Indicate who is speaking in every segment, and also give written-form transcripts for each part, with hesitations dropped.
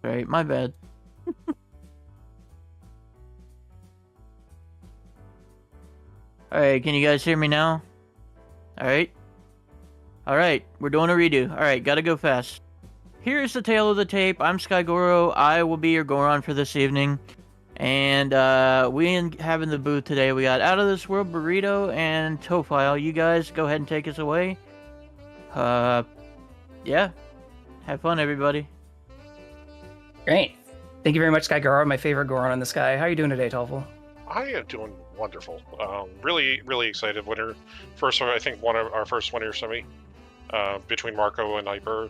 Speaker 1: Right, my bad. Alright, can you guys hear me now? Alright. Alright, we're doing a redo. Alright, gotta go fast. Here's the tail of the tape. I'm Skygoro. I will be your Goron for this evening. And we have in the booth today, we got Out of This World Burrito and Tofile. You guys go ahead and take us away. Yeah. Have fun, everybody.
Speaker 2: Great. Thank you very much, Skygoro, my favorite Goron in the sky. How are you doing today, Toffel?
Speaker 3: I am doing wonderful. Really, really excited. Winner, first, I think one of our first winner semi between Marco and Hyper.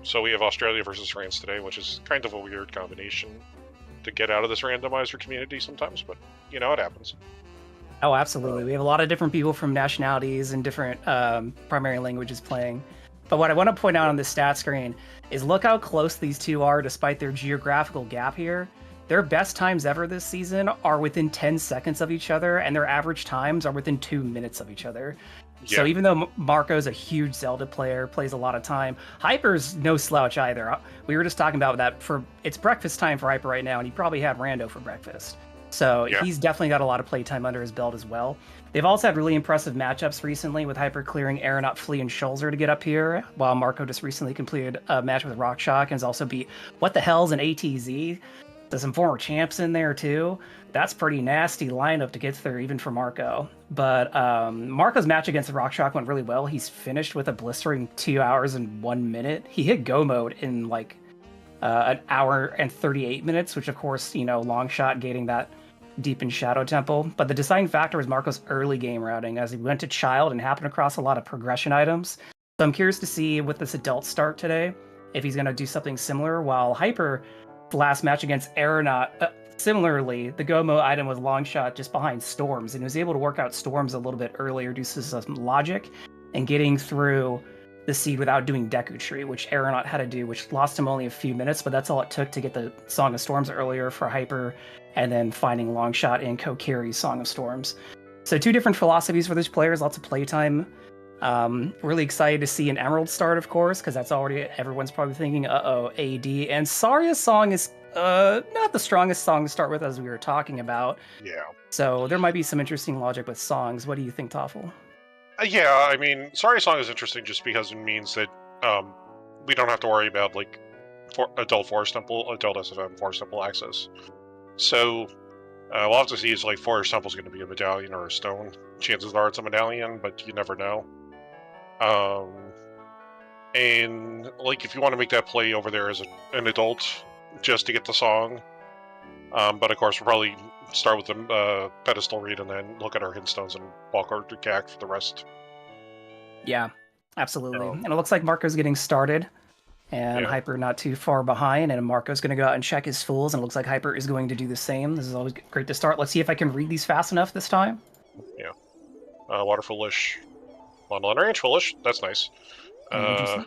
Speaker 3: So we have Australia versus France today, which is kind of a weird combination to get out of this randomizer community sometimes, but you know, it happens.
Speaker 2: Oh, absolutely. We have a lot of different people from nationalities and different primary languages playing. But what I want to point out on this stat screen is look how close these two are despite their geographical gap here. Their best times ever this season are within 10 seconds of each other, and their average times are within 2 minutes of each other. Yeah. So even though Marco's a huge Zelda player, plays a lot of time, Hyper's no slouch either. We were just talking about that. It's breakfast time for Hyper right now, and he probably had Rando for breakfast. So yeah, he's definitely got a lot of playtime under his belt as well. They've also had really impressive matchups recently, with Hyper clearing Aeronaut, Flea, and Schulzer to get up here, while Marco just recently completed a match with Rockshock and has also beat What the Hell's an ATZ. There's some former champs in there too. That's pretty nasty lineup to get there even for Marco. But Marco's match against Rockshock went really well. He's finished with a blistering 2 hours and 1 minute. He hit go mode in like an hour and 38 minutes, which of course, you know, long shot gating that deep in Shadow Temple. But the deciding factor was Marco's early game routing, as he went to Child and happened across a lot of progression items. So I'm curious to see with this adult start today, if he's going to do something similar, while Hyper, the last match against Aeronaut, similarly, the Gomo item was long shot just behind Storms, and he was able to work out Storms a little bit earlier due to some logic and getting through the seed without doing Deku Tree, which Aeronaut had to do, which lost him only a few minutes, but that's all it took to get the Song of Storms earlier for Hyper, and then finding Longshot in Kokiri's Song of Storms. So two different philosophies for these players, lots of playtime. Really excited to see an Emerald start, of course, because that's already, everyone's probably thinking, uh-oh, AD. And Saria's song is not the strongest song to start with, as we were talking about.
Speaker 3: Yeah.
Speaker 2: So there might be some interesting logic with songs. What do you think, Toffel?
Speaker 3: Yeah, I mean, Saria's song is interesting just because it means that we don't have to worry about, like, adult Forest Temple, adult SFM Forest Temple access. So we'll have to see if, like, Forest Temple's going to be a medallion or a stone. Chances are it's a medallion, but you never know. And, like, if you want to make that play over there as an adult, just to get the song, but of course we'll probably start with the pedestal read and then look at our hint stones and walk over to CAC for the rest.
Speaker 2: Yeah, absolutely. And it looks like Marco's getting started, and Hyper not too far behind, and Marco's going to go out and check his fools, and it looks like Hyper is going to do the same. This is always great to start. Let's see if I can read these fast enough this time.
Speaker 3: Yeah. Water Foolish. Bundle Range Foolish. That's nice.
Speaker 2: I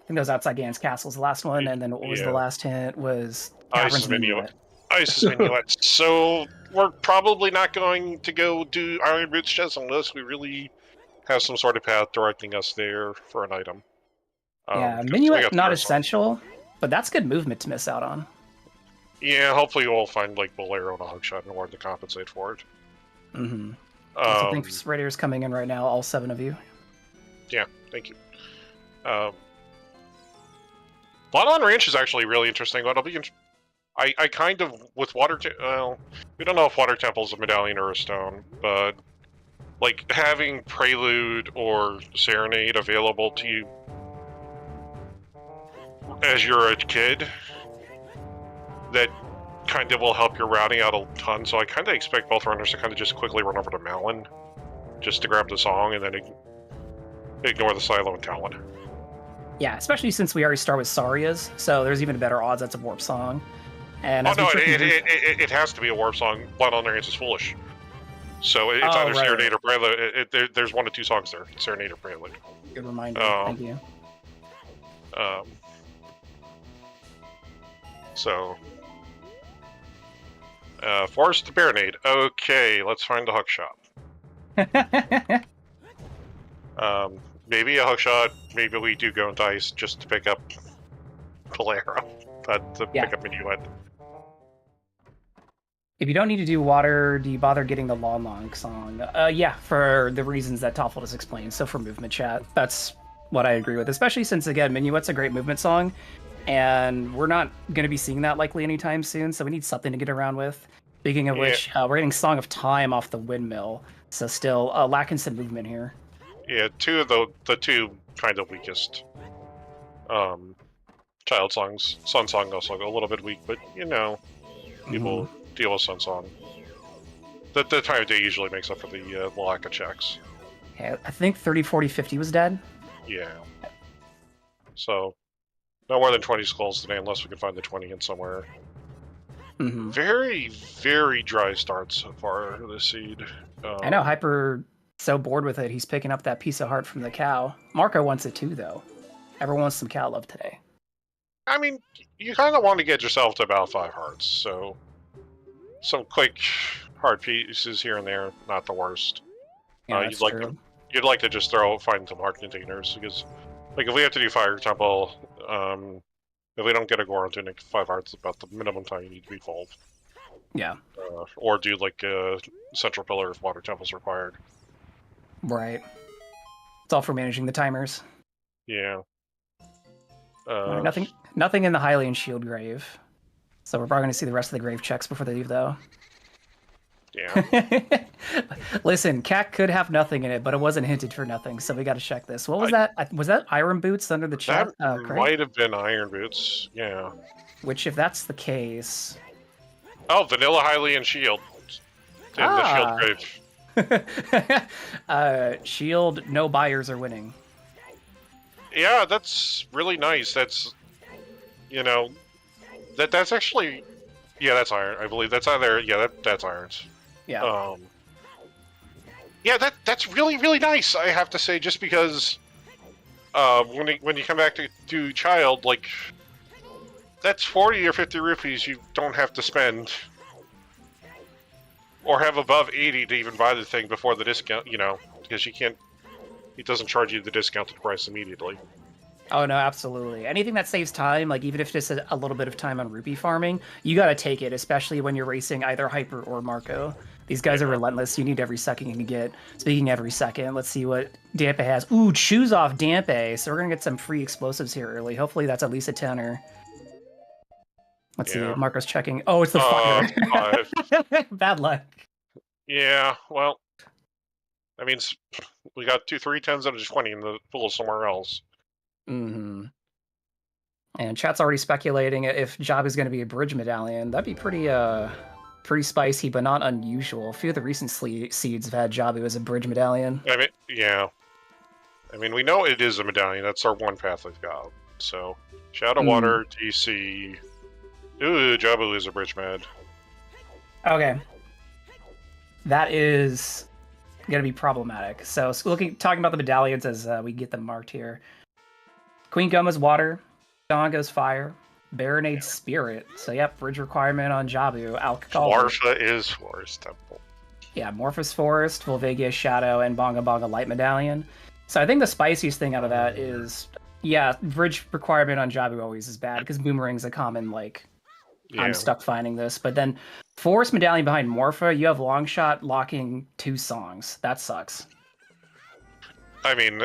Speaker 2: think that was Outside Gan's Castle's the last one, and then what was the last hint? Was
Speaker 3: Ice Minuet. Ice Minuet. So we're probably not going to go do Iron Boots Chest unless we really have some sort of path directing us there for an item.
Speaker 2: Yeah, Minuet not essential, but that's good movement to miss out on.
Speaker 3: Yeah, hopefully we'll find like Bolero and a Hookshot in order to compensate for it.
Speaker 2: Mm-hmm. So thanks, Raiders coming in right now, all 7 of you.
Speaker 3: Yeah, thank you. Bloodline Ranch is actually really interesting. What'll be I kind of, with Water... well, we don't know if Water Temple's a medallion or a stone, but like having Prelude or Serenade available to you as you're a kid, that kind of will help your routing out a ton. So I kind of expect both runners to kind of just quickly run over to Malin just to grab the song and then ignore the Silo and Talon.
Speaker 2: Yeah, especially since we already start with Saria's, so there's even better odds that's a warp song. And
Speaker 3: it has to be a warp song. Blood on their Hands is Foolish. So it's either Serenade or Prelude. There's 1 of 2 songs there. Serenade or Prelude.
Speaker 2: Good reminder. Thank you.
Speaker 3: So Forest to Baronade. Okay, let's find the hook shop. Maybe a hook shot. Maybe we do go into ice just to pick up Valera to
Speaker 2: Yeah.
Speaker 3: pick up Minuet.
Speaker 2: If you don't need to do water, do you bother getting the Long Long song? Yeah, for the reasons that Toffel just explained. So for movement chat, that's what I agree with, especially since, again, Minuet's a great movement song, and we're not going to be seeing that likely anytime soon, so we need something to get around with. Speaking of which, we're getting Song of Time off the Windmill, so still lacking some movement here.
Speaker 3: Yeah, two of the two kind of weakest child songs. Sun Song also a little bit weak, but people deal with Sun Song. The time of day usually makes up for the lack of checks.
Speaker 2: Yeah, I think 30, 40, 50 was dead.
Speaker 3: Yeah. So, no more than 20 skulls today unless we can find the 20 in somewhere. Very, very dry start so far this seed.
Speaker 2: I know Hyper so bored with it, he's picking up that piece of heart from the cow. Marco wants it too, though. Everyone wants some cow love today.
Speaker 3: I mean, you kind of want to get yourself to about 5 hearts, so some quick heart pieces here and there, not the worst.
Speaker 2: Yeah,
Speaker 3: you'd like to just find some heart containers, because like if we have to do Fire Temple, if we don't get a Goron Tunic, 5 hearts is about the minimum time you need to be full.
Speaker 2: Yeah.
Speaker 3: Or do like a Central Pillar if Water Temple's required.
Speaker 2: Right. It's all for managing the timers.
Speaker 3: Yeah.
Speaker 2: Nothing in the Hylian Shield grave. So we're probably going to see the rest of the grave checks before they leave, though.
Speaker 3: Yeah.
Speaker 2: Listen, Cat could have nothing in it, but it wasn't hinted for nothing, so we got to check this. What was that? Was that Iron Boots under the chest?
Speaker 3: That might have been Iron Boots, yeah.
Speaker 2: Which, if that's the case...
Speaker 3: Oh, Vanilla Hylian Shield. In the Shield grave.
Speaker 2: Shield, no buyers are winning.
Speaker 3: Yeah, that's really nice. That's, that's actually... Yeah, that's iron. I believe that's either... Yeah, that's irons.
Speaker 2: Yeah.
Speaker 3: Yeah, that's really, really nice, I have to say, just because when you come back to do Child, like, that's 40 or 50 rupees you don't have to spend or have above 80 to even buy the thing before the discount, because it doesn't charge you the discounted price immediately.
Speaker 2: Oh, no, absolutely. Anything that saves time, like even if it's a little bit of time on rupee farming, you got to take it, especially when you're racing either Hyper or Marco. These guys are relentless. You need every second you can get. Speaking of every second, let's see what Dampe has. Ooh, choose off Dampe. So we're going to get some free explosives here early. Hopefully that's at least a tenner. Let's see. Marco's checking. Oh, it's the fire. Bad luck.
Speaker 3: Yeah, well, I mean, we got 3 10s out of 20 in the pool somewhere else.
Speaker 2: And chat's already speculating if Job is going to be a bridge medallion. That'd be pretty spicy, but not unusual. A few of the recent seeds have had Jabu as a bridge medallion.
Speaker 3: I mean, yeah. I mean, we know it is a medallion. That's our one path we've got. So, Shadow Water, DC. Ooh, Jabu is a bridge med.
Speaker 2: Okay. That is going to be problematic. So, talking about the medallions as we get them marked here. Queen Goma's water, Dongo's fire, Baronade's spirit. So yep, bridge requirement on Jabu.
Speaker 3: Morpha is Forest Temple.
Speaker 2: Yeah, Morpha's Forest, Volvagia's Shadow, and Bonga Bonga Light Medallion. So I think the spiciest thing out of that is, yeah, bridge requirement on Jabu always is bad, because Boomerang's a common, I'm stuck finding this. But then Forest Medallion behind Morpha, you have Longshot locking 2 songs. That sucks.
Speaker 3: I mean,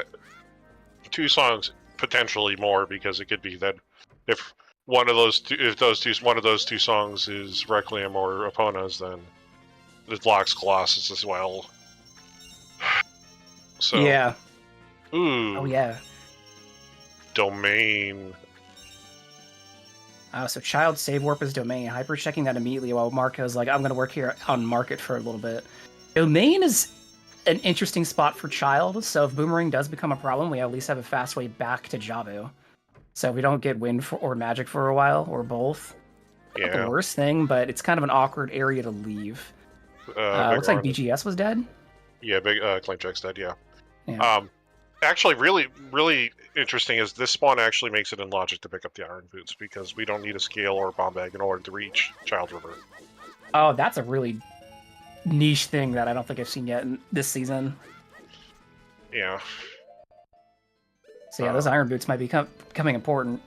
Speaker 3: 2 songs, potentially more, because it could be that if one of those two songs is Requiem or Epona's, then it locks Colossus as well. So
Speaker 2: yeah.
Speaker 3: Ooh.
Speaker 2: Oh yeah.
Speaker 3: Domain.
Speaker 2: So Child save warp is Domain. Hyper checking that immediately while Marco's like, I'm gonna work here on Market for a little bit. Domain is an interesting spot for Child, so if Boomerang does become a problem, we at least have a fast way back to Jabu. So we don't get Wind or Magic for a while, or both. Not the worst thing, but it's kind of an awkward area to leave. Looks like BGS was dead.
Speaker 3: Yeah, big Claim Check's dead, yeah. Actually, really, really interesting is this spawn actually makes it in logic to pick up the Iron Boots, because we don't need a scale or a bomb bag in order to reach Child River.
Speaker 2: Oh, that's a really niche thing that I don't think I've seen yet in this season.
Speaker 3: Yeah.
Speaker 2: So yeah, those Iron Boots might be becoming important.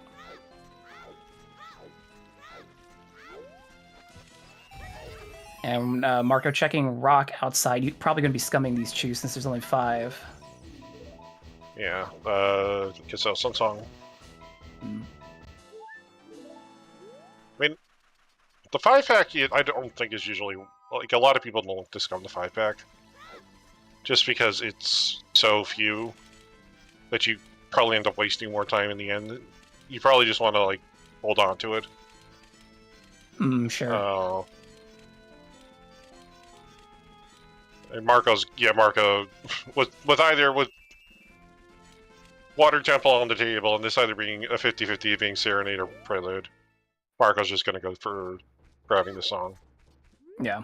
Speaker 2: And Marco checking rock outside. You're probably going to be scumming these chews since there's only 5.
Speaker 3: Yeah. Guess that Sun Song.
Speaker 2: Mm.
Speaker 3: I mean, the 5-pack, I don't think is usually like a lot of people don't discount the 5-pack, just because it's so few that you probably end up wasting more time in the end. You probably just want to like hold on to it.
Speaker 2: Sure.
Speaker 3: And Marco with Water Temple on the table and this either being a 50-50 being Serenade or Prelude, Marco's just gonna go for grabbing the song.
Speaker 2: Yeah.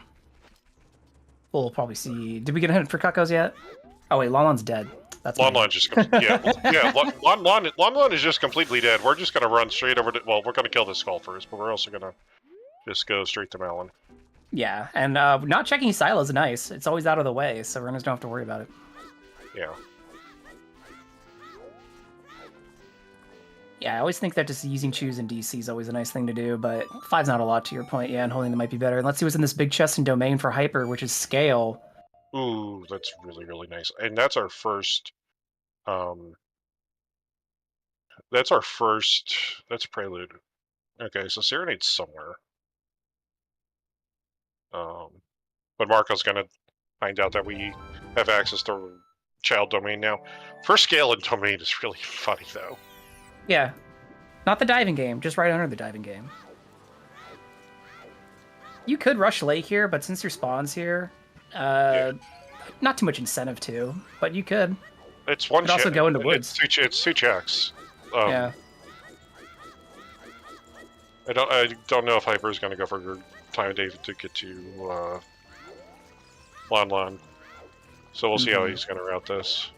Speaker 2: We'll probably see. Did we get a hint for Cuckoos yet? Oh wait, Lonlon's dead. That's
Speaker 3: Lonlon just Lonlon is just completely dead. We're just gonna run straight over to. Well, we're gonna kill this skull first, but we're also gonna just go straight to Malin.
Speaker 2: Yeah, and not checking Silo is nice. It's always out of the way, so runners don't have to worry about it.
Speaker 3: Yeah.
Speaker 2: Yeah, I always think that just using choose in DC is always a nice thing to do, but 5's not a lot to your point, yeah, and holding them might be better. And let's see what's in this big chest and domain for Hyper, which is Scale.
Speaker 3: Ooh, that's really, really nice. And that's our first... that's Prelude. Okay, so Serenade's somewhere. But Marco's gonna find out that we have access to child domain now. First Scale and domain is really funny, though.
Speaker 2: Yeah. Not the diving game, just right under the diving game. You could rush Lake here, but since your spawn's here, not too much incentive to, but you could.
Speaker 3: It's one.
Speaker 2: You could also go into woods.
Speaker 3: It's 2 checks.
Speaker 2: Yeah.
Speaker 3: I don't know if Hyper is going to go for time of day to get to Lon. So we'll see how he's going to route this.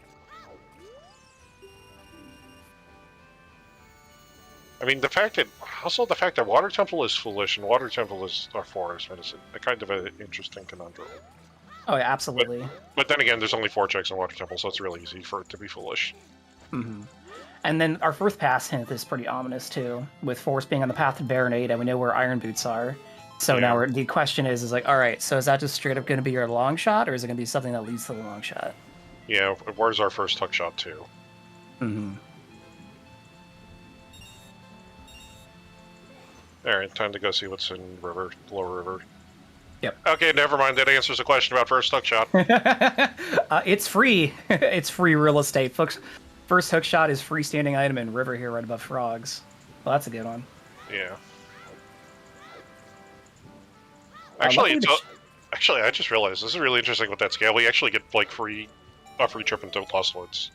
Speaker 3: I mean, the fact that Water Temple is foolish and Water Temple is our forest medicine, a kind of an interesting conundrum.
Speaker 2: Oh yeah, absolutely.
Speaker 3: But then again, there's only 4 checks on Water Temple, so it's really easy for it to be foolish.
Speaker 2: Mm-hmm. And then our first pass hint is pretty ominous too, with Force being on the path to Baronade, and we know where Iron Boots are. So now the question is like, all right, so is that just straight up going to be your long shot, or is it going to be something that leads to the long shot?
Speaker 3: Yeah, where's our first hook shot too?
Speaker 2: Mm-hmm.
Speaker 3: Alright, time to go see what's in Lower River.
Speaker 2: Yep.
Speaker 3: Okay, never mind. That answers the question about first hook shot.
Speaker 2: It's free. It's free real estate, folks. First hook shot is freestanding item in River here right above Frogs. Well, that's a good one.
Speaker 3: Yeah. Actually, I just realized this is really interesting with that scale. We actually get like a free trip into Lost Woods.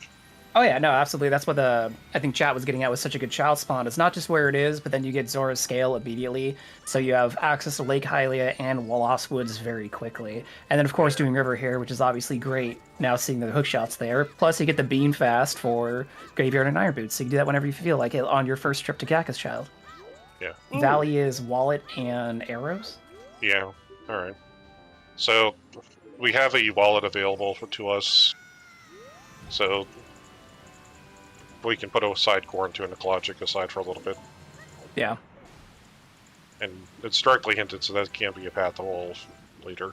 Speaker 2: Oh yeah, no, absolutely. That's what I think chat was getting at with such a good child spawn. It's not just where it is, but then you get Zora's Scale immediately. So you have access to Lake Hylia and Lost Woods very quickly. And then of course doing River here, which is obviously great now seeing the hook shots there. Plus you get the beam fast for Graveyard and Iron Boots. So you can do that whenever you feel like it on your first trip to Cactus Child.
Speaker 3: Yeah.
Speaker 2: Valley is Wallet and Arrows.
Speaker 3: Yeah, alright. So we have a wallet available to us. So we can put aside Corn to an Ecologic aside for a little bit.
Speaker 2: Yeah.
Speaker 3: And it's directly hinted, so that can't be a path to wolf later.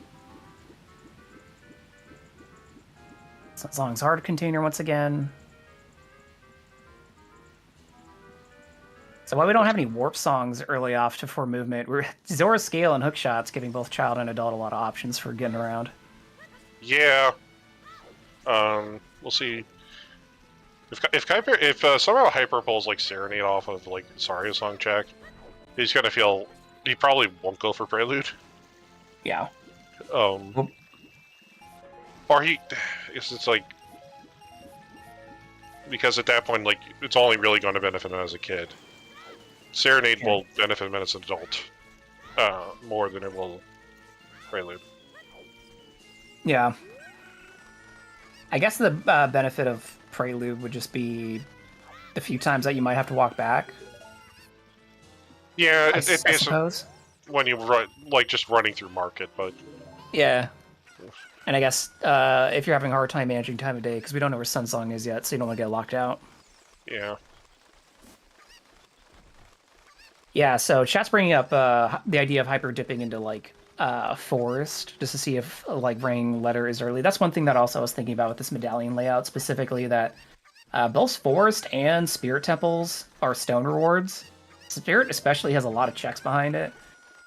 Speaker 2: As long as hard container once again. So why we don't have any warp songs early off to for movement? We're Zora's Scale and hook shots giving both child and adult a lot of options for getting around.
Speaker 3: Yeah. We'll see. If somehow Hyper pulls like Serenade off of like Saria song check, he's gonna feel he probably won't go for Prelude.
Speaker 2: Yeah.
Speaker 3: Or it's like because at that point like it's only really going to benefit him as a kid. Serenade will benefit him as an adult more than it will Prelude.
Speaker 2: Yeah. I guess the benefit of Prelude would just be the few times that you might have to walk back.
Speaker 3: Yeah,
Speaker 2: I suppose.
Speaker 3: When you run, like just running through market, but
Speaker 2: yeah. And I guess if you're having a hard time managing time of day, because we don't know where Sunsong is yet, so you don't want to get locked out.
Speaker 3: Yeah.
Speaker 2: Yeah, so chat's bringing up the idea of hyper dipping into like forest just to see if like Rain Letter is early. That's one thing that also I was thinking about with this medallion layout specifically, that both forest and spirit temples are stone rewards. Spirit especially has a lot of checks behind it.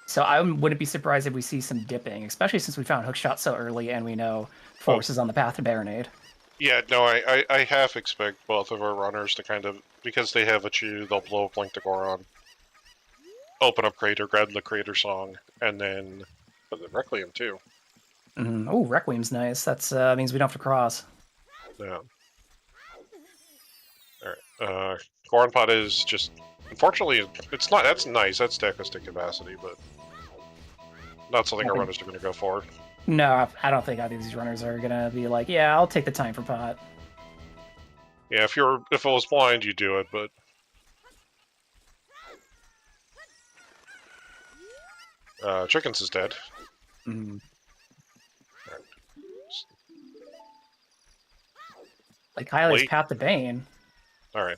Speaker 2: So I wouldn't be surprised if we see some dipping, especially since we found Hookshot so early and we know Force is on the path to Baronade.
Speaker 3: Yeah, no, I half expect both of our runners to kind of, because they have a chew, they'll blow up Link to Goron, open up Crater, grab the Crater Song, and then the Requiem too.
Speaker 2: Oh, Requiem's nice. That's means we don't have to cross.
Speaker 3: Yeah. Alright, Goron Pot is just, unfortunately, it's not, that's nice, that's deck stick capacity, but not something our runners are going to go for.
Speaker 2: No, I don't think either of these runners are gonna be like, yeah, I'll take the time for pot.
Speaker 3: Yeah, if it was blind, you do it, but Chickens is dead.
Speaker 2: Mm.
Speaker 3: Right.
Speaker 2: Like Kylie's
Speaker 3: Wait.
Speaker 2: Path to Bane.
Speaker 3: Alright.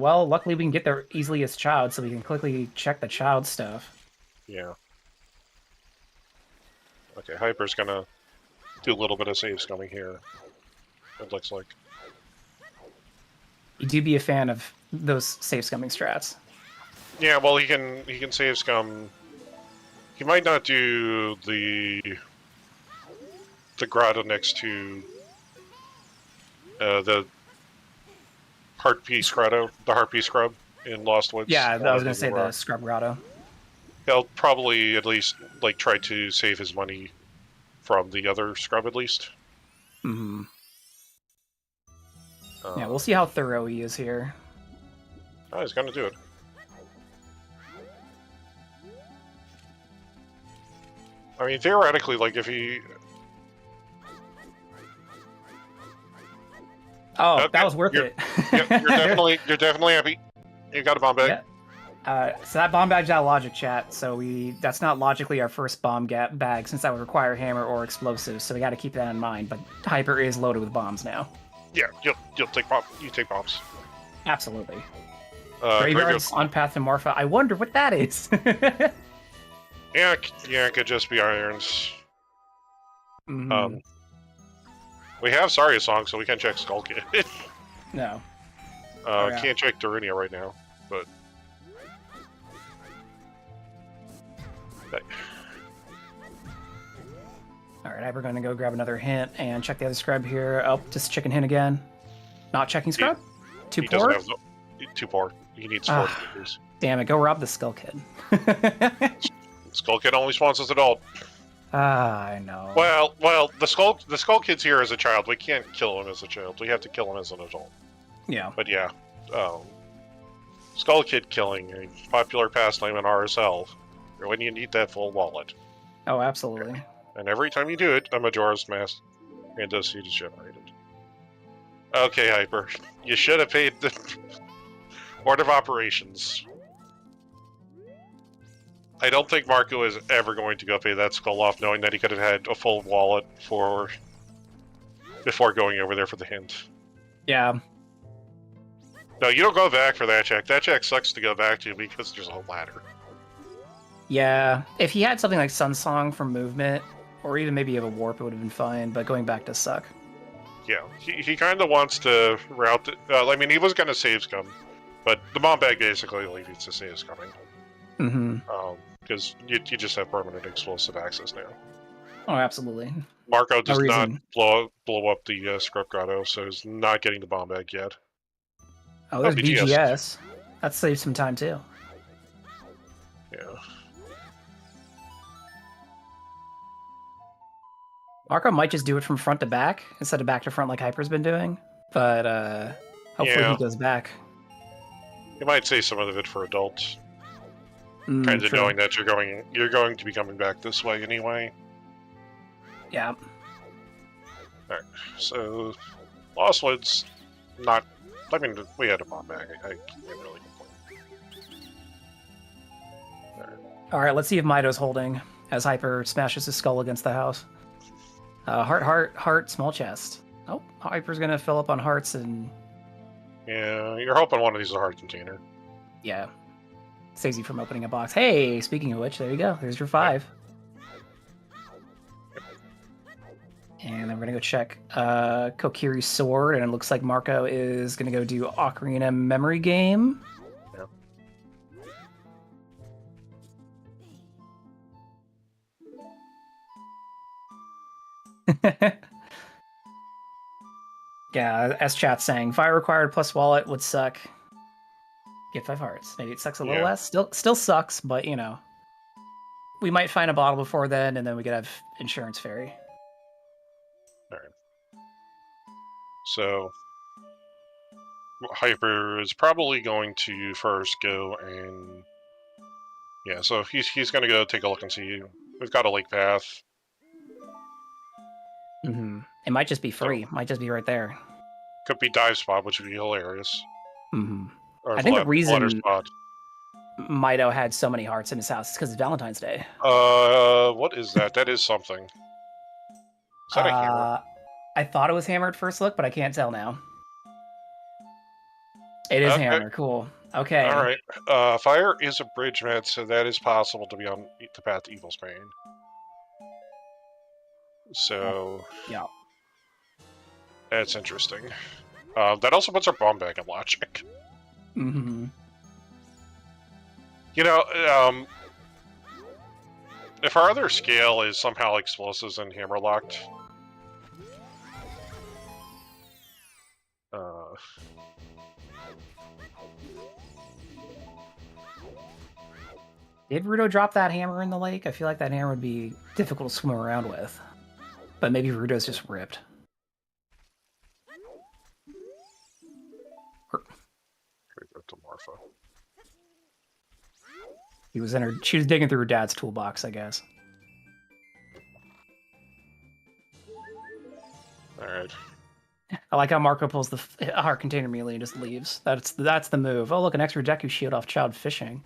Speaker 2: Well, luckily we can get there easily as Child, so we can quickly check the Child stuff.
Speaker 3: Yeah. Okay, Hyper's gonna do a little bit of save scumming here. It looks like.
Speaker 2: You do be a fan of those safe scumming strats.
Speaker 3: Yeah, well, he can save scum. He might not do the grotto next to the heart piece grotto, the heart piece scrub in Lost Woods.
Speaker 2: Yeah, I was gonna say the Scrub Grotto.
Speaker 3: He'll probably at least like try to save his money from the other scrub at least.
Speaker 2: Mm-hmm. Yeah, we'll see how thorough he is here.
Speaker 3: Oh, he's gonna do it. I mean, theoretically, like if he.
Speaker 2: Oh,
Speaker 3: Okay,
Speaker 2: that was worth it.
Speaker 3: you're definitely happy. You got a bomb bag.
Speaker 2: Yeah. So that bomb bag's out of logic, chat. So that's not logically our first bomb bag, since that would require hammer or explosives. So we got to keep that in mind. But Hyper is loaded with bombs now.
Speaker 3: Yeah, you'll take bomb. You take bombs.
Speaker 2: Absolutely.
Speaker 3: Graveyard's
Speaker 2: on path to Morpha. I wonder what that is.
Speaker 3: Yeah, it could just be irons.
Speaker 2: Mm-hmm.
Speaker 3: We have Saria Song, so we can check Skull Kid.
Speaker 2: No.
Speaker 3: Can't check Darunia right now, but.
Speaker 2: Alright, we're going to go grab another hint and check the other scrub here. Oh, just chicken hint again. Not checking scrub? Too poor?
Speaker 3: Too poor. He needs 4 fingers.
Speaker 2: Damn it, go rob the Skull Kid.
Speaker 3: Skull Kid only spawns as adult.
Speaker 2: I know.
Speaker 3: Well, the Skull Kid's here as a child. We can't kill him as a child. We have to kill him as an adult.
Speaker 2: Yeah.
Speaker 3: But yeah, Skull Kid killing, a popular pastime in RSL, when you need that full wallet.
Speaker 2: Oh, absolutely.
Speaker 3: And every time you do it, a Majora's Mask and seed is generated. Okay, Hyper. You should have paid the Board of Operations. I don't think Marco is ever going to go pay that skull off, knowing that he could have had a full wallet before going over there for the hint.
Speaker 2: Yeah.
Speaker 3: No, you don't go back for that check. That check sucks to go back to because there's a ladder.
Speaker 2: Yeah. If he had something like Sun Song for movement, or even maybe have a warp, it would have been fine, but going back does suck.
Speaker 3: Yeah, he kind of wants to route it. I mean, he was going to save scum, but the bomb bag basically leaves to save scumming.
Speaker 2: Mm-hmm.
Speaker 3: Because you just have permanent explosive access now.
Speaker 2: Oh, absolutely.
Speaker 3: Marco does not blow up the Scrub Grotto, so he's not getting the bomb bag yet.
Speaker 2: Oh, there's BGS. That saves some time, too.
Speaker 3: Yeah.
Speaker 2: Marco might just do it from front to back, instead of back to front like Hyper's been doing. But, hopefully he goes back.
Speaker 3: You might save some of it for adults. Kind of knowing that you're going to be coming back this way anyway.
Speaker 2: Yeah.
Speaker 3: Alright, so Lost Woods, not. I mean, we had a bomb bag. I can't really complain.
Speaker 2: Alright, let's see if Mido's holding as Hyper smashes his skull against the house. Heart, small chest. Oh, Hyper's gonna fill up on hearts and.
Speaker 3: Yeah, you're hoping one of these is a heart container.
Speaker 2: Yeah. Saves you from opening a box. Hey, speaking of which, there you go. There's your 5. And then we're gonna go check Kokiri's sword, and it looks like Marco is gonna go do Ocarina Memory Game. Yeah. Yeah, as chat's saying, fire required plus wallet would suck. Get 5 hearts. Maybe it sucks a little less. Still sucks, but you know. We might find a bottle before then, and then we could have insurance fairy.
Speaker 3: Alright. So Hyper is probably going to first go and so he's gonna go take a look and see. We've got a lake path.
Speaker 2: It might just be free. Might just be right there.
Speaker 3: Could be dive spot, which would be hilarious.
Speaker 2: I think the reason Mido had so many hearts in his house is because it's Valentine's Day.
Speaker 3: What is that? That is something. Is that a hammer?
Speaker 2: I thought it was hammer at first look, but I can't tell now. It is hammer. Cool. Okay.
Speaker 3: All right. Fire is a bridge med, so that is possible to be on the path to Evil's Bane. So
Speaker 2: yeah,
Speaker 3: that's interesting. That also puts our bomb back in logic. You know, if our other scale is somehow explosives and hammer locked,
Speaker 2: did Rudo drop that hammer in the lake? I feel like that hammer would be difficult to swim around with. But maybe Rudo's just ripped. She was digging through her dad's toolbox, I guess.
Speaker 3: Alright.
Speaker 2: I like how Marco pulls the heart container melee and just leaves. That's the move. Oh, look, an extra Deku shield off Child Fishing.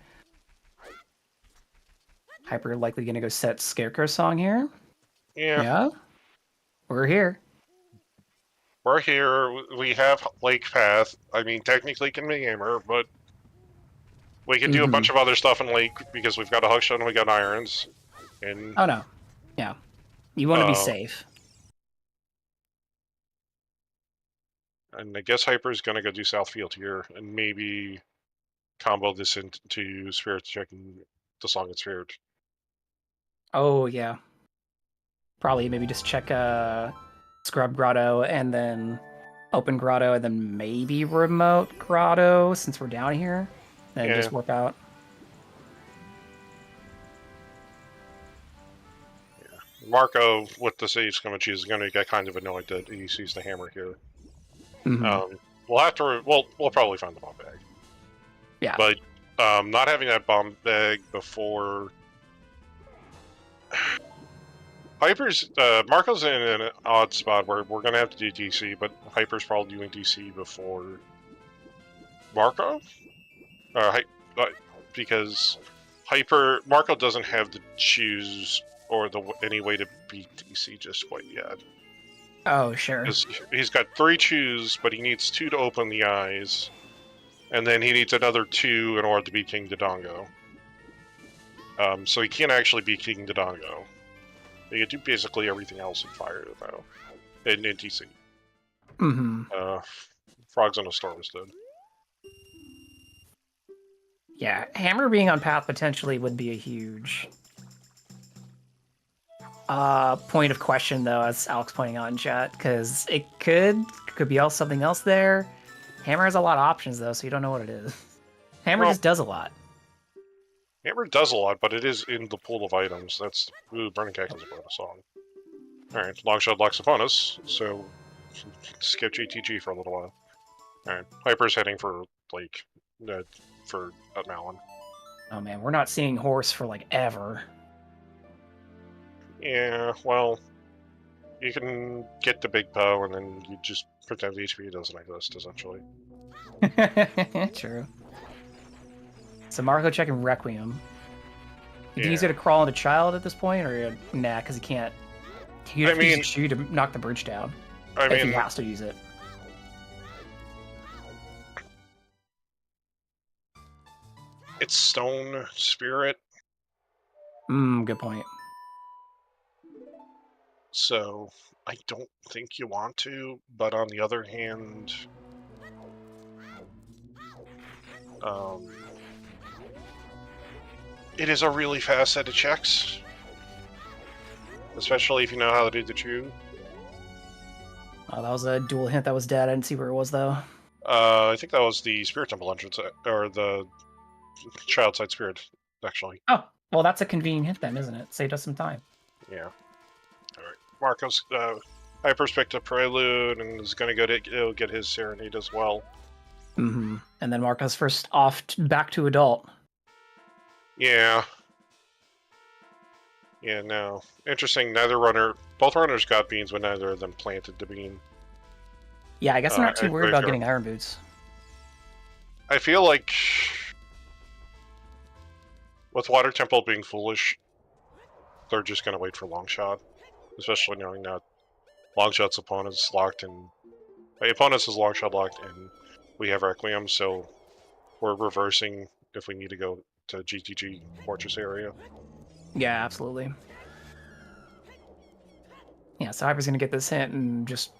Speaker 2: Hyper likely gonna go set Scarecrow song here. Yeah? We're here.
Speaker 3: We're here. We have Lake Path. I mean, technically can be hammer, but we can do a bunch of other stuff in Lake because we've got a Hookshot and we got Irons. And
Speaker 2: oh no. Yeah. You want to be safe.
Speaker 3: And I guess Hyper's gonna go do Southfield here and maybe combo this into Spirit checking the song at Spirit.
Speaker 2: Oh yeah. Probably maybe just check Scrub Grotto and then Open Grotto and then maybe Remote Grotto since we're down here. And just work out.
Speaker 3: Yeah. Marco, with the Sage Scumage, is going to get kind of annoyed that he sees the hammer here. We'll have to. We'll probably find the bomb bag.
Speaker 2: Yeah.
Speaker 3: But not having that bomb bag before. Hyper's Marco's in an odd spot where we're gonna have to do DC, but Hyper's probably doing DC before Marco. Because Marco doesn't have the choose or any way to beat DC just quite yet.
Speaker 2: Oh sure.
Speaker 3: He's got 3 choose, but he needs 2 to open the eyes, and then he needs another 2 in order to beat King Dodongo. So he can't actually beat King Dodongo. He can do basically everything else in Fire, though. In DC. Frogs on a Storm is dead.
Speaker 2: Yeah, Hammer being on path potentially would be a huge point of question, though, as Alex pointing out in chat, because it could be something else there. Hammer has a lot of options, though, so you don't know what it is. Hammer just does a lot.
Speaker 3: Hammer does a lot, but it is in the pool of items. That's Burning Cactus is a bonus song. Alright, Longshot locks upon us, so skip GTG for a little while. Alright, Hyper's heading for, for Malin.
Speaker 2: Oh man, we're not seeing Horse for, ever.
Speaker 3: Yeah, well, you can get the Big Poe, and then you just pretend HP doesn't exist, essentially.
Speaker 2: True. So Marco checking Requiem. You think he's gonna crawl into Child at this point, or nah? Because he can't. He has to use Shu to knock the bridge down. If he has to use it.
Speaker 3: It's Stone Spirit,
Speaker 2: Good point.
Speaker 3: so I don't think you want to. But on the other hand, it is a really fast set of checks, especially if you know how to do the chew.
Speaker 2: Oh, that was a dual hint that was dead. I didn't see where it was, though.
Speaker 3: I think that was the Spirit Temple entrance, or the Child Side Spirit, actually.
Speaker 2: Oh, well, that's a convenient hint then, isn't it? Saved us some time.
Speaker 3: Yeah. All right. Marco's Hyper's picked up Prelude and is going to go get his Serenade as well.
Speaker 2: And then Marco's first off back to adult.
Speaker 3: Yeah. Yeah, no. Interesting, both runners got beans, but neither of them planted the bean.
Speaker 2: Yeah, I guess I'm not too
Speaker 3: and
Speaker 2: worried about
Speaker 3: Graveyard.
Speaker 2: getting Iron Boots.
Speaker 3: I feel like with Water Temple being foolish, they're just going to wait for Long Shot, especially knowing that Long Shot's opponent is locked and my opponent's is Long Shot locked and we have Requiem, so we're reversing if we need to go to GTG Fortress area.
Speaker 2: Yeah, absolutely. Yeah, so Hyper's gonna get this hint and just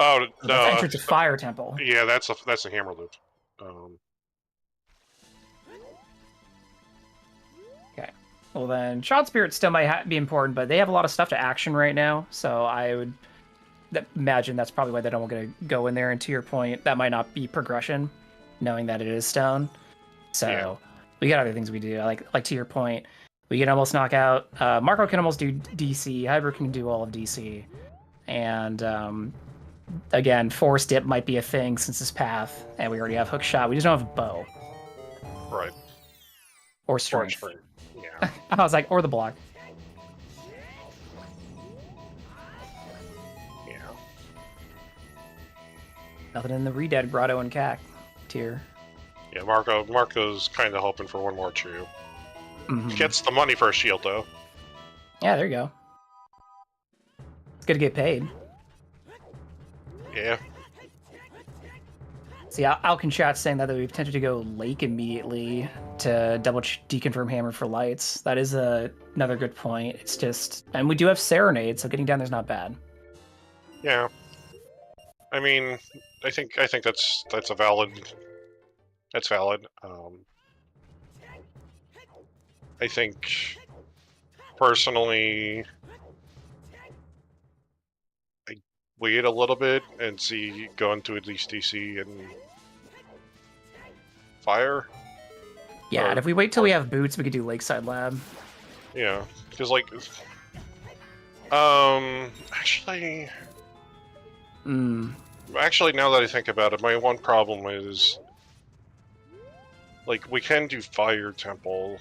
Speaker 2: enter to Fire Temple.
Speaker 3: Yeah, that's a Hammer Loop.
Speaker 2: Okay. Well then, Child Spirit still might be important, but they have a lot of stuff to action right now, so I would imagine that's probably why they don't want to go in there. And to your point, that might not be progression, knowing that it is stone. So
Speaker 3: Yeah.
Speaker 2: we got other things we do. Like to your point, we can almost knock out. Marco can almost do DC. Hyper can do all of DC. And again, Force Dip might be a thing since this path, and we already have Hook Shot. We just don't have Bow.
Speaker 3: Right.
Speaker 2: Or Strength.
Speaker 3: Yeah.
Speaker 2: I was like, or the block.
Speaker 3: Yeah.
Speaker 2: Nothing in the Redead Grotto and Cac tier.
Speaker 3: Yeah, Marco's kind of hoping for one more chew.
Speaker 2: Mhm.
Speaker 3: Gets the money for a shield, though.
Speaker 2: Yeah, there you go. It's good to get paid.
Speaker 3: Yeah.
Speaker 2: See, Alkin Chat's saying that we've tended to go Lake immediately to double deconfirm Hammer for lights. That is another good point. It's just, and we do have Serenade, so getting down there's not bad.
Speaker 3: Yeah. I mean, I think that's a valid. That's valid. I think personally, I wait a little bit and go into at least DC and Fire.
Speaker 2: Yeah, and if we wait till we have boots, we could do Lakeside Lab.
Speaker 3: Yeah, because like, actually, now that I think about it, my one problem is, like, we can do Fire Temple,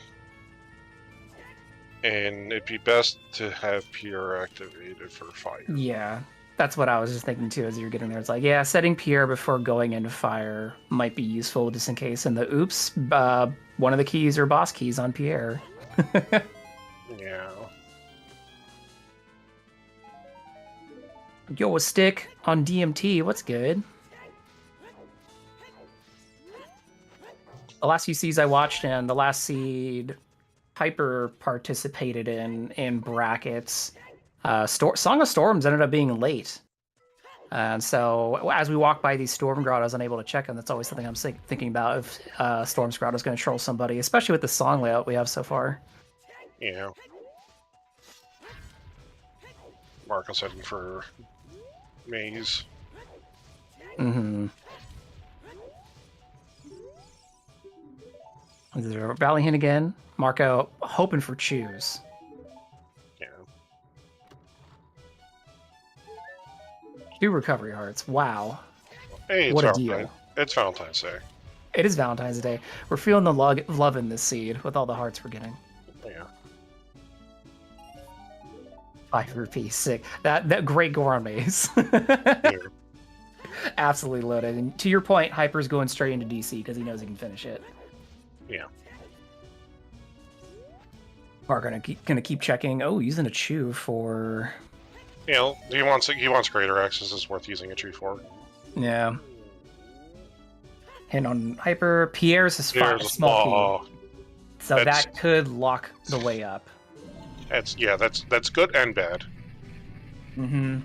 Speaker 3: and it'd be best to have Pierre activated for Fire.
Speaker 2: Yeah, that's what I was just thinking too as you're getting there. It's like, yeah, setting Pierre before going into Fire might be useful just in case. And the oops, one of the keys or boss keys on Pierre.
Speaker 3: Yeah.
Speaker 2: Yo, a stick on DMT. What's good? The last few seeds I watched and the last seed Hyper participated in brackets. Song of Storms ended up being late. And so as we walk by these Storm Grottos, unable to check them, that's always something I'm thinking about if Storm's Grotto's going to troll somebody, especially with the song layout we have so far.
Speaker 3: Yeah. Marco's heading for Maze.
Speaker 2: Mm-hmm. Is there a Valley Hint again? Marco hoping for Choose.
Speaker 3: Yeah.
Speaker 2: 2 recovery hearts. Wow.
Speaker 3: Hey,
Speaker 2: What a deal.
Speaker 3: It's Valentine's Day.
Speaker 2: It is Valentine's Day. We're feeling the love in this seed with all the hearts we're getting.
Speaker 3: Yeah.
Speaker 2: 5 rupees, sick. That great Goron maze.
Speaker 3: Yeah.
Speaker 2: Absolutely loaded. And to your point, Hyper's going straight into DC because he knows he can finish it.
Speaker 3: Yeah.
Speaker 2: Are gonna keep checking. Oh, using a chew for.
Speaker 3: You know, he wants greater access. Is worth using a tree for.
Speaker 2: Yeah. And on Hyper, Pierre's is small key. So that could lock the way up.
Speaker 3: That's good and bad.
Speaker 2: Mm-hmm.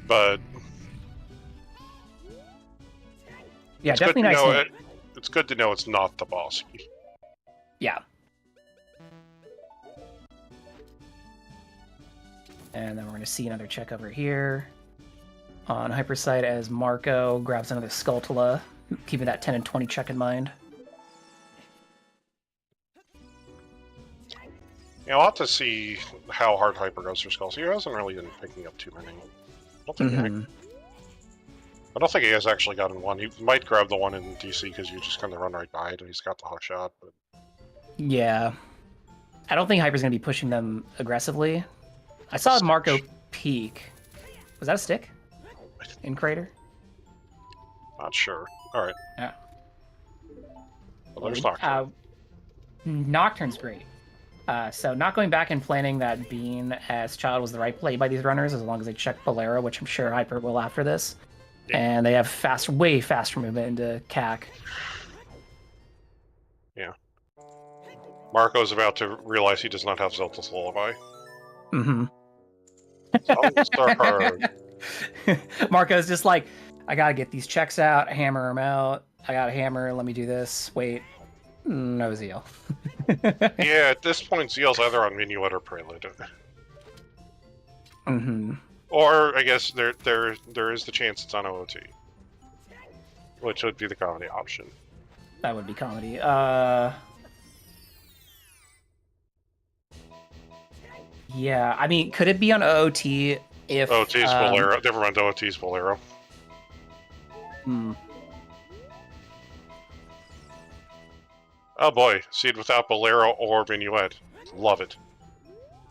Speaker 3: But
Speaker 2: yeah, definitely nice.
Speaker 3: It's good to know it's not the boss.
Speaker 2: Yeah. And then we're going to see another check over here on Hyperside as Marco grabs another Skulltula, keeping that 10 and 20 check in mind.
Speaker 3: Yeah, I'll have to see how hard Hyper goes for skulls. He hasn't really been picking up too many. I don't think he has actually gotten one. He might grab the one in DC because you just kind of run right by it and he's got the hook shot. But...
Speaker 2: yeah. I don't think Hyper's going to be pushing them aggressively. I saw Marco peek. Was that a stick? In Crater?
Speaker 3: Not sure. Alright.
Speaker 2: Yeah.
Speaker 3: Well, there's Nocturne.
Speaker 2: Nocturne's great. So not going back and planning that Bean as Child was the right play by these runners, as long as they check Bolero, which I'm sure Hyper will after this. Yeah. And they have way faster movement into CAC.
Speaker 3: Yeah. Marco's about to realize he does not have Zelda's Lullaby.
Speaker 2: Mm-hmm.
Speaker 3: Hard.
Speaker 2: Marco's just like, I gotta get these checks out, hammer them out. I got a hammer, let me do this. Wait. No Zeal.
Speaker 3: Yeah, at this point, Zeal's either on Minuet or Prelude.
Speaker 2: Mm-hmm.
Speaker 3: Or, I guess, there is the chance it's on OoT. Which would be the comedy option.
Speaker 2: That would be comedy. Yeah, I mean, could it be on OOT if...
Speaker 3: OOT's Bolero. Never mind, OOT's Bolero.
Speaker 2: Hmm.
Speaker 3: Oh boy, Seed without Bolero or Minuet. Love it.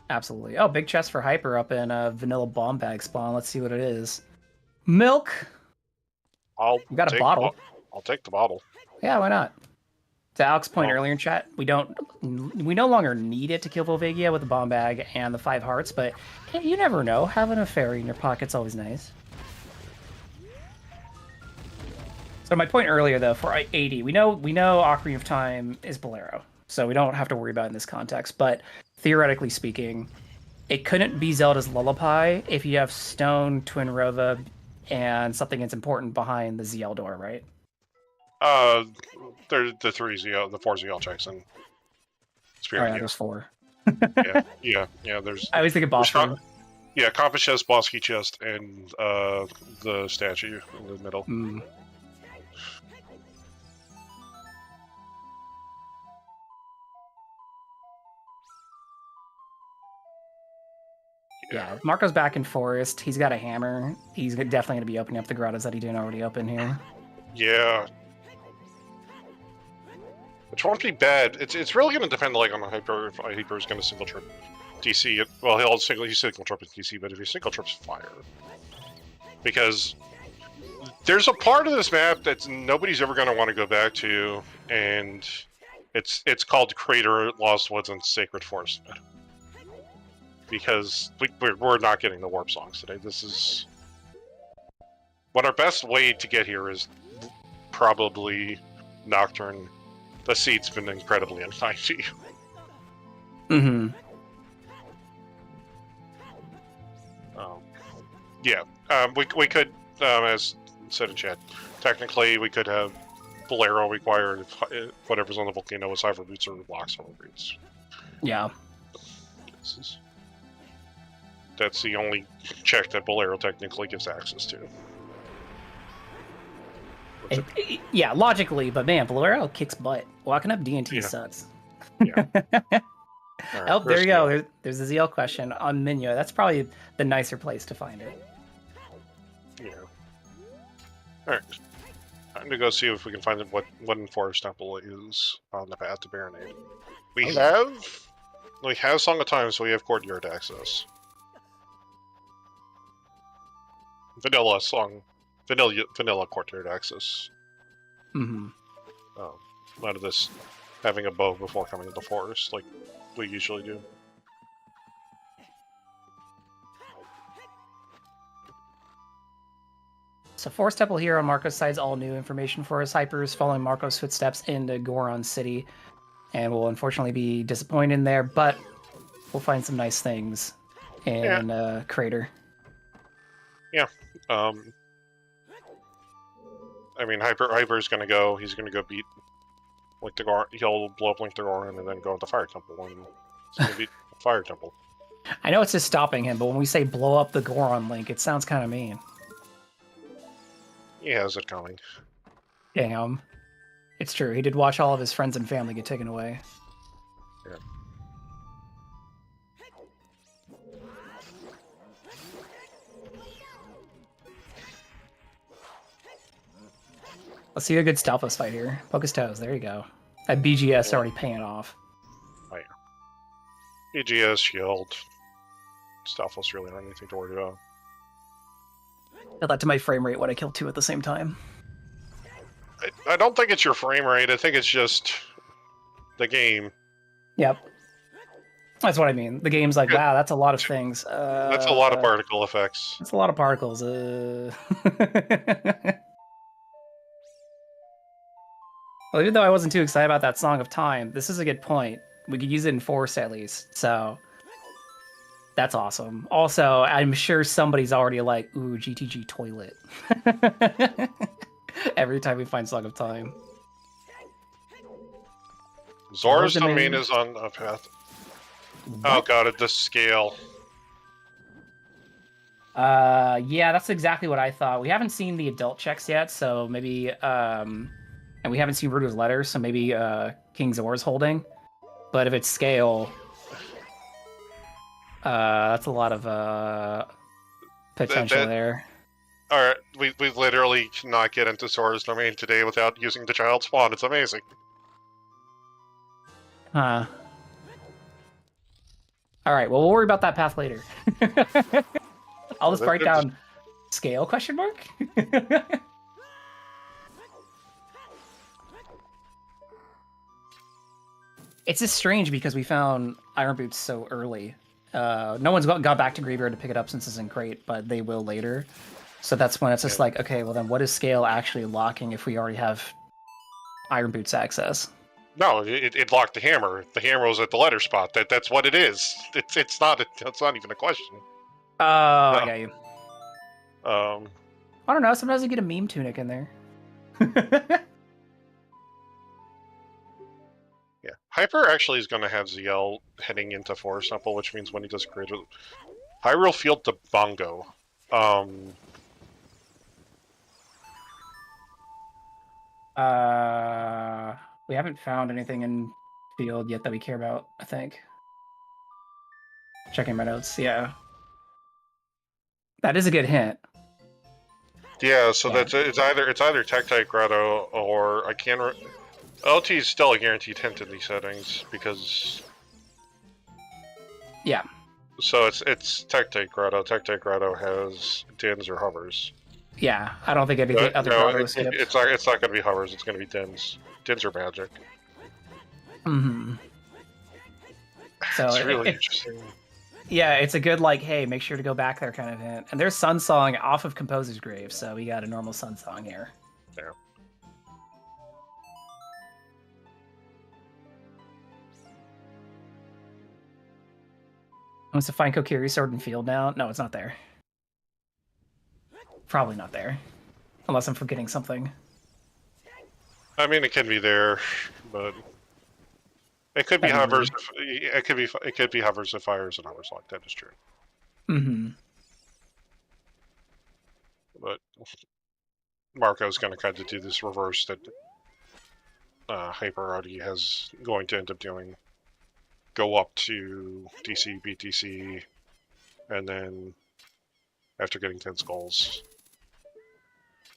Speaker 2: Absolutely. Oh, big chest for Hyper up in Vanilla Bomb Bag spawn. Let's see what it is. Milk! We got a bottle.
Speaker 3: I'll take the bottle.
Speaker 2: Yeah, why not? To Alex's point earlier in chat, we no longer need it to kill Volvagia with the Bomb Bag and the 5 hearts, but you never know. Having a fairy in your pocket's always nice. So my point earlier, though, for 80, we know Ocarina of Time is Bolero, so we don't have to worry about it in this context. But theoretically speaking, it couldn't be Zelda's Lullaby if you have Stone, Twin Rova, and something that's important behind the ZL door, right?
Speaker 3: There's the 4 ZL checks in Spirit.
Speaker 2: Oh, yeah, there's 4.
Speaker 3: yeah. There's.
Speaker 2: I always think of boss room.
Speaker 3: Yeah, Compass chest, boss key chest, and the statue in the middle.
Speaker 2: Mm. Yeah, Marco's back in Forest. He's got a hammer. He's definitely going to be opening up the grottos that he didn't already open here.
Speaker 3: Yeah. Which won't be bad. It's really going to depend like on Hyper. If Hyper is going to single trip DC. Well, he'll single trip DC, but if he single trips Fire, because there's a part of this map that nobody's ever going to want to go back to, and it's called Crater, Lost Woods, and Sacred Forest. Because we're not getting the warp songs today. This is... What our best way to get here is probably Nocturne. The Seed's been incredibly unkind to you.
Speaker 2: Mm-hmm.
Speaker 3: Yeah. We could, as said in chat, technically we could have Bolero required if whatever's on the volcano is Cyber Boots or blocks or Boots.
Speaker 2: Yeah.
Speaker 3: That's the only check that Bolero technically gives access to.
Speaker 2: Yeah, logically, but man, Bolero kicks butt. Walking up D&T sucks.
Speaker 3: Yeah. Right,
Speaker 2: oh, there you go. There's a ZL question on Minyo. That's probably the nicer place to find it.
Speaker 3: Yeah. Alright. Time to go see if we can find what Forest Temple is on the path to Baronade. We have Song of Time, so we have Courtyard access. Vanilla Courtyard access.
Speaker 2: Mm-hmm.
Speaker 3: Out of this having a bow before coming into Forest, like we usually do.
Speaker 2: So Forest Temple here on Marco's side is all new information for us. Hypers following Marco's footsteps into Goron City. and we'll unfortunately be disappointed in there, but we'll find some nice things in Crater.
Speaker 3: Yeah. I mean, Hyper's gonna go. He's gonna go beat Link the Goron. He'll blow up Link the Goron and then go into Fire Temple and he's gonna beat Fire Temple.
Speaker 2: I know it's just stopping him, but when we say blow up the Goron Link, it sounds kind of mean.
Speaker 3: He has it coming.
Speaker 2: Damn. It's true. He did watch all of his friends and family get taken away.
Speaker 3: Yeah.
Speaker 2: Let's see a good Stalfos fight here. Focus toes. There you go. That BGS already paying off.
Speaker 3: Oh, yeah. BGS, Shield. Stalfos really not anything to worry about.
Speaker 2: Add that to my frame rate when I kill two at the same time.
Speaker 3: I don't think it's your frame rate. I think it's just the game.
Speaker 2: Yep. That's what I mean. The game's like, wow, that's a lot of things.
Speaker 3: That's a lot of particle effects.
Speaker 2: That's a lot of particles. Well, even though I wasn't too excited about that Song of Time, this is a good point. We could use it in Force at least, so that's awesome. Also, I'm sure somebody's already like, ooh, GTG toilet. Every time we find Song of Time.
Speaker 3: Zora's domain is on a path. What? Oh god, the scale.
Speaker 2: Yeah, that's exactly what I thought. We haven't seen the adult checks yet, so maybe and we haven't seen Rudo's letter, so maybe King Zora's holding. But if it's scale, that's a lot of potential there.
Speaker 3: Alright, we literally cannot get into Zora's domain today without using the child spawn. It's amazing.
Speaker 2: Huh. Alright, well, we'll worry about that path later. I'll just write down scale question mark? It's just strange because we found Iron Boots so early. No one's got back to Graveyard to pick it up since it's in Crate, but they will later. So that's when it's just like, okay, well then what is scale actually locking if we already have Iron Boots access?
Speaker 3: No, it locked the hammer. The hammer was at the letter spot. That's what it is. It's not even a question.
Speaker 2: Oh, I got you.
Speaker 3: I
Speaker 2: don't know. Sometimes you get a meme tunic in there.
Speaker 3: Yeah, Hyper actually is going to have ZL heading into Forest Temple, which means when he does create Hyrule Field to Bongo.
Speaker 2: We haven't found anything in field yet that we care about, I think. Checking my notes, yeah. That is a good hint.
Speaker 3: Yeah, so yeah. It's either Tektite Grotto or I can't. OT is still a guaranteed hint in these settings because.
Speaker 2: Yeah.
Speaker 3: So it's Tektite Grotto. Tektite Grotto has dins or hovers.
Speaker 2: Yeah, I don't think any other grottos skipped.
Speaker 3: It's not going to be hovers. It's going to be dins. Dins are magic.
Speaker 2: Mm-hmm. So
Speaker 3: it's really interesting.
Speaker 2: Yeah, it's a good like, hey, make sure to go back there kind of hint. And there's Sun Song off of Composer's Grave, so we got a normal Sun Song here.
Speaker 3: There.
Speaker 2: Wants to find Kokiri Sword in Field now? No, it's not there. Probably not there. Unless I'm forgetting something.
Speaker 3: I mean, it can be there, but it could be hovers. It could be hovers if fires and hovers like that is true.
Speaker 2: Mm-hmm.
Speaker 3: But Marco's going to kind of do this reverse that Hyper already has going to end up doing. Go up to DC, beat DC, and then after getting 10 skulls.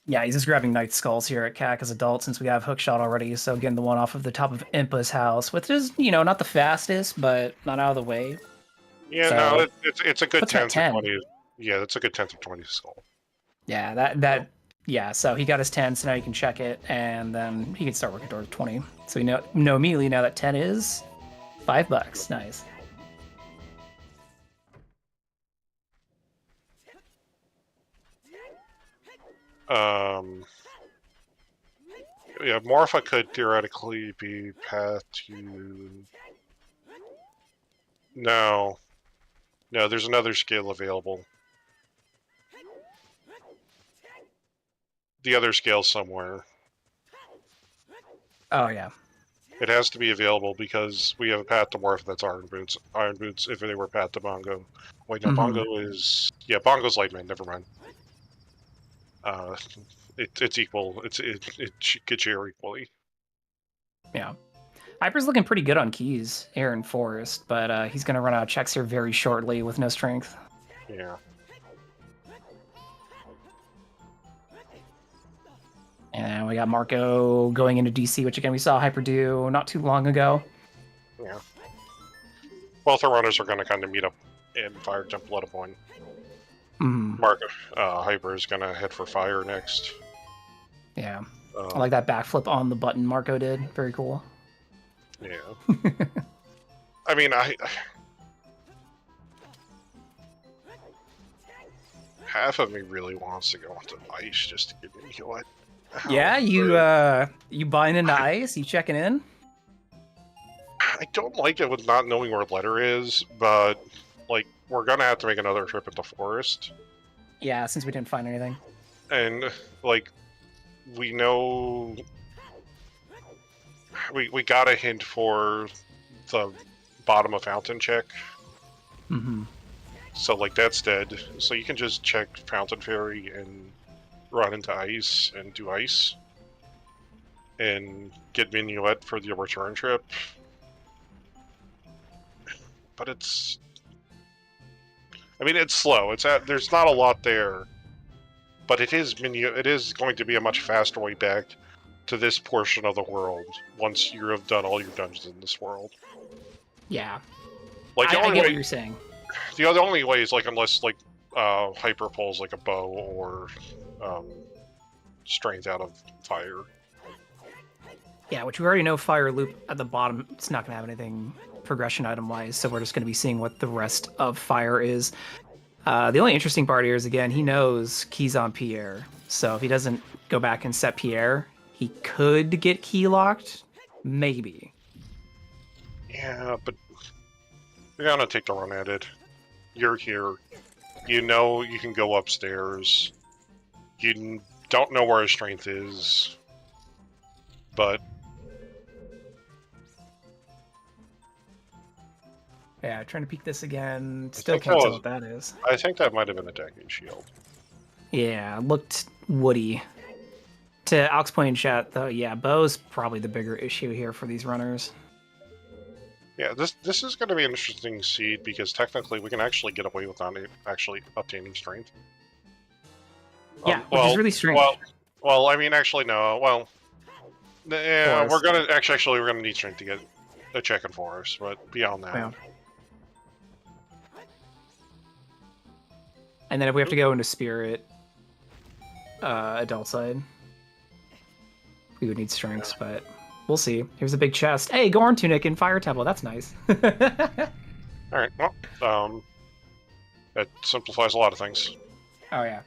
Speaker 2: Yeah, he's just grabbing Knight Skulls here at CAC as adult since we have Hookshot already. So getting the one off of the top of Impa's house, which is, not the fastest, but not out of the way.
Speaker 3: Yeah, so, no, it's a good 10 to 20. Yeah, that's a good 10 to 20 skull.
Speaker 2: Yeah, yeah, so he got his 10, so now he can check it, and then he can start working towards 20. So we know immediately now that 10 is $5. Nice.
Speaker 3: Yeah, Morpha could theoretically be path to... No. No, there's another scale available. The other scale's somewhere.
Speaker 2: Oh yeah.
Speaker 3: It has to be available because we have a path to Morph that's Iron Boots. Iron Boots, if they were path to Bongo. Wait, no, Bongo is... Yeah, Bongo's Lightman, never mind. It's equal. It could share equally.
Speaker 2: Yeah. Hyper's looking pretty good on keys here in Forest, but he's going to run out of checks here very shortly with no strength.
Speaker 3: Yeah.
Speaker 2: And we got Marco going into DC, which again we saw Hyper do not too long ago.
Speaker 3: Yeah. Both our runners are going to kind of meet up in Fire Temple at a point. Marco, Hyper is going to head for Fire next.
Speaker 2: Yeah. I like that backflip on the button Marco did. Very cool.
Speaker 3: Yeah. I mean, half of me really wants to go into ice just to get me what.
Speaker 2: Yeah, you buying into ice? You checking in?
Speaker 3: I don't like it with not knowing where letter is, but like we're gonna have to make another trip into Forest.
Speaker 2: Yeah, since we didn't find anything.
Speaker 3: And like we know we got a hint for the bottom of Fountain check. So like that's dead. So you can just check Fountain Fairy and run into ice and do ice. And get Minuet for the return trip. But it's... I mean, it's slow. There's not a lot there. But it is going to be a much faster way back to this portion of the world once you have done all your dungeons in this world.
Speaker 2: Yeah.
Speaker 3: Like
Speaker 2: I get what you're saying.
Speaker 3: The only way is like unless like Hyper pulls like a bow or strength out of fire.
Speaker 2: Yeah, which we already know Fire Loop at the bottom, it's not going to have anything progression item-wise, so we're just going to be seeing what the rest of Fire is. The only interesting part here is, again, he knows keys on Pierre, so if he doesn't go back and set Pierre, he could get key locked, maybe.
Speaker 3: Yeah, but you're gonna take the run at it. You're here. You know you can go upstairs. You don't know where his strength is, but...
Speaker 2: Yeah, trying to peek this again. Still can't tell what that is.
Speaker 3: I think that might have been a decade shield. Yeah,
Speaker 2: looked woody. To Alex point in chat, though, yeah, bow's probably the bigger issue here for these runners.
Speaker 3: Yeah, this is going to be an interesting seed because technically we can actually get away with not actually obtaining strength.
Speaker 2: Yeah, which is really strange.
Speaker 3: Well, I mean, actually, no. Well, yeah, we're gonna need strength to get a check in Forest, but beyond that.
Speaker 2: Yeah. And then if we have to go into Spirit, adult side, we would need strengths, but we'll see. Here's a big chest. Hey, Gorn Tunic and Fire Temple. That's nice.
Speaker 3: Alright, well, that simplifies a lot of things.
Speaker 2: Oh, yeah.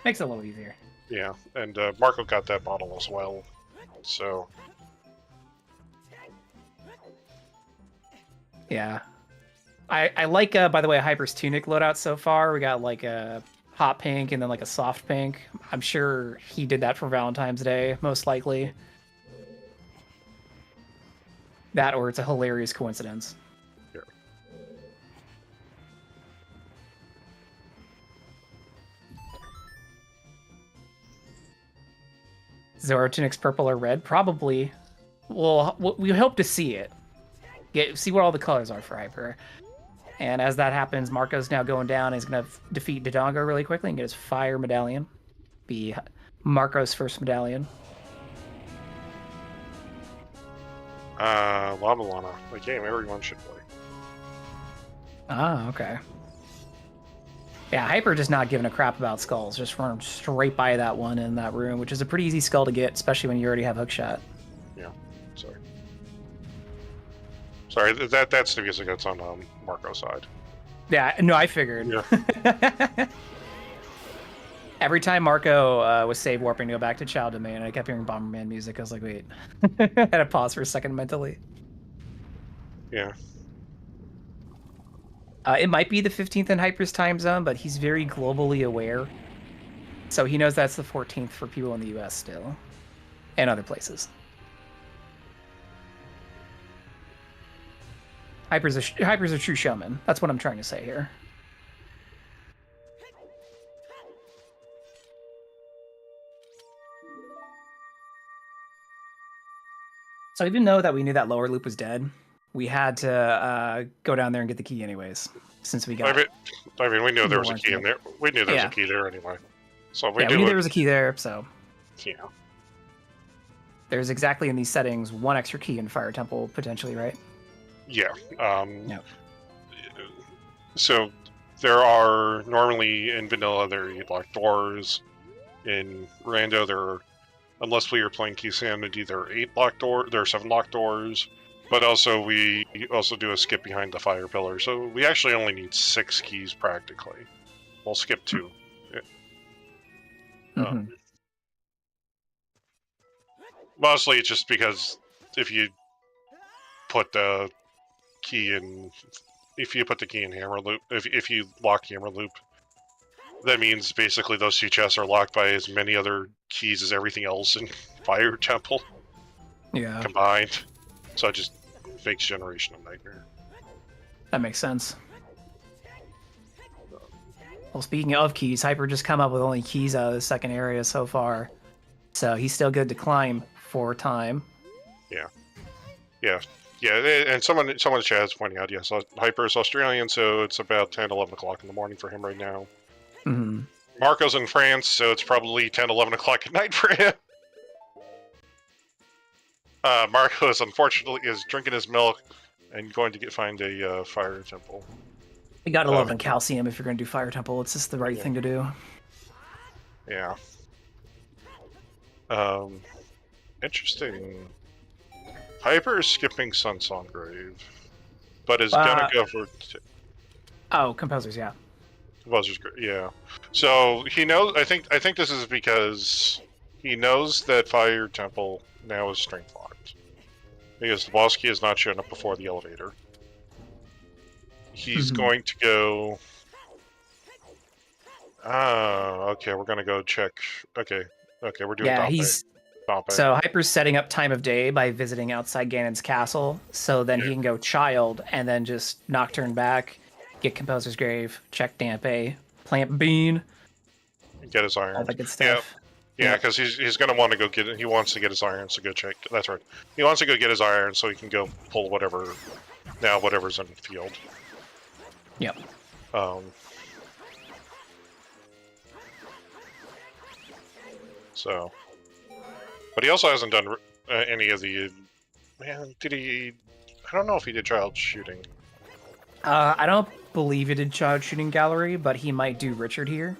Speaker 2: Makes it a little easier.
Speaker 3: Yeah, and Marco got that bottle as well, so...
Speaker 2: Yeah. I like, by the way, Hyper's Tunic loadout so far. We got, like, a hot pink and then, like, a soft pink. I'm sure he did that for Valentine's Day, most likely. That or it's a hilarious coincidence.
Speaker 3: Yeah.
Speaker 2: Zora Tunic's purple or red? Probably. Well, we hope to see it. See what all the colors are for Hyper. And as that happens, Marco's now going down. He's going to defeat Dodongo really quickly and get his fire medallion. Be Marco's first medallion.
Speaker 3: Lava Lana. A game everyone should play.
Speaker 2: Ah, okay. Yeah, Hyper just not giving a crap about skulls. Just run straight by that one in that room, which is a pretty easy skull to get, especially when you already have hookshot.
Speaker 3: Yeah, sorry. Sorry, that's because it's on Marco's side.
Speaker 2: Yeah, no, I figured.
Speaker 3: Yeah.
Speaker 2: Every time Marco was save warping to go back to Child Domain, I kept hearing Bomberman music. I was like, wait. I had to pause for a second mentally.
Speaker 3: Yeah.
Speaker 2: It might be the 15th in Hyper's time zone, but he's very globally aware. So he knows that's the 14th for people in the US still. And other places. Hyper's a true showman. That's what I'm trying to say here. So even though that we knew that lower loop was dead, we had to go down there and get the key anyways, since we got.
Speaker 3: I mean, we knew there was a key in there. We knew there was a key there anyway. So we
Speaker 2: knew there was a key there. So.
Speaker 3: Yeah.
Speaker 2: There's exactly in these settings 1 extra key in Fire Temple potentially, right?
Speaker 3: Yeah.
Speaker 2: Yep.
Speaker 3: So there are normally in vanilla there are 8 locked doors. In Rando there are, unless we are playing Key Sanity, there are 8 locked doors. There are 7 locked doors. But also we also do a skip behind the fire pillar, so we actually only need 6 keys practically. We'll skip 2. Mostly it's just because if you put the key in, Hammer Loop, if you lock Hammer Loop, that means basically those 2 chests are locked by as many other keys as everything else in Fire Temple.
Speaker 2: Yeah.
Speaker 3: Combined. So it just makes generation a nightmare.
Speaker 2: That makes sense. Well, speaking of keys, Hyper just come up with only keys out of the second area so far. So he's still good to climb for time.
Speaker 3: Yeah, and someone in the chat is pointing out, yes, Hyper is Australian, so it's about 10, 11 o'clock in the morning for him right now.
Speaker 2: Mm-hmm.
Speaker 3: Marco's in France, so it's probably 10, 11 o'clock at night for him. Marco is unfortunately drinking his milk and going to find a fire temple.
Speaker 2: You gotta love in calcium if you're gonna do Fire Temple. It's just the right thing to do.
Speaker 3: Yeah. Interesting. Hyper is skipping Sunsong Grave, but is gonna go for.
Speaker 2: Oh, Composers, yeah.
Speaker 3: Composers, yeah. So he knows. I think this is because he knows that Fire Temple now is strength locked, because the boss key has not shown up before the elevator. He's going to go. Okay, we're gonna go check. Okay, we're doing.
Speaker 2: Yeah, So Hyper's setting up time of day by visiting outside Ganon's castle, so then he can go Child and then just Nocturne back, get Composer's Grave, check Dampe, plant Bean,
Speaker 3: get his iron.
Speaker 2: All that good stuff.
Speaker 3: Yeah, because he's gonna want to go get it. He wants to get his iron, so go check. That's right. He wants to go get his iron so he can go pull whatever's in the field.
Speaker 2: Yep.
Speaker 3: So, but he also hasn't done any of the. Man, did he? I don't know if he did child shooting.
Speaker 2: I don't believe he did child shooting gallery, but he might do Richard here.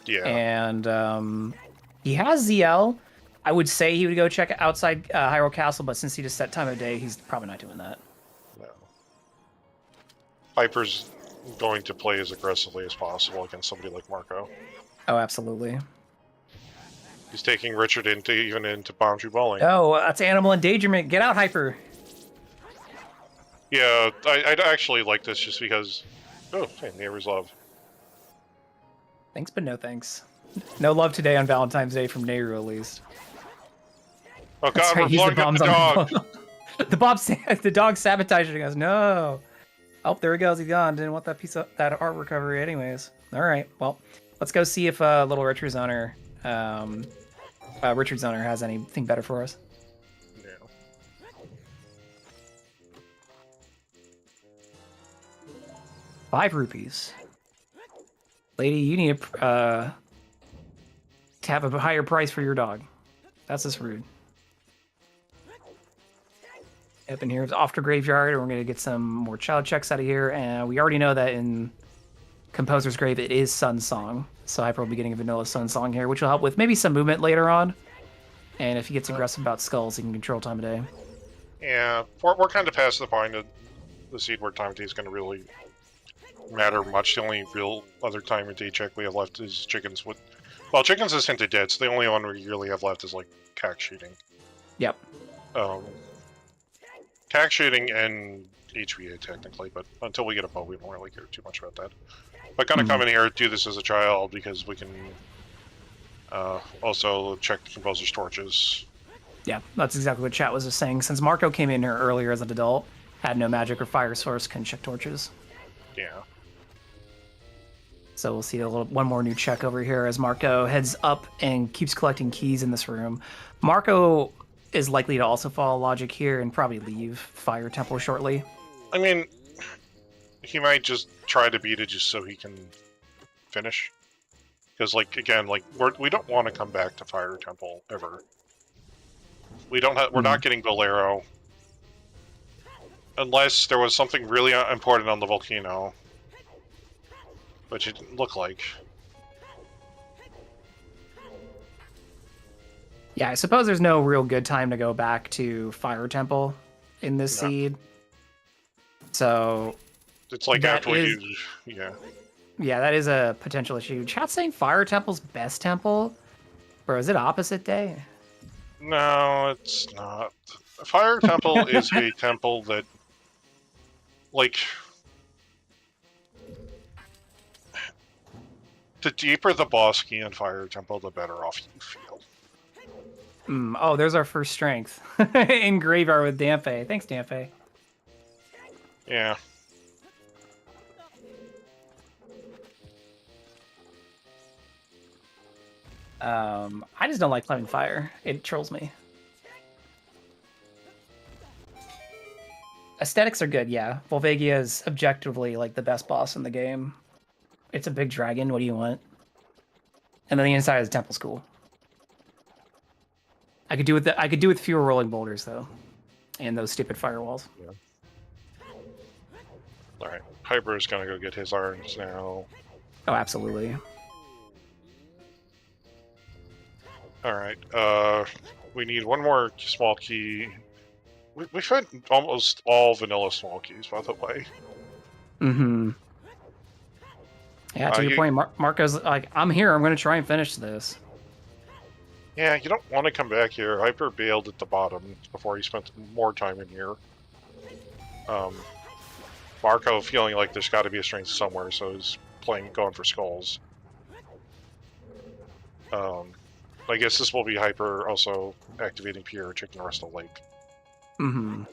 Speaker 3: Yeah.
Speaker 2: And he has ZL. I would say he would go check outside Hyrule Castle, but since he just set time of day, he's probably not doing that.
Speaker 3: No. Hyper's going to play as aggressively as possible against somebody like Marco.
Speaker 2: Oh, absolutely.
Speaker 3: He's taking Richard into Boundary Bowling.
Speaker 2: Oh, that's animal endangerment. Get out, Hyper.
Speaker 3: Yeah, I'd actually like this just because. Oh, hey, neighbor's love.
Speaker 2: Thanks, but no thanks. No love today on Valentine's Day from Nehru, at least.
Speaker 3: Oh god, we're blowing up the dog!
Speaker 2: The dog sabotaged it and goes, no! Oh, there he goes, he's gone. Didn't want that piece of that art recovery anyways. Alright, well, let's go see if little Richard's owner has anything better for us.
Speaker 3: Yeah.
Speaker 2: 5 rupees. Lady, you need to have a higher price for your dog. That's just rude. Up in here is off to Graveyard, and we're going to get some more child checks out of here. And we already know that in Composer's Grave, it is Sun Song. So Hyper will be getting a vanilla Sun Song here, which will help with maybe some movement later on. And if he gets aggressive about skulls, he can control time of day.
Speaker 3: Yeah, we're kind of past the point of the seed where time of day is going to really matter much. The only real other time of day check we have left is chickens with Well, chickens is hinted dead, so the only one we really have left is like cack shooting.
Speaker 2: Yep.
Speaker 3: Cack shooting and HVA technically, but until we get a bow, we don't really care too much about that. But gonna come in here, do this as a child because we can also check the composer's torches.
Speaker 2: Yeah, that's exactly what chat was just saying. Since Marco came in here earlier as an adult, had no magic or fire source, couldn't check torches.
Speaker 3: Yeah.
Speaker 2: So we'll see one more new check over here as Marco heads up and keeps collecting keys in this room. Marco is likely to also follow logic here and probably leave Fire Temple shortly.
Speaker 3: I mean, he might just try to beat it just so he can finish. Because, like, again, like we don't want to come back to Fire Temple ever. We don't have. We're not getting Bolero unless there was something really important on the volcano, which it didn't look like.
Speaker 2: Yeah, I suppose there's no real good time to go back to Fire Temple in this seed. So
Speaker 3: it's like after yeah.
Speaker 2: Yeah, that is a potential issue. Chat's saying Fire Temple's best temple? Bro, is it opposite day?
Speaker 3: No, it's not. Fire Temple is a temple that, like, the deeper the boss key in Fire Temple, the better off you feel.
Speaker 2: Oh, there's our first strength. In Graveyard with Dampe. Thanks, Dampe.
Speaker 3: Yeah.
Speaker 2: I just don't like climbing fire. It trolls me. Aesthetics are good, yeah. Volvagia is objectively like the best boss in the game. It's a big dragon. What do you want? And then the inside of the temple's cool. I could do with fewer rolling boulders though, and those stupid firewalls.
Speaker 3: Yeah. All right, Hyper's gonna go get his irons now.
Speaker 2: Oh, absolutely.
Speaker 3: All right, we need one more small key. We've had almost all vanilla small keys, by the way.
Speaker 2: Mm-hmm. Yeah, to your point, Marco's like, I'm here. I'm going to try and finish this.
Speaker 3: Yeah, you don't want to come back here. Hyper bailed at the bottom before he spent more time in here. Marco feeling like there's got to be a strength somewhere, so he's going for skulls. I guess this will be Hyper also activating Pierre, checking the rest of the lake.
Speaker 2: Mm-hmm.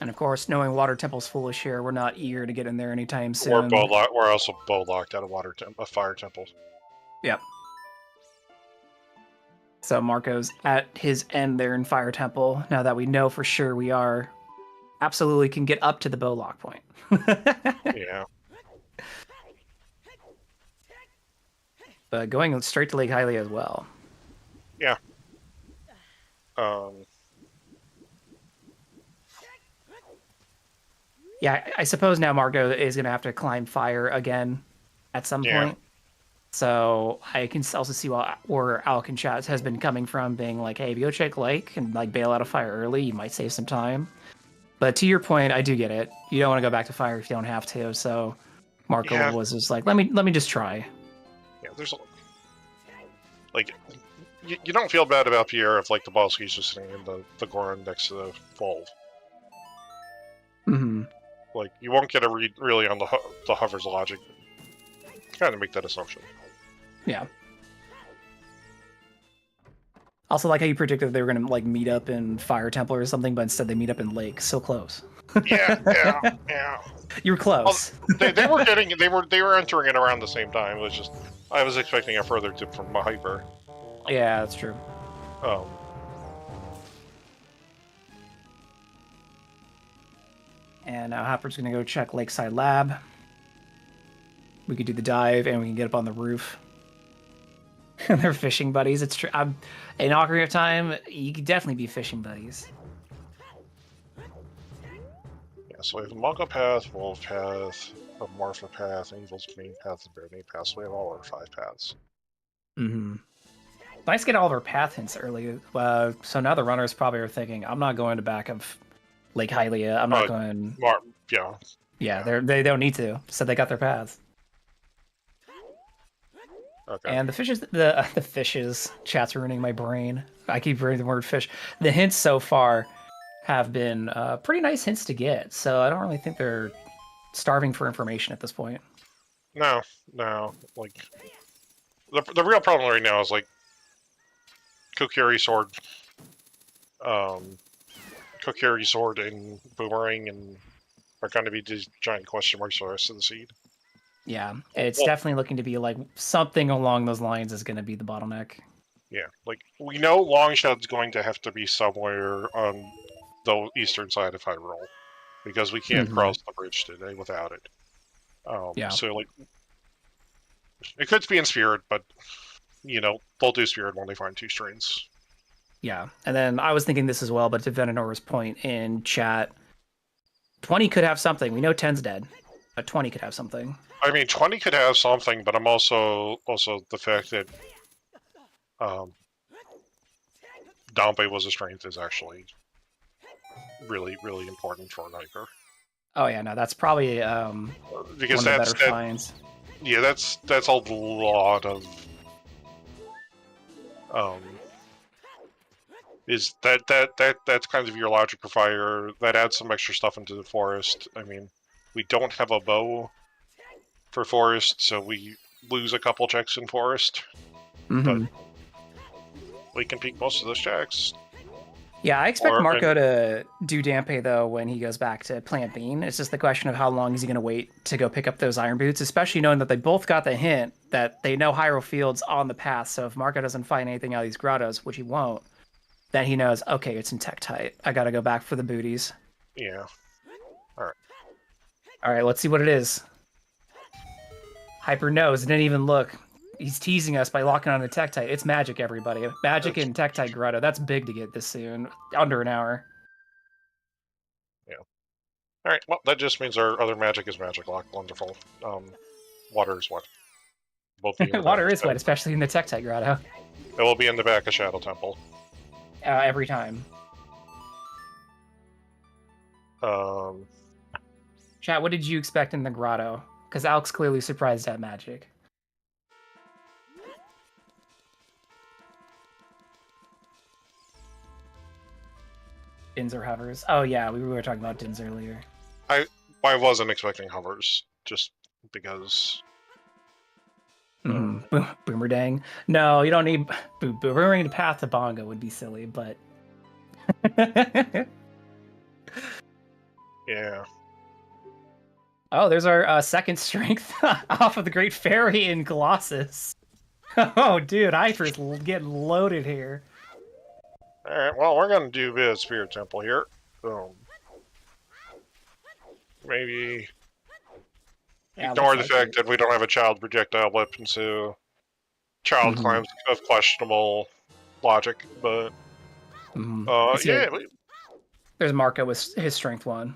Speaker 2: And of course, knowing Water Temple's foolish here, we're not eager to get in there anytime soon.
Speaker 3: We're also bow locked out of Fire Temple.
Speaker 2: Yep. So Marco's at his end there in Fire Temple. Now that we know for sure we are, absolutely can get up to the bow lock point.
Speaker 3: Yeah.
Speaker 2: But going straight to Lake Hylia as well.
Speaker 3: Yeah.
Speaker 2: Yeah, I suppose now Marco is going to have to climb fire again at some point. So I can also see where Alcon has been coming from, being like, hey, if you go check Lake and like bail out of fire early, you might save some time. But to your point, I do get it. You don't want to go back to fire if you don't have to. So Marco was just like, let me just try.
Speaker 3: Yeah, there's like you don't feel bad about Pierre if like the boss keys just sitting in the Goron next to the Volve.
Speaker 2: Mm-hmm.
Speaker 3: Like you won't get a read really on the hover's logic. Kind of make that assumption.
Speaker 2: Yeah. Also, like how you predicted they were gonna like meet up in Fire Temple or something, but instead they meet up in Lake. So close.
Speaker 3: Yeah.
Speaker 2: You were close.
Speaker 3: Well, they were entering it around the same time. It was just I was expecting a further tip from Hyper.
Speaker 2: Yeah, that's true. And now Hopper's gonna go check Lakeside Lab. We could do the dive, and we can get up on the roof. They're fishing buddies. It's true. In Ocarina of Time, you could definitely be fishing buddies.
Speaker 3: Yeah, so we have a Mongo Path, Wolf Path, a Morpha Path, Angel's Main Path, and Bear Main Path. So we have all our 5 paths.
Speaker 2: Mm-hmm. Nice to get all of our path hints early. So now the runners probably are thinking, I'm not going to back of Lake Hylia. I'm not going...
Speaker 3: Yeah.
Speaker 2: Yeah, they don't need to. So they got their paths.
Speaker 3: Okay.
Speaker 2: And the fishes, the fishes, chat's ruining my brain. I keep reading the word fish. The hints so far have been pretty nice hints to get, so I don't really think they're starving for information at this point.
Speaker 3: No, no. Like the real problem right now is like Kokiri sword, Kokiri sword and boomerang, and are going to be these giant question marks for the rest of the seed.
Speaker 2: Yeah, it's
Speaker 3: Well,
Speaker 2: definitely looking to be like something along those lines is going to be the bottleneck.
Speaker 3: yeah, like we know Longshot's going to have to be somewhere on the eastern side of Hyrule because we can't cross the bridge today without it.
Speaker 2: Yeah.
Speaker 3: So like, it could be in Spirit, but you know they'll do Spirit when they find 2 strains.
Speaker 2: Yeah, and then I was thinking this as well, but to Venanora's point in chat, 20 could have something. We know 10's dead, but 20 could have something.
Speaker 3: I mean, 20 could have something, but I'm also the fact that Dompe was a strength is actually really, really important for an Hyper.
Speaker 2: Oh yeah, no, that's probably
Speaker 3: Because
Speaker 2: one of the better finds.
Speaker 3: Yeah, that's a lot of is that's kind of your logic for fire. That adds some extra stuff into the forest. I mean, we don't have a bow for forest, so we lose a couple checks in forest. But we can peek most of those checks.
Speaker 2: Yeah, I expect Marco to do Dampe though when he goes back to Plant Bean. It's just the question of how long is he going to wait to go pick up those Iron Boots, especially knowing that they both got the hint that they know Hyrule Field's on the path. So if Marco doesn't find anything out of these grottos, which he won't, then he knows, okay, it's in Tektite. I got to go back for the booties.
Speaker 3: Yeah. Alright.
Speaker 2: Alright, let's see what it is. Hyper knows, didn't even look. He's teasing us by locking on the Tektite. It's magic, everybody. Magic and Tektite Grotto. That's big to get this soon. Under an hour.
Speaker 3: Yeah. Alright, well, that just means our other magic is magic lock. Wonderful. Water is wet.
Speaker 2: Water is wet, especially in the Tektite Grotto.
Speaker 3: It will be in the back of Shadow Temple.
Speaker 2: Every time. Chat, what did you expect in the grotto? Because Alex clearly surprised at magic. Dins or hovers. Oh yeah, we were talking about Dins earlier.
Speaker 3: I wasn't expecting hovers, just because.
Speaker 2: Boomerdang. No, you don't need Boomerang to path to Bongo would be silly, but
Speaker 3: yeah.
Speaker 2: Oh, there's our second strength off of the Great Fairy in Colossus. Oh, dude, Hyper's getting loaded here.
Speaker 3: Alright, well, we're gonna do a bit of Spirit Temple here. Maybe ignore the fact that we don't have a child projectile weapon, so child climbs of questionable logic, but yeah.
Speaker 2: There's Marco with his strength 1.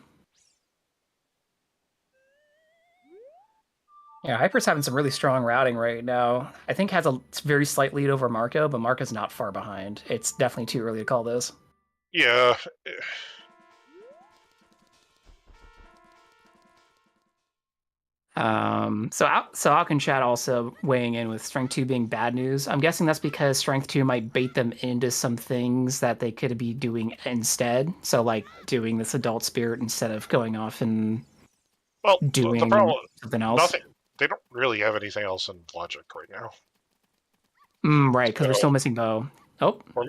Speaker 2: Yeah, Hyper's having some really strong routing right now. I think has a very slight lead over Marco, but Marco's not far behind. It's definitely too early to call this.
Speaker 3: Yeah.
Speaker 2: So Alkin Chat also weighing in with Strength 2 being bad news. I'm guessing that's because Strength 2 might bait them into some things that they could be doing instead. So like doing this adult spirit instead of going off and doing
Speaker 3: the problem,
Speaker 2: something else.
Speaker 3: They don't really have anything else in logic right now.
Speaker 2: Right, because we're still missing bow. Oh,
Speaker 3: we're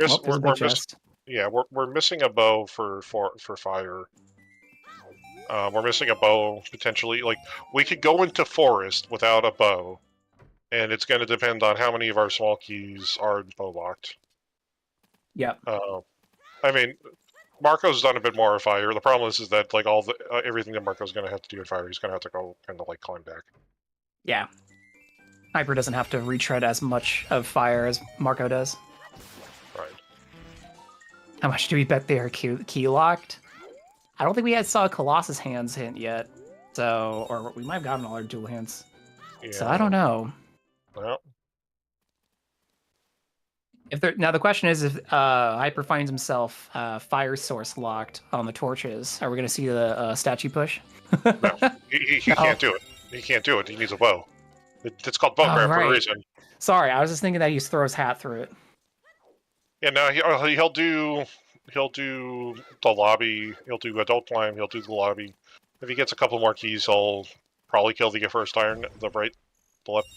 Speaker 3: missing a bow for fire. We're missing a bow, potentially. Like, we could go into forest without a bow, and it's going to depend on how many of our small keys are bow locked.
Speaker 2: Yep.
Speaker 3: I mean, Marco's done a bit more of fire. The problem is that, like, all the everything that Marco's going to have to do in fire, he's going to have to go kind of, like, climb back.
Speaker 2: Yeah. Hyper doesn't have to retread as much of fire as Marco does.
Speaker 3: Right.
Speaker 2: How much do we bet they are key locked? I don't think we saw a Colossus hands hint yet. So, or we might have gotten all our dual hints. Yeah. So I don't know.
Speaker 3: Well.
Speaker 2: Now the question is if Hyper finds himself fire source locked on the torches, are we going to see the statue push?
Speaker 3: No, he can't do it. He can't do it. He needs a bow. It's called Bone Grab for a reason.
Speaker 2: Sorry, I was just thinking that he just throws hat through it.
Speaker 3: Yeah, no, he'll do the lobby. He'll do adult climb. He'll do the lobby. If he gets a couple more keys, he'll probably kill the first iron, the left,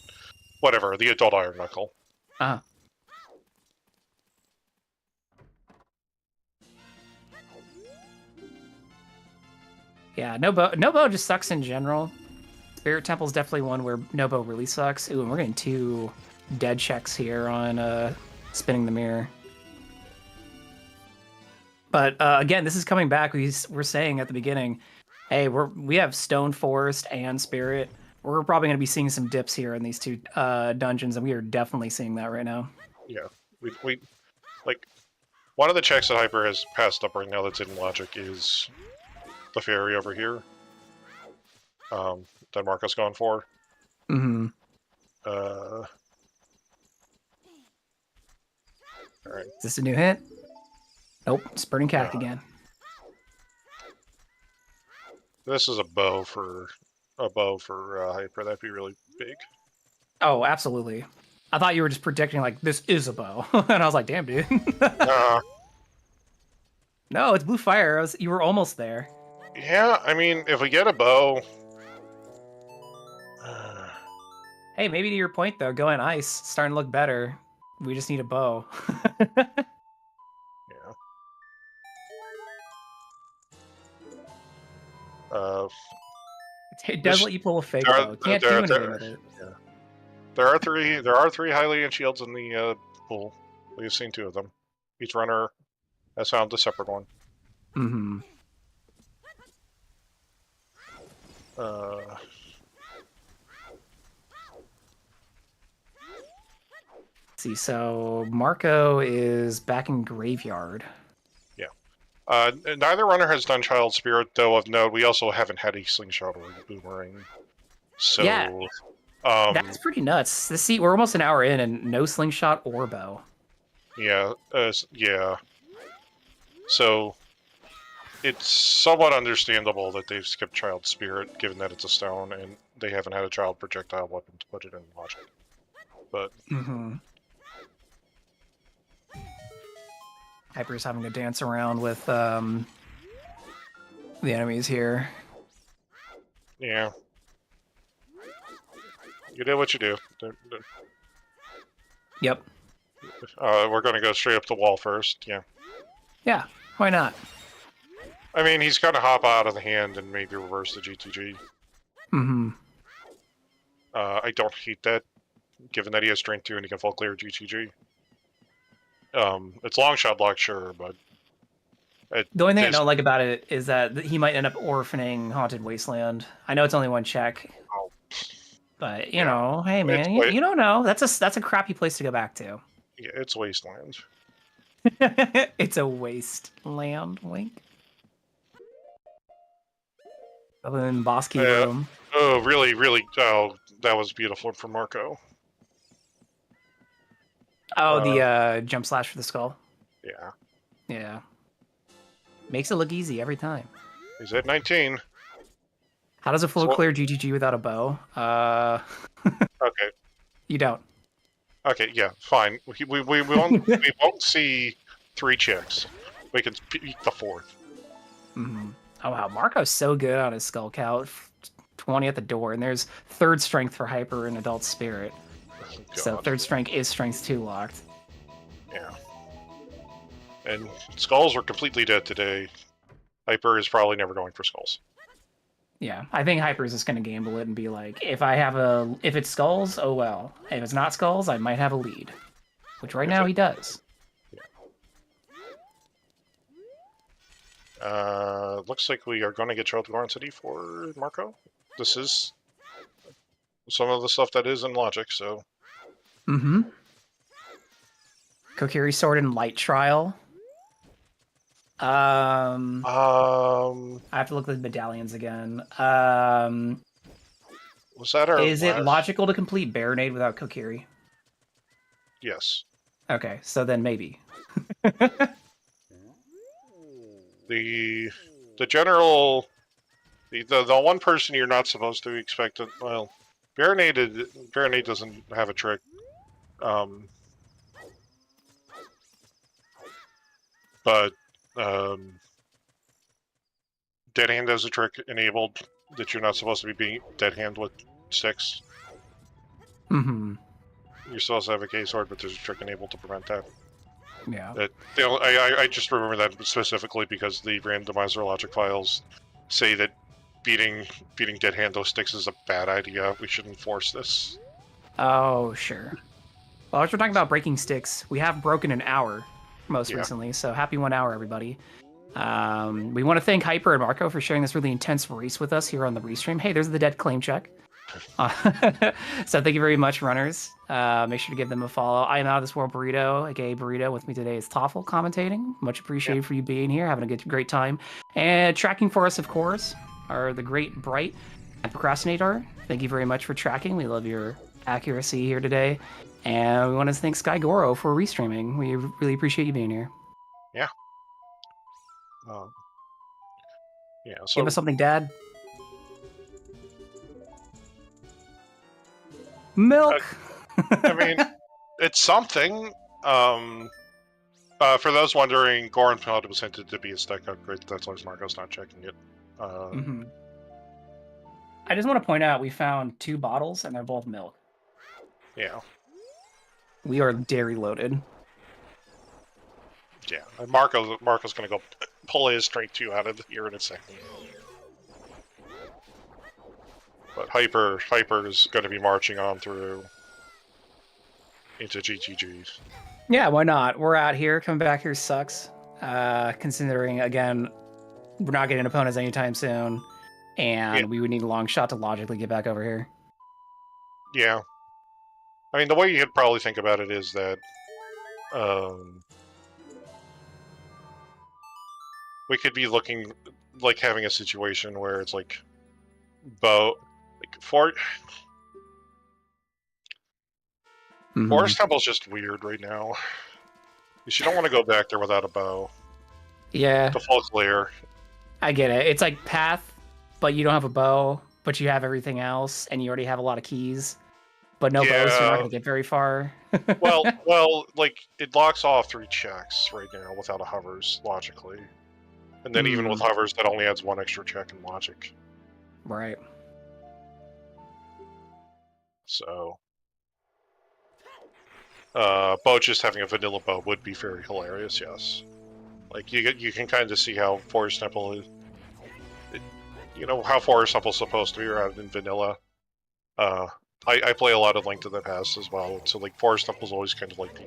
Speaker 3: whatever, the adult iron knuckle.
Speaker 2: Uh-huh. Yeah, Nobo just sucks in general. Spirit Temple's definitely one where Nobo really sucks. Ooh, and we're getting 2 dead checks here on spinning the mirror. But again, this is coming back. We're saying at the beginning, hey, we have Stone Forest and Spirit. We're probably going to be seeing some dips here in these 2 dungeons, and we are definitely seeing that right now.
Speaker 3: Yeah, we like one of the checks that Hyper has passed up right now that's in logic is the fairy over here. That Marco's gone for.
Speaker 2: Mm-hmm.
Speaker 3: All right.
Speaker 2: Is this a new hit? Nope, Spurting Cack again.
Speaker 3: This is a bow for Hyper. That'd be really big.
Speaker 2: Oh, absolutely. I thought you were just predicting like this is a bow, and I was like, damn, dude. No, it's blue fire. You were almost there.
Speaker 3: Yeah, I mean, if we get a bow.
Speaker 2: Hey, maybe to your point though, going ice, starting to look better. We just need a bow.
Speaker 3: Yeah.
Speaker 2: It does let you pull a fake bow. Can't do anything with it.
Speaker 3: Yeah. There are three Hylian shields in the pool. We've seen 2 of them. Each runner has found a separate one.
Speaker 2: Mm-hmm. See, so Marco is back in Graveyard.
Speaker 3: Yeah. Neither runner has done Child Spirit, though of note, we also haven't had a Slingshot or a Boomerang. So,
Speaker 2: yeah. That's pretty nuts. We're almost an hour in and no Slingshot or bow.
Speaker 3: Yeah, yeah. So, it's somewhat understandable that they've skipped Child Spirit, given that it's a stone, and they haven't had a Child Projectile weapon to put it in logic. But...
Speaker 2: Mm-hmm. Hyper's having to dance around with the enemies here.
Speaker 3: Yeah. You do what you do.
Speaker 2: Yep.
Speaker 3: We're going to go straight up the wall first, yeah.
Speaker 2: Yeah, why not?
Speaker 3: I mean, he's going to hop out of the hand and maybe reverse the GTG.
Speaker 2: Mm-hmm.
Speaker 3: I don't hate that, given that he has strength 2 and he can full clear GTG. It's long shot block, sure, but...
Speaker 2: The only thing I don't like about it is that he might end up orphaning Haunted Wasteland. I know it's only 1 check.
Speaker 3: Oh.
Speaker 2: But, you know, hey man, you don't know. That's a crappy place to go back to.
Speaker 3: Yeah, it's Wasteland.
Speaker 2: It's a wasteland, wink. Other than Bosky Room.
Speaker 3: Oh, really, really, oh, that was beautiful for Marco.
Speaker 2: Oh, the jump slash for the skull.
Speaker 3: Yeah.
Speaker 2: Yeah. Makes it look easy every time.
Speaker 3: He's at 19.
Speaker 2: How does a full clear GGG without a bow?
Speaker 3: Okay.
Speaker 2: You don't.
Speaker 3: Okay, yeah, fine. We won't see 3 checks. We can peek the 4th.
Speaker 2: Mm-hmm. Oh wow, Marco's so good on his skull count. 20 at the door, and there's 3rd strength for Hyper and Adult Spirit.
Speaker 3: Oh,
Speaker 2: so 3rd strength is strength 2 locked.
Speaker 3: Yeah. And skulls were completely dead today. Hyper is probably never going for skulls.
Speaker 2: Yeah, I think Hyper is just going to gamble it and be like, if it's skulls, oh well. If it's not skulls, I might have a lead. Which right now he does.
Speaker 3: Yeah. Looks like we are going to get Child Garden City for Marco. This is some of the stuff that is in logic, so...
Speaker 2: Mm-hmm. Kokiri Sword and Light Trial. I have to look at the medallions again.
Speaker 3: Was that our
Speaker 2: Is it logical to complete Baronade without Kokiri?
Speaker 3: Yes.
Speaker 2: Okay, so then maybe.
Speaker 3: The general... The one person you're not supposed to expect... Well, Baronade doesn't have a trick. But Dead Hand has a trick enabled that you're not supposed to be being Dead Hand with sticks.
Speaker 2: Mm-hmm.
Speaker 3: You're supposed to have a K-sword, but there's a trick enabled to prevent that.
Speaker 2: Yeah.
Speaker 3: I just remember that specifically because the randomizer logic files say that beating Dead Hand with sticks is a bad idea. We shouldn't force this.
Speaker 2: Oh, sure. Well, as we're talking about breaking sticks, we have broken an hour most recently, so happy 1 hour, everybody. We want to thank Hyper and Marco for sharing this really intense race with us here on the restream. Hey, there's the dead claim check. So thank you very much, runners. Make sure to give them a follow. I am Out of This World Burrito, aka Burrito. With me today is Toffel commentating. Much appreciated for you being here, having a great time. And tracking for us, of course, are the great Bright and Procrastinator. Thank you very much for tracking. We love your accuracy here today. And we want to thank Sky Goro for restreaming. We really appreciate you being here.
Speaker 3: Yeah. So
Speaker 2: Give us something, Dad. Milk.
Speaker 3: I mean, it's something. For those wondering, Goron Pellet was hinted to be a stack upgrade. That's why Marco's not checking it.
Speaker 2: I just want to point out we found 2 bottles and they're both milk.
Speaker 3: Yeah.
Speaker 2: We are dairy loaded.
Speaker 3: Yeah. And Marco's gonna go pull his straight 2 out of here in a second. But Hyper is going to be marching on through into GTGs.
Speaker 2: Yeah, why not? We're out here. Coming back here sucks. Considering, again, we're not getting opponents anytime soon. And we would need a long shot to logically get back over here.
Speaker 3: Yeah. I mean, the way you could probably think about it is that we could be looking like having a situation where it's like Forest Temple's just weird right now. You don't want to go back there without a bow.
Speaker 2: Yeah.
Speaker 3: The full clear.
Speaker 2: I get it. It's like Path, but you don't have a bow, but you have everything else, and you already have a lot of keys. But no bows, so you're not going to get very far.
Speaker 3: well, like, it locks off 3 checks right now without a hovers, logically. And then even with hovers, that only adds 1 extra check in logic.
Speaker 2: Right.
Speaker 3: So, bow just having a vanilla bow would be very hilarious, yes. Like, you can kind of see how Forest Temple is... how Forest Temple's supposed to be around in vanilla. I play a lot of Link to the Past as well, so, like, Forest Temple's always kind of, like,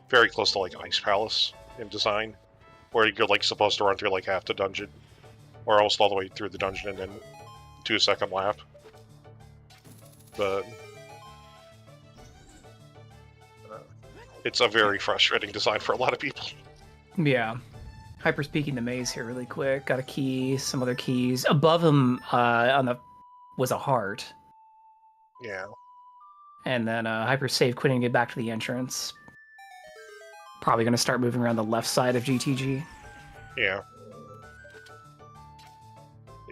Speaker 3: very close to, like, Ice Palace in design, where you're, like, supposed to run through, like, half the dungeon, or almost all the way through the dungeon and then do a second lap. But it's a very frustrating design for a lot of people.
Speaker 2: Yeah. Hyper's peeking the maze here really quick. Got a key, some other keys. Above him was a heart.
Speaker 3: Yeah.
Speaker 2: And then Hyper's safe quitting to get back to the entrance. Probably going to start moving around the left side of GTG.
Speaker 3: Yeah.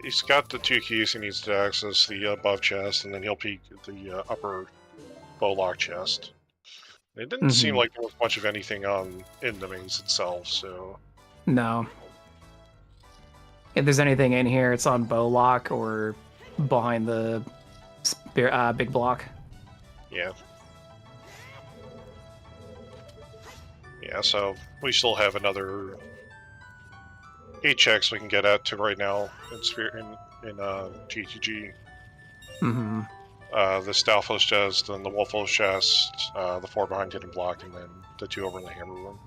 Speaker 3: He's got the 2 keys he needs to access the above chest, and then he'll peek at the upper bowlock chest. It didn't seem like there was much of anything in the maze itself, so...
Speaker 2: No. If there's anything in here, it's on bowlock or behind the big block.
Speaker 3: Yeah. Yeah, so we still have another 8 checks we can get at to right now in GTG. The Stalfos chest, and the Wolfos chest, the 4 behind Hidden Block, and then the 2 over in the Hammer Room.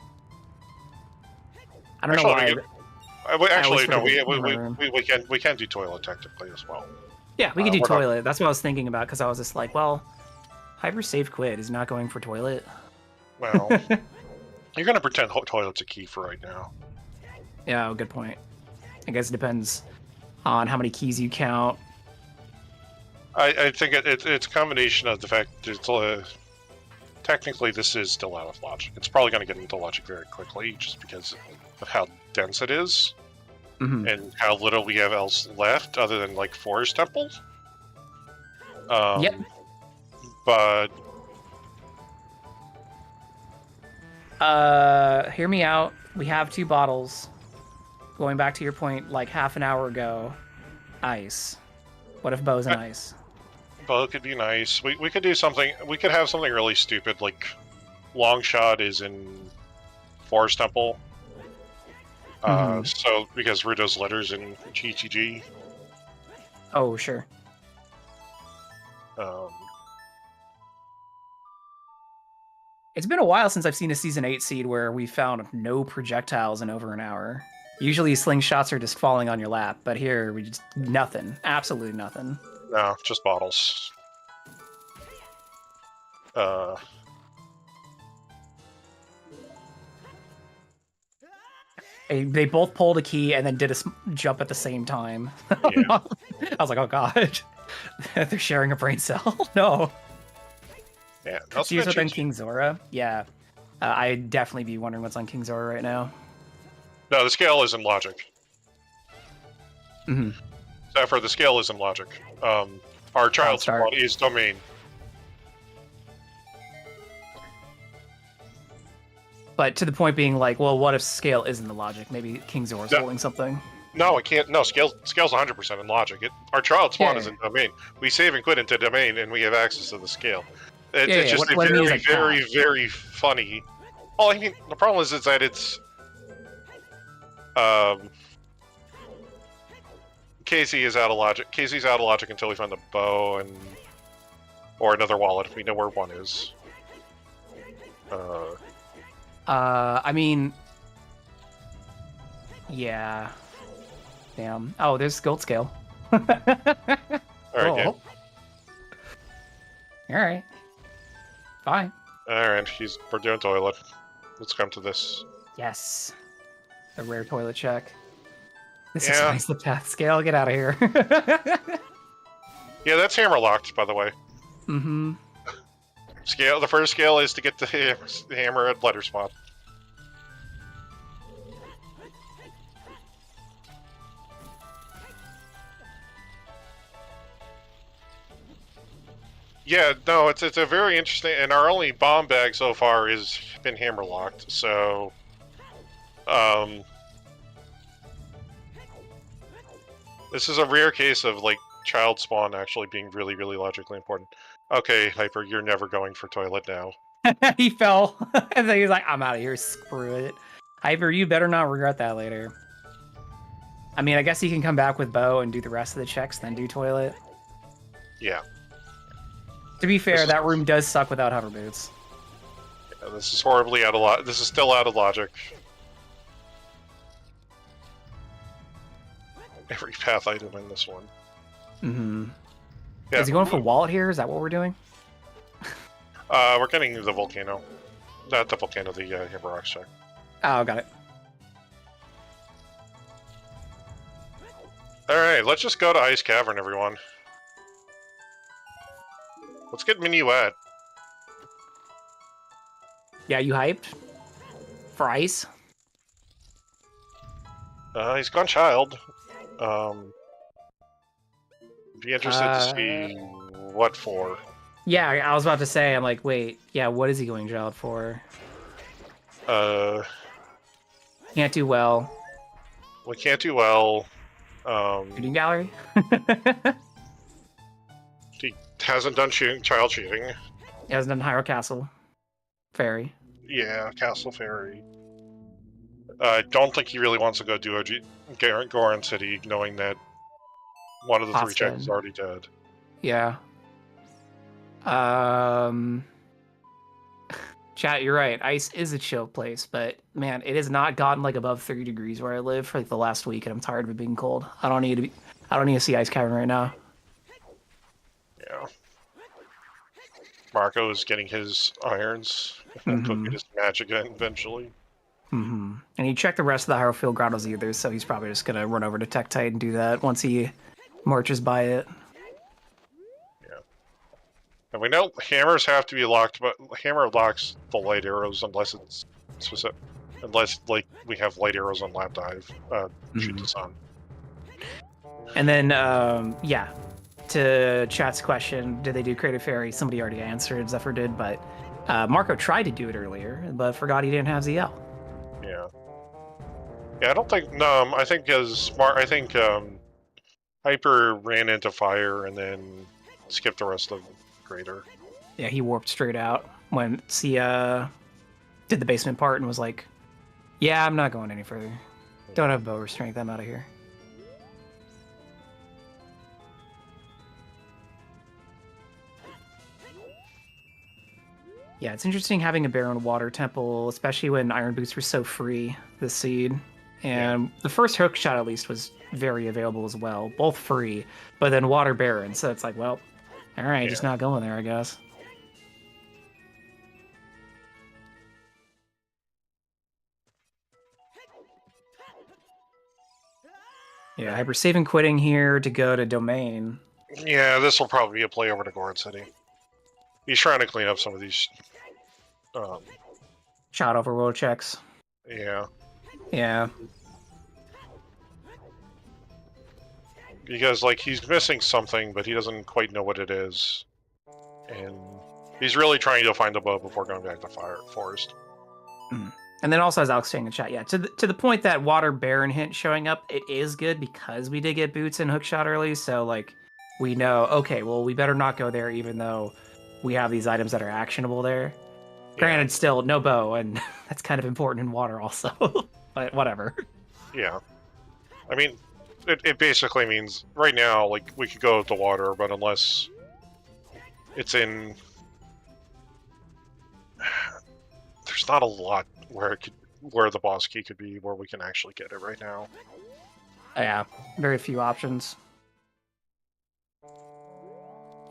Speaker 2: I don't know why.
Speaker 3: We can do Toilet technically as well.
Speaker 2: Yeah, we can do Toilet. That's what I was thinking about, because I was just like, well, Hyper safe quit. Is not going for Toilet.
Speaker 3: Well, you're going to pretend Toilet's a key for right now.
Speaker 2: Yeah, good point. I guess it depends on how many keys you count.
Speaker 3: I think it's a combination of the fact that technically this is still out of logic. It's probably going to get into logic very quickly just because of how dense it is and how little we have else left other than, like, Forest Temple.
Speaker 2: Yep.
Speaker 3: But
Speaker 2: hear me out. We have 2 bottles. Going back to your point, like half an hour ago, ice. What if Bo's in ice?
Speaker 3: Bo could be nice. We could do something. We could have something really stupid, like long shot is in Forest Temple. So because Rudo's letters in GTG.
Speaker 2: Oh, sure. It's been a while since I've seen a Season 8 seed where we found no projectiles in over an hour. Usually slingshots are just falling on your lap, but here we just nothing. Absolutely nothing.
Speaker 3: No, just bottles.
Speaker 2: They both pulled a key and then did a jump at the same time.
Speaker 3: Yeah.
Speaker 2: I was like, oh god. They're sharing a brain cell. No.
Speaker 3: Yeah.
Speaker 2: See what's on King Zora? Yeah. I'd definitely be wondering what's on King Zora right now.
Speaker 3: No, the scale isn't logic.
Speaker 2: Mm-hmm.
Speaker 3: Zephyr, the scale isn't logic. Our child spawn is domain.
Speaker 2: But to the point being like, well, what if scale isn't the logic? Maybe King Zora's holding something.
Speaker 3: No, it can't. No, scale's 100% in logic. Our child spawn is in domain. We save and quit into domain, and we have access to the scale. It's just very funny. Well, I mean, the problem is that it's Casey is out of logic. Casey's out of logic until we find the bow or another wallet. We know where one is.
Speaker 2: I mean, yeah. Damn. Oh, there's gold scale.
Speaker 3: All right.
Speaker 2: All right. Fine.
Speaker 3: All right. We're doing toilet. Let's come to this.
Speaker 2: Yes. A rare toilet check. This
Speaker 3: Yeah.
Speaker 2: is the path scale. Get out of here.
Speaker 3: Yeah, that's hammer locked, by the way.
Speaker 2: Mm-hmm.
Speaker 3: Scale. The first scale is to get the hammer at letter spot. Yeah, no, it's a very interesting, and our only bomb bag so far has been hammer locked. So, this is a rare case of like child spawn actually being really, really logically important. Okay, Hyper, you're never going for toilet now.
Speaker 2: He fell, and then he's like, "I'm out of here. Screw it." Hyper, you better not regret that later. I mean, I guess he can come back with Bo and do the rest of the checks, then do toilet.
Speaker 3: Yeah.
Speaker 2: To be fair, that room does suck without hover boots.
Speaker 3: Yeah, this is horribly out of This is still out of logic. Every path item in this one.
Speaker 2: Mm-hmm.
Speaker 3: Yeah.
Speaker 2: Is he going for wallet here? Is that what we're doing?
Speaker 3: We're getting the volcano. Not the volcano, the hammer rocks check.
Speaker 2: Oh, got it.
Speaker 3: Alright, let's just go to Ice Cavern, everyone. Let's get Minuet.
Speaker 2: Yeah, you hyped? For ice?
Speaker 3: He's gone child. Be interested to see what for.
Speaker 2: Yeah, I was about to say, I'm like, wait, yeah, what is he going child for? Can't do well.
Speaker 3: We can't do well.
Speaker 2: Shooting gallery?
Speaker 3: He hasn't done child cheating.
Speaker 2: He hasn't done Hyrule Castle. Fairy.
Speaker 3: Yeah, Castle Fairy. I don't think he really wants to go do Goron City, knowing that one of the three checks is already dead.
Speaker 2: Yeah. Chat, you're right. Ice is a chill place, but man, it has not gotten like above 30 degrees where I live for like the last week, and I'm tired of it being cold. I don't need to see Ice Cavern right now.
Speaker 3: Yeah. Marco is getting his irons. He'll get his magic eventually.
Speaker 2: Mm-hmm. And he checked the rest of the Hyrule Field Grottos either, so he's probably just gonna run over to Tektite and do that once he marches by it.
Speaker 3: Yeah. And we know hammers have to be locked, but hammer locks the light arrows unless it's specific. Unless like we have light arrows on lap dive. Shoot the sun.
Speaker 2: And then yeah. to chat's question, did they do Creative Fairy? Somebody already answered, Zephyr did, but Marco tried to do it earlier, but forgot he didn't have ZL.
Speaker 3: Yeah. Yeah, I don't think. No, I think Hyper ran into fire and then skipped the rest of Greater.
Speaker 2: Yeah, he warped straight out when Sia did the basement part and was like, "Yeah, I'm not going any further. Don't have bow or strength. I'm out of here." Yeah, it's interesting having a Barren Water Temple, especially when Iron Boots were so free this seed. And the first hook shot, at least, was very available as well. Both free, but then Water Baron. So it's like, well, all right, just not going there, I guess. Yeah, Hyper saving quitting here to go to Domain.
Speaker 3: Yeah, this will probably be a play over to Goron City. He's trying to clean up some of these.
Speaker 2: Shot over world checks.
Speaker 3: Yeah.
Speaker 2: Yeah.
Speaker 3: Because, like, he's missing something, but he doesn't quite know what it is. And he's really trying to find the bow before going back to Forest.
Speaker 2: And then also, as Alex saying in the chat, yeah, to the point that Water Baron hint showing up, it is good because we did get boots and hookshot early, so, like, we know, okay, well, we better not go there even though we have these items that are actionable there. Granted, still, no bow, and that's kind of important in water also, but whatever.
Speaker 3: Yeah. I mean, it basically means, right now, like, we could go to water, but unless it's in... There's not a lot where the boss key could be, where we can actually get it right now.
Speaker 2: Yeah, very few options.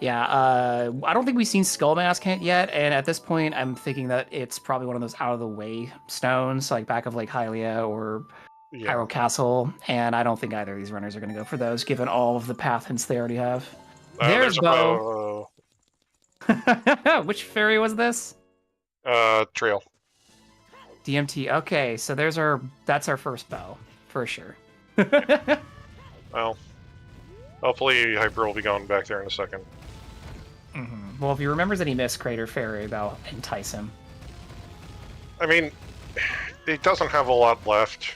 Speaker 2: Yeah, I don't think we've seen Skull Mask hint yet, and at this point, I'm thinking that it's probably one of those out-of-the-way stones, like back of Lake Hylia or Hyrule Castle, and I don't think either of these runners are going to go for those, given all of the path hints they already have. There's bow. Which fairy was this?
Speaker 3: Trail.
Speaker 2: DMT. Okay, so that's our first bow, for sure.
Speaker 3: Well, hopefully Hyper will be going back there in a second.
Speaker 2: Well, if he remembers that he missed Crater Fairy, that'll entice him.
Speaker 3: I mean, he doesn't have a lot left.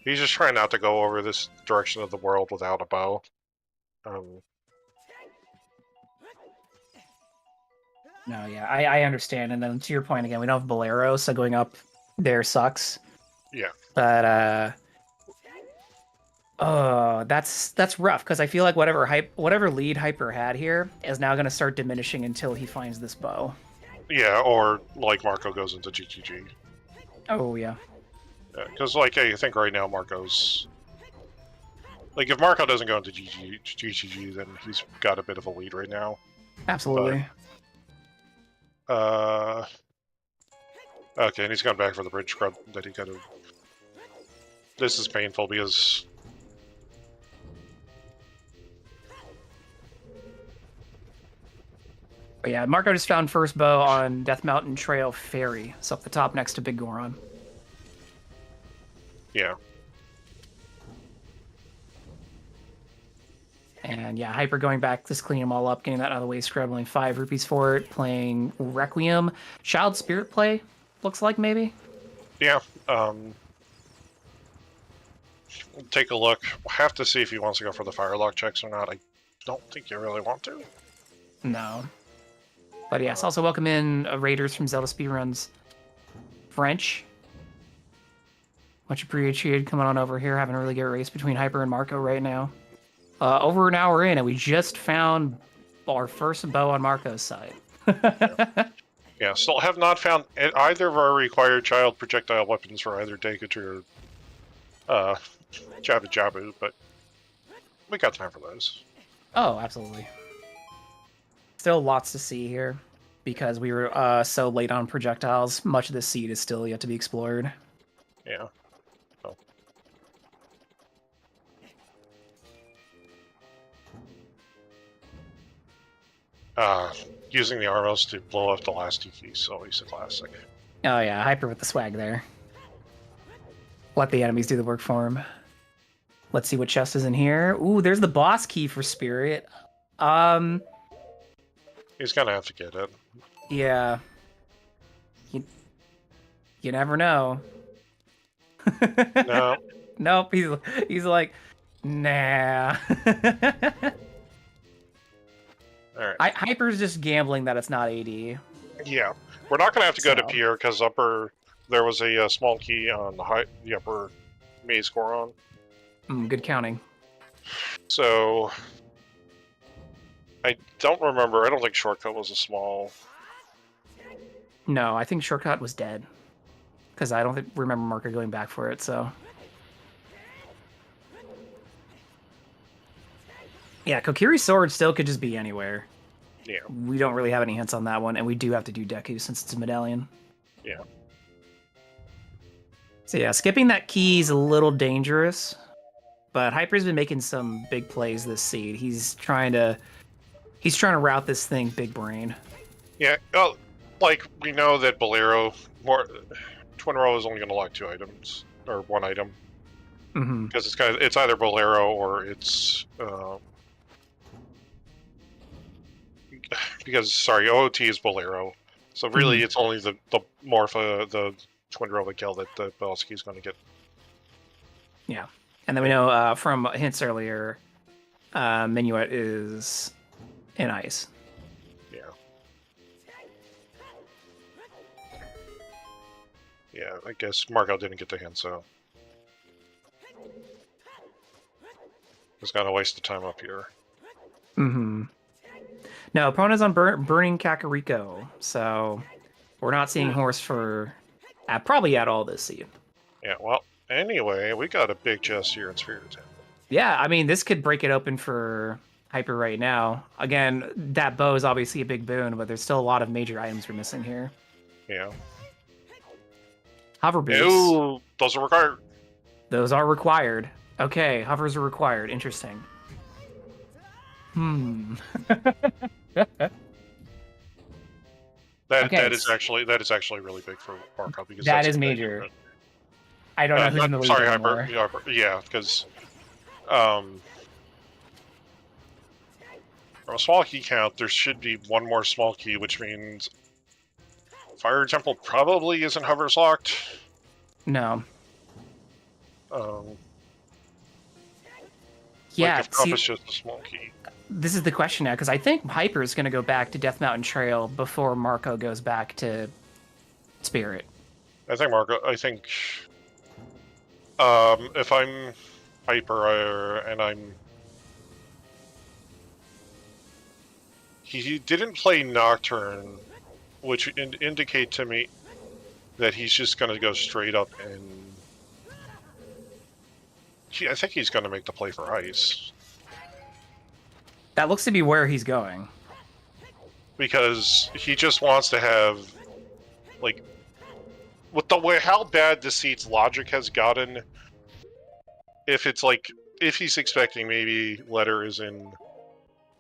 Speaker 3: He's just trying not to go over this direction of the world without a bow.
Speaker 2: No, yeah, I understand. And then to your point again, we don't have Bolero, so going up there sucks.
Speaker 3: Yeah.
Speaker 2: But oh, that's rough because I feel like whatever lead Hyper had here is now going to start diminishing until he finds this bow.
Speaker 3: Yeah, or like Marco goes into GTG.
Speaker 2: Oh yeah.
Speaker 3: Because like I think right now Marco's like if Marco doesn't go into GTG, then he's got a bit of a lead right now.
Speaker 2: Absolutely.
Speaker 3: But, okay, and he's gone back for the bridge scrub that he could have. This is painful because.
Speaker 2: But yeah, Marco just found first bow on Death Mountain Trail Ferry. So up the top next to Big Goron.
Speaker 3: Yeah.
Speaker 2: And yeah, Hyper going back, just cleaning them all up, getting that out of the way, scrabbling 5 rupees for it, playing Requiem. Child Spirit play, looks like maybe?
Speaker 3: Yeah. Take a look. We'll have to see if he wants to go for the Firelock checks or not. I don't think you really want to.
Speaker 2: No. But yes, also welcome in Raiders from ZeldaSpeedRuns. French. Much appreciated coming on over here, having a really good race between Hyper and Marco right now. Over an hour in, and we just found our first bow on Marco's side.
Speaker 3: Yeah, still have not found either of our required child projectile weapons for either Deku or Jabu Jabu, but we got time for those.
Speaker 2: Oh, absolutely. Still lots to see here, because we were so late on projectiles. Much of the seed is still yet to be explored.
Speaker 3: Yeah. Using the Armos to blow up the last DK is always a classic.
Speaker 2: Oh yeah, Hyper with the swag there. Let the enemies do the work for him. Let's see what chest is in here. Ooh, there's the boss key for Spirit.
Speaker 3: He's gonna have to get it.
Speaker 2: Yeah. You never know.
Speaker 3: No.
Speaker 2: Nope, he's like, nah.
Speaker 3: Alright.
Speaker 2: Hyper's just gambling that it's not AD.
Speaker 3: Yeah. We're not gonna have to go to
Speaker 2: So.
Speaker 3: Pier, because there was a small key on the upper maze Goron.
Speaker 2: Good counting.
Speaker 3: So... I don't remember. I don't think Shortcut was a small...
Speaker 2: No, I think Shortcut was dead. Because I don't remember Marco going back for it, so... Yeah, Kokiri's sword still could just be anywhere.
Speaker 3: Yeah.
Speaker 2: We don't really have any hints on that one, and we do have to do Deku since it's a medallion.
Speaker 3: Yeah.
Speaker 2: So yeah, skipping that key is a little dangerous, but Hyper's been making some big plays this seed. He's trying to route this thing big brain.
Speaker 3: Yeah, like, we know that Twin Row is only going to lock 2 items, or 1 item. Because it's either Bolero or it's... because, sorry, OoT is Bolero. So really, it's only the Morpha, the Twin Row kill that the Belsky is going to get.
Speaker 2: Yeah. And then we know from hints earlier, Minuet is in ice.
Speaker 3: Yeah. Yeah, I guess Marco didn't get the hint, so... He's got to waste the time up here.
Speaker 2: No, opponent's on Burning Kakariko, so we're not seeing Horse for probably at all this seed.
Speaker 3: Yeah, well, anyway, we got a big chest here in Spirit Temple.
Speaker 2: Yeah, I mean, this could break it open for Hyper right now. Again, that bow is obviously a big boon, but there's still a lot of major items we're missing here.
Speaker 3: Yeah.
Speaker 2: Hover boots.
Speaker 3: Ooh, those are required.
Speaker 2: Those are required. Okay, hovers are required. Interesting.
Speaker 3: That is actually really big for Marco, because
Speaker 2: that is major. I don't know who's in the lead
Speaker 3: sorry,
Speaker 2: anymore.
Speaker 3: Hyper. Yeah, because from a small key count, there should be 1 more small key, which means Fire Temple probably isn't hovers locked.
Speaker 2: No.
Speaker 3: Yeah, like if it's just a small key.
Speaker 2: This is the question now, because I think Hyper is going to go back to Death Mountain Trail before Marco goes back to Spirit.
Speaker 3: I think if I'm Hyper and I'm... He didn't play Nocturne, which indicate to me that he's just going to go straight up and... I think he's going to make the play for Ice.
Speaker 2: That looks to be where he's going.
Speaker 3: Because he just wants to have, like, with the way how bad the seat's logic has gotten, if it's like, if he's expecting maybe Letter is in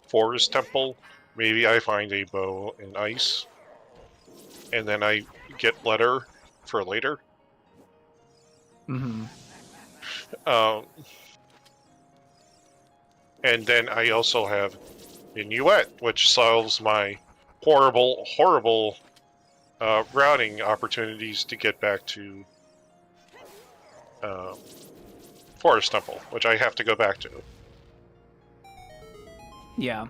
Speaker 3: Forest Temple, maybe I find a bow in Ice, and then I get Letter for later. And then I also have Minuet, which solves my horrible routing opportunities to get back to Forest Temple, which I have to go back to.
Speaker 2: Yeah.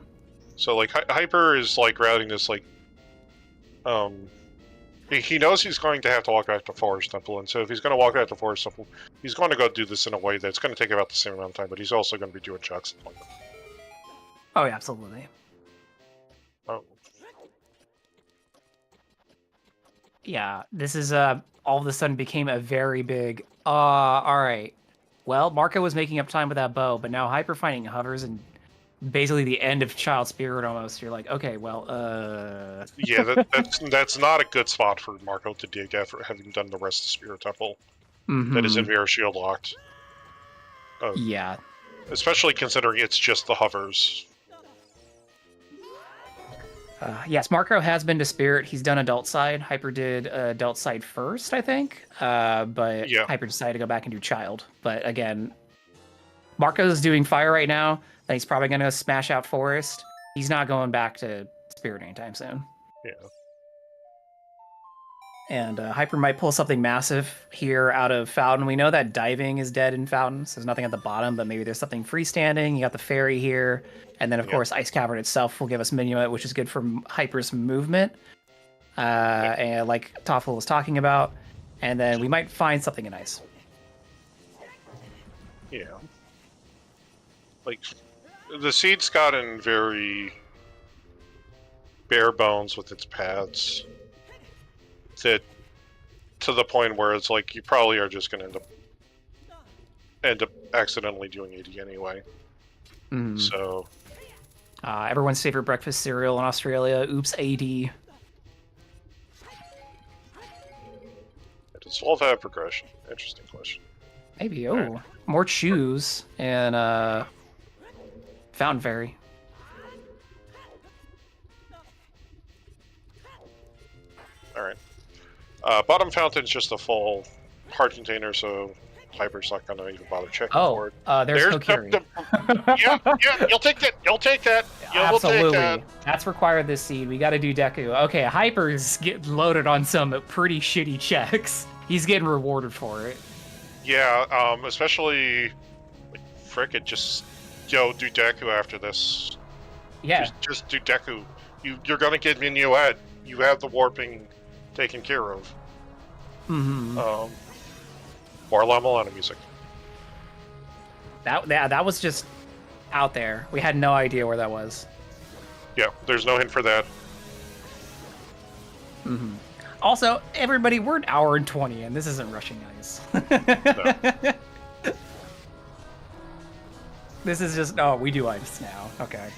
Speaker 3: So, like, Hyper is, like, routing this, like, he knows he's going to have to walk back to Forest Temple, and so if he's going to walk back to Forest Temple, he's going to go do this in a way that's going to take about the same amount of time, but he's also going to be doing chucks.
Speaker 2: Oh, yeah, absolutely.
Speaker 3: Oh.
Speaker 2: Yeah, this is, all of a sudden became a very big, alright. Well, Marco was making up time with that bow, but now Hyper finding hovers and basically the end of Child Spirit almost. You're like, okay, well,
Speaker 3: Yeah, that's not a good spot for Marco to dig after having done the rest of Spirit Temple. That is in Mirror Shield locked.
Speaker 2: Yeah.
Speaker 3: Especially considering it's just the hovers.
Speaker 2: Yes, Marco has been to Spirit. He's done Adult Side. Hyper did Adult Side first, I think. But
Speaker 3: yeah.
Speaker 2: Hyper decided to go back and do Child. But again, Marco's doing fire right now. Then he's probably gonna smash out forest. He's not going back to spirit anytime soon.
Speaker 3: Yeah.
Speaker 2: And Hyper might pull something massive here out of Fountain. We know that diving is dead in Fountain, so there's nothing at the bottom, but maybe there's something freestanding. You got the fairy here. And then, of course, Ice Cavern itself will give us Minuet, which is good for Hyper's movement, and like Toffel was talking about. And then we might find something in Ice.
Speaker 3: Yeah. Like, the seed's gotten very bare bones with its paths. To the point where it's like you probably are just going to end up accidentally doing 80 anyway. So
Speaker 2: everyone's favorite breakfast cereal in Australia. Oops, AD.
Speaker 3: Does 12 have progression? Interesting question.
Speaker 2: Maybe. More chews and Fountain Fairy.
Speaker 3: All right. Bottom fountain's just a full heart container, so Hyper's not gonna even bother checking for it.
Speaker 2: There's Kokiri.
Speaker 3: Yeah, you'll take that. You'll take that.
Speaker 2: Absolutely.
Speaker 3: Will take that.
Speaker 2: That's required this seed. We gotta do Deku. Okay, Hyper's getting loaded on some pretty shitty checks. He's getting rewarded for it.
Speaker 3: Yeah, especially like frickin' just do Deku after this.
Speaker 2: Yeah.
Speaker 3: Just do Deku. You're gonna get Minuet. You have the warping taken care of. More La Milana music.
Speaker 2: That was just out there. We had no idea where that was.
Speaker 3: Yeah, there's no hint for that.
Speaker 2: Also, everybody, we're an hour and 20 and this isn't rushing ice.
Speaker 3: No.
Speaker 2: This is just, we do ice now. Okay.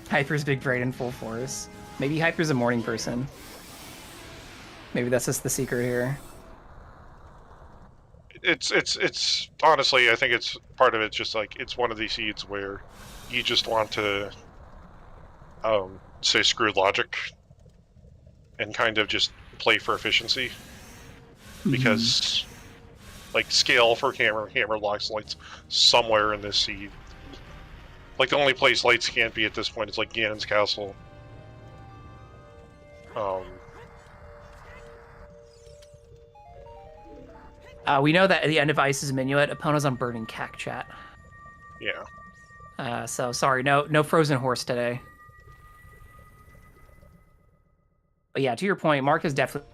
Speaker 2: Hyper's big brain in full force. Maybe Hyper's a morning person. Maybe that's just the secret here.
Speaker 3: It's honestly, I think it's part of it's just like it's one of these seeds where you just want to say screw logic and kind of just play for efficiency because like scale for hammer locks lights somewhere in this seed. Like the only place lights can't be at this point is like Ganon's castle.
Speaker 2: We know that at the end of Ice's Minuet, Epona's on Burning Cack chat.
Speaker 3: Yeah.
Speaker 2: So sorry, no frozen horse today. But yeah, to your point, Mark is definitely.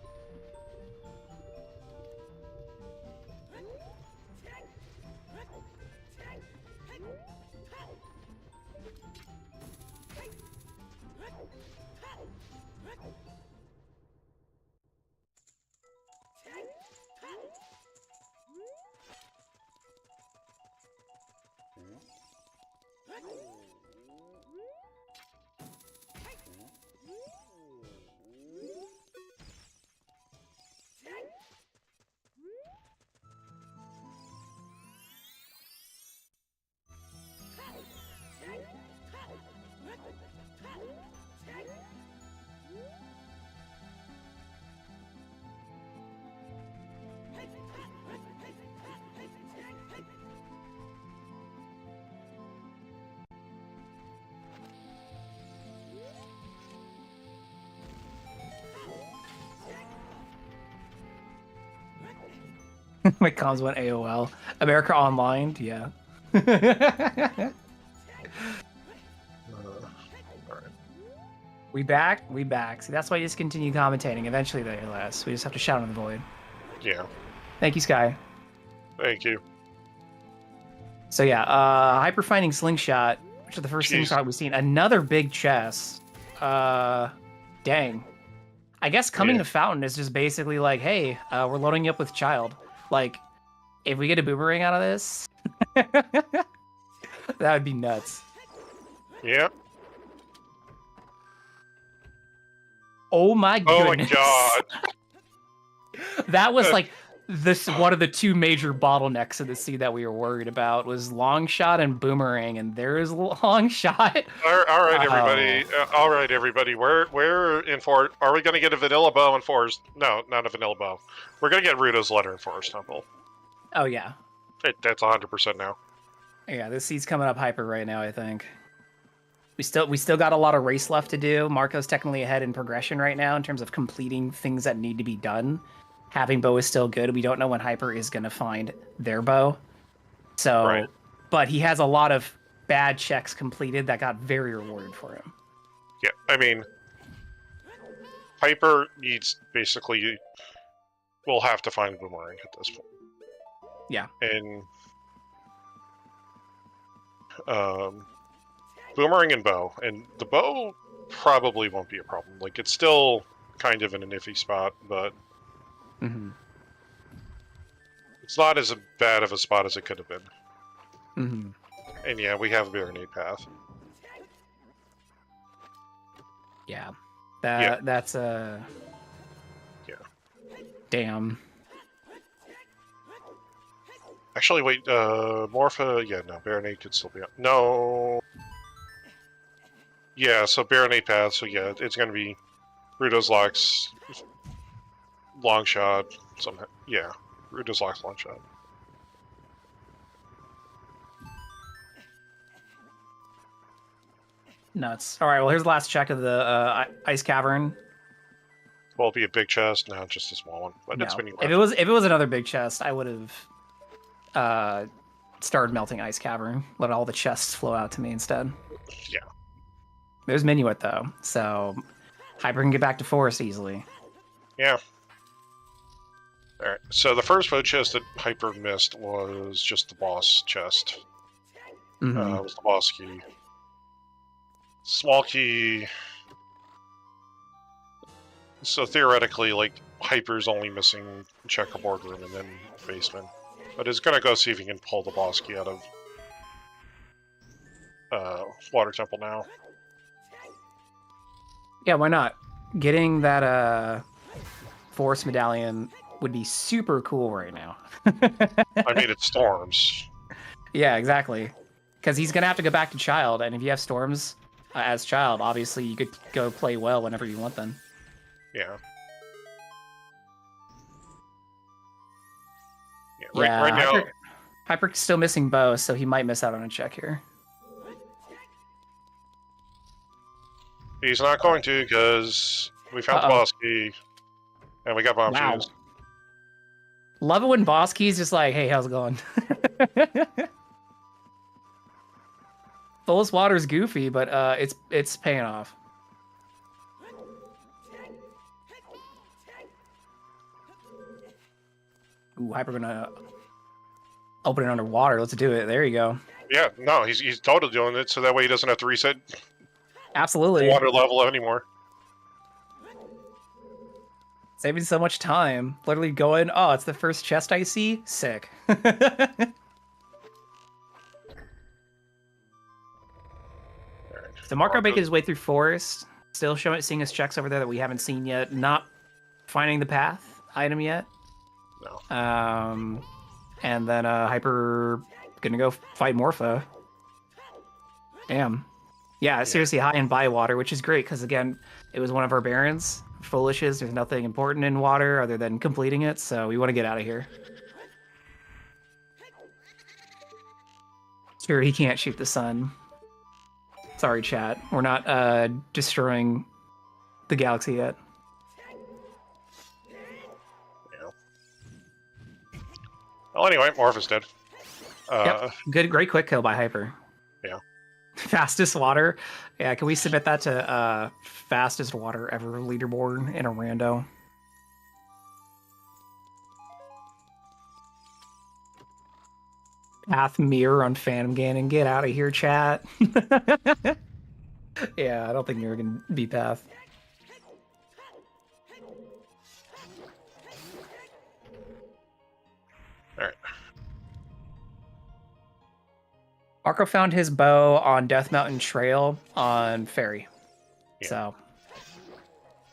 Speaker 2: My comms went AOL. America Online, yeah.
Speaker 3: Alright.
Speaker 2: We back? We back. See, that's why you just continue commentating. Eventually they last. We just have to shout in the void.
Speaker 3: Yeah.
Speaker 2: Thank you, Sky.
Speaker 3: Thank you.
Speaker 2: So yeah, Hyper finding Slingshot, which is the first Slingshot we've seen. Another big chest. Dang. I guess coming to Fountain is just basically like, hey, we're loading you up with Child. Like, if we get a boomerang out of this, that would be nuts.
Speaker 3: Yeah.
Speaker 2: Oh my goodness.
Speaker 3: Oh my god.
Speaker 2: That was like one of the two major bottlenecks of the seed that we were worried about was long shot and boomerang, and there is long shot.
Speaker 3: All right, everybody. All right, everybody. We're in for. Are we going to get a vanilla bow in Forest? No, not a vanilla bow. We're going to get Ruto's letter in Forest Temple.
Speaker 2: Oh yeah.
Speaker 3: That's 100% now.
Speaker 2: Yeah, this seat's coming up hyper right now, I think. We still got a lot of race left to do. Marco's technically ahead in progression right now in terms of completing things that need to be done. Having bow is still good. We don't know when hyper is going to find their bow. So,
Speaker 3: Right.
Speaker 2: but he has a lot of bad checks completed that got very rewarded for him.
Speaker 3: Yeah, I mean, Hyper needs basically. We'll have to find Boomerang at this point.
Speaker 2: Yeah.
Speaker 3: And Boomerang and bow, and the bow probably won't be a problem. Like, it's still kind of in an iffy spot, but it's not as bad of a spot as it could have been. And yeah, we have a Baronade path.
Speaker 2: Yeah.
Speaker 3: Yeah.
Speaker 2: That's
Speaker 3: Yeah.
Speaker 2: Damn.
Speaker 3: Actually, wait, Morpha, yeah, no, Baronade could still be on. No. Yeah, so Baronade path, so yeah, it's gonna be Rudo's Locks, long shot, somehow. Yeah, Rudo's Locks, long shot.
Speaker 2: Nuts. All right, well, here's the last check of the ice cavern.
Speaker 3: Will it be a big chest? No, just a small one. But
Speaker 2: No.
Speaker 3: it's spinning
Speaker 2: If it was another big chest, I would have started melting ice cavern. Let all the chests flow out to me instead.
Speaker 3: Yeah.
Speaker 2: There's Minuet though, so Hyper can get back to forest easily.
Speaker 3: Yeah. Alright, so the first vote chest that Hyper missed was just the boss chest. It was the boss key. Small key. So theoretically, like, Hyper's only missing checkerboard room and then basement. But he's gonna go see if he can pull the boss key out of Water Temple now.
Speaker 2: Yeah, why not? Getting that forest medallion would be super cool right now.
Speaker 3: I mean, it storms.
Speaker 2: Yeah, exactly. Because he's gonna have to go back to Child, and if you have storms as Child, obviously you could go play well whenever you want them.
Speaker 3: Yeah. Yeah,
Speaker 2: Yeah,
Speaker 3: right now...
Speaker 2: Hyper's still missing bow, so he might miss out on a check here.
Speaker 3: He's not going to, because we found the boss key, and we got bomb shoes.
Speaker 2: Love it when boss key's just like, hey, how's it going? Fullest Water's goofy, but it's paying off. Ooh, Hyper gonna open it underwater. Let's do it. There you go.
Speaker 3: Yeah, no, he's totally doing it, so that way he doesn't have to reset
Speaker 2: Absolutely.
Speaker 3: water level anymore.
Speaker 2: Saving so much time. Literally going, oh, it's the first chest I see? Sick. So Marco making his way through forest. Still seeing his checks over there that we haven't seen yet. Not finding the path item yet.
Speaker 3: No.
Speaker 2: And then Hyper gonna go fight Morpha. Damn. Yeah, seriously, high in Bywater, which is great, because again, it was one of our Barons. Foolishes, there's nothing important in water other than completing it, so we want to get out of here. Sure, he can't shoot the sun. Sorry, chat. We're not destroying the galaxy yet.
Speaker 3: Yeah. Well, anyway, Morph is dead.
Speaker 2: Yep. Great quick kill by Hyper.
Speaker 3: Yeah.
Speaker 2: Fastest water. Yeah, can we submit that to fastest water ever leaderboard in a rando? Path mirror on Phantom Ganon. Get out of here, chat. Yeah, I don't think mirror can beat Path.
Speaker 3: Alright.
Speaker 2: Marco found his bow on Death Mountain Trail on Ferry. Yeah. So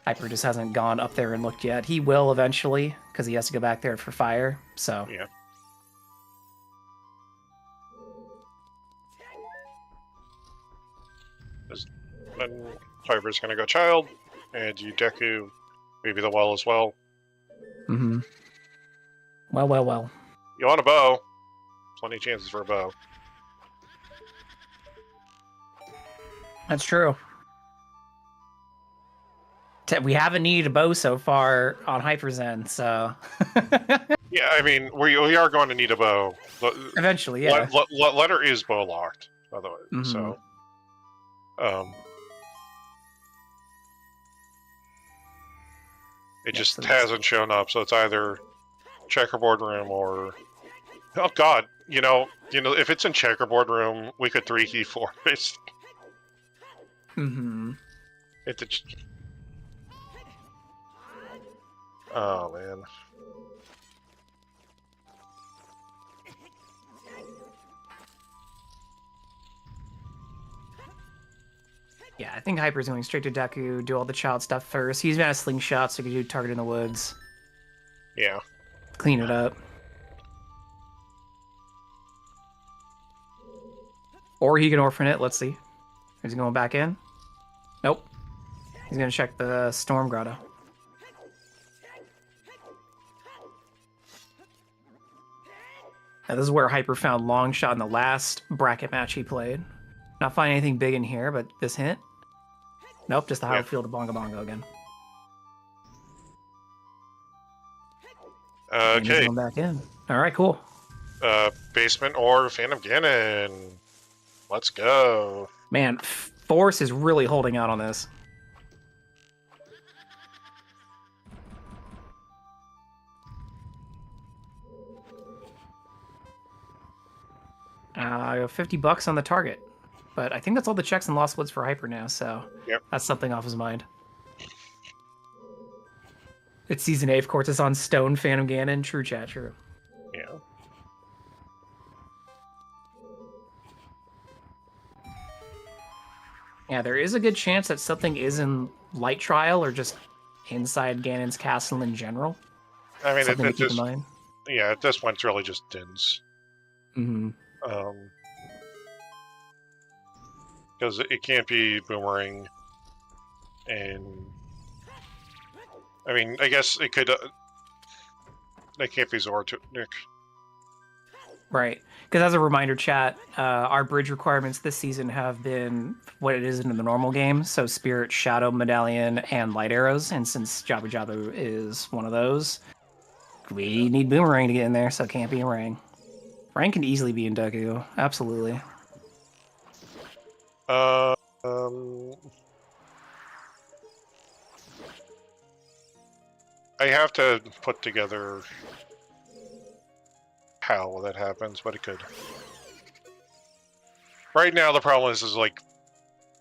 Speaker 2: Hyper just hasn't gone up there and looked yet. He will eventually, because he has to go back there for fire. So
Speaker 3: yeah. Then Hyper's gonna go Child, and you Deku, maybe the well as well.
Speaker 2: Mm-hmm. Well.
Speaker 3: You want a bow? Plenty of chances for a bow.
Speaker 2: That's true. We haven't needed a bow so far on Hyper Zen, so
Speaker 3: Yeah, I mean, we are going to need a bow.
Speaker 2: eventually, yeah.
Speaker 3: Letter is bow locked, by the way.
Speaker 2: Mhm.
Speaker 3: So, it just hasn't shown up. So it's either checkerboard room or, oh god, if it's in checkerboard room, we could 3-key forest.
Speaker 2: Mm-hmm.
Speaker 3: Oh man.
Speaker 2: Yeah, I think Hyper's going straight to Deku, do all the child stuff first. He's got a slingshot, so he can do target in the woods.
Speaker 3: Yeah.
Speaker 2: Clean it up. Or he can orphan it. Let's see. Is he going back in? Nope. He's going to check the Storm Grotto. Now, this is where Hyper found long shot in the last bracket match he played. Not finding anything big in here, but this hint. Nope, just the high field of Bongo Bongo again.
Speaker 3: Okay.
Speaker 2: Going back in. All right, cool.
Speaker 3: Basement or Phantom Ganon. Let's go.
Speaker 2: Man, Force is really holding out on this. 50 bucks on the target. But I think that's all the checks and lost woods for Hyper now, so that's something off his mind. It's Season 8, of course, it's on Stone, Phantom Ganon, true chat, true.
Speaker 3: Yeah.
Speaker 2: Yeah, there is a good chance that something is in Light Trial or just inside Ganon's castle in general.
Speaker 3: I mean,
Speaker 2: something to keep in mind.
Speaker 3: Yeah, at this point, it's really just Dins.
Speaker 2: Mm-hmm.
Speaker 3: Because it can't be Boomerang, and I mean, I guess it could. It can't be Zortunic.
Speaker 2: Right, because as a reminder, chat, our bridge requirements this season have been what it is in the normal game. So Spirit, Shadow, Medallion, and Light Arrows. And since Jabu Jabu is one of those, we need Boomerang to get in there, so it can't be a Rang. Rang can easily be in Deku, absolutely.
Speaker 3: I have to put together how that happens, but it could. Right now, the problem is like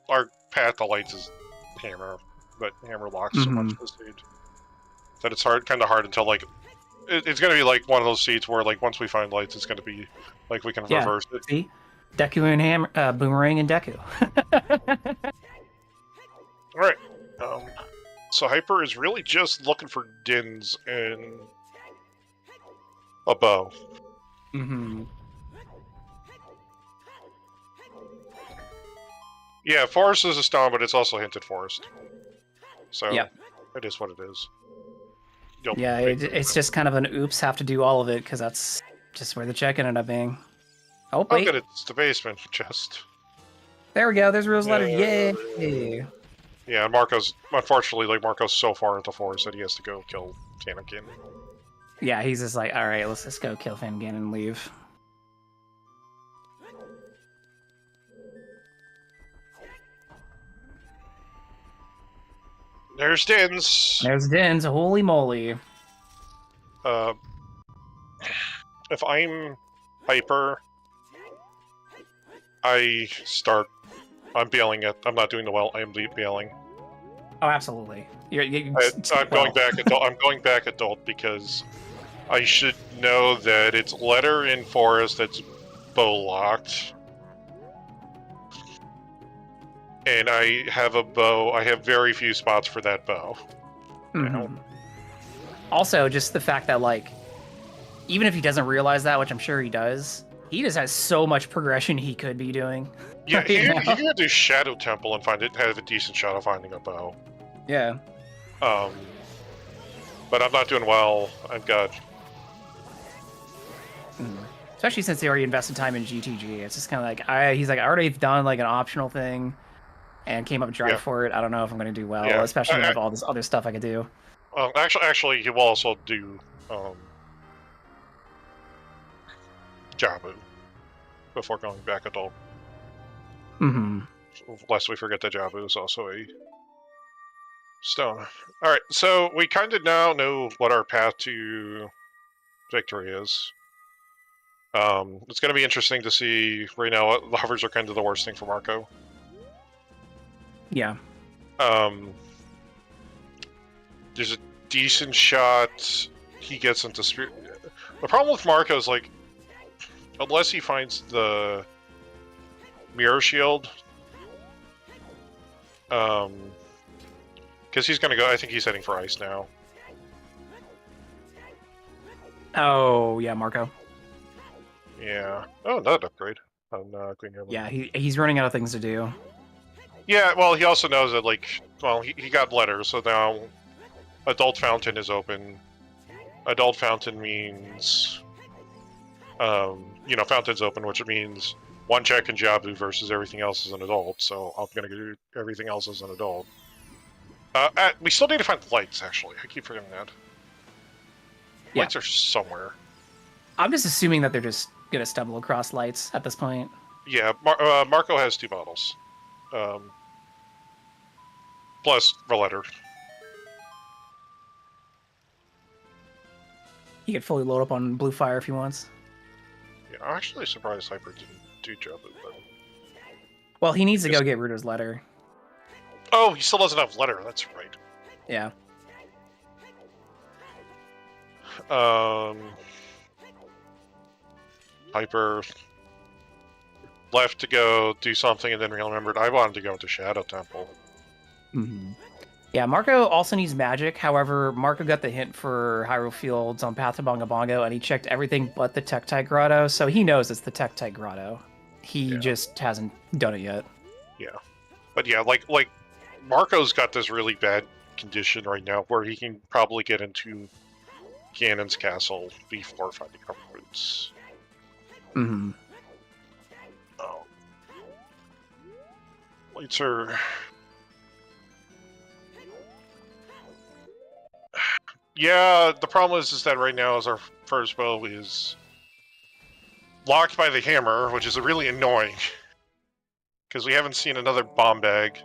Speaker 3: our path to lights is Hammer, but Hammer locks so much of the stage that it's kind of hard until like it's gonna be like one of those seeds where like once we find lights, it's gonna be like we can reverse it.
Speaker 2: See, Deku and Hammer, Boomerang and Deku.
Speaker 3: All right. So Hyper is really just looking for Dins and a bow.
Speaker 2: Mm-hmm.
Speaker 3: Yeah, Forest is a stone, but it's also hinted Forest. So it is what it is.
Speaker 2: Yeah, it's just kind of an oops, have to do all of it, because that's just where the check ended up being. Oh, wait.
Speaker 3: Good, it's the basement chest.
Speaker 2: There we go, there's Rose Letter, yay!
Speaker 3: Yeah, unfortunately, like, Marco's so far into Forest that he has to go kill Phantom Ganon.
Speaker 2: Yeah, he's just like, alright, let's just go kill Phantom Ganon and leave.
Speaker 3: There's Dins.
Speaker 2: There's Dins, holy moly.
Speaker 3: If I'm Hyper, I'm bailing it. I'm not doing the well. I am bailing.
Speaker 2: Oh, absolutely.
Speaker 3: I'm going back adult because I should know that it's letter in forest that's bow locked, and I have a bow. I have very few spots for that bow.
Speaker 2: Mm-hmm. Also, just the fact that like, even if he doesn't realize that, which I'm sure he does, he just has so much progression he could be doing.
Speaker 3: Yeah, he could do Shadow Temple and have a decent shot of finding a bow.
Speaker 2: Yeah.
Speaker 3: But I'm not doing well. I've got...
Speaker 2: Especially since they already invested time in GTG. It's just kind of like, he's like, I already done like an optional thing. and came up dry for it, I don't know if I'm going to do well,
Speaker 3: Yeah.
Speaker 2: especially when I have all this other stuff I could do.
Speaker 3: Actually, he will also do Jabu before going back adult.
Speaker 2: Mm-hmm.
Speaker 3: Lest we forget that Jabu is also a stone. Alright, so we kind of now know what our path to victory is. It's going to be interesting to see. Right now, the hovers are kind of the worst thing for Marco.
Speaker 2: Yeah.
Speaker 3: There's a decent shot he gets into spirit. The problem with Marco is, like, unless he finds the mirror shield, because he's going to go, I think he's heading for ice now.
Speaker 2: Oh, yeah, Marco.
Speaker 3: Yeah. Oh, another upgrade on Green Ribbon.
Speaker 2: Yeah, he's running out of things to do.
Speaker 3: Yeah, well, he also knows that, like, well, he got letters, so now Adult Fountain is open. Adult Fountain means, you know, Fountain's open, which means one check in Jabu versus everything else as an adult, so I'm going to do everything else as an adult. We still need to find lights, actually. I keep forgetting that.
Speaker 2: Yeah.
Speaker 3: Lights are somewhere.
Speaker 2: I'm just assuming that they're just going to stumble across lights at this point.
Speaker 3: Yeah, Marco has 2 bottles. Plus the letter.
Speaker 2: He could fully load up on Blue Fire if he wants.
Speaker 3: Yeah, I'm actually surprised Hyper didn't do Jabu, though.
Speaker 2: Well, he needs to go get Ruto's letter.
Speaker 3: Oh, he still doesn't have letter, that's right.
Speaker 2: Yeah.
Speaker 3: Hyper left to go do something and then remembered I wanted to go into Shadow Temple.
Speaker 2: Mm-hmm. Yeah, Marco also needs magic. However, Marco got the hint for Hyrule Fields on Path to Bongo Bongo, and he checked everything but the Tektite Grotto, so he knows it's the Tektite Grotto. He just hasn't done it yet.
Speaker 3: Yeah. But yeah, like Marco's got this really bad condition right now where he can probably get into Ganon's castle before finding Upper Roots.
Speaker 2: Mm-hmm.
Speaker 3: Oh. Lights are... Yeah, the problem is that right now is our first bow is locked by the hammer, which is really annoying. Because we haven't seen another bomb bag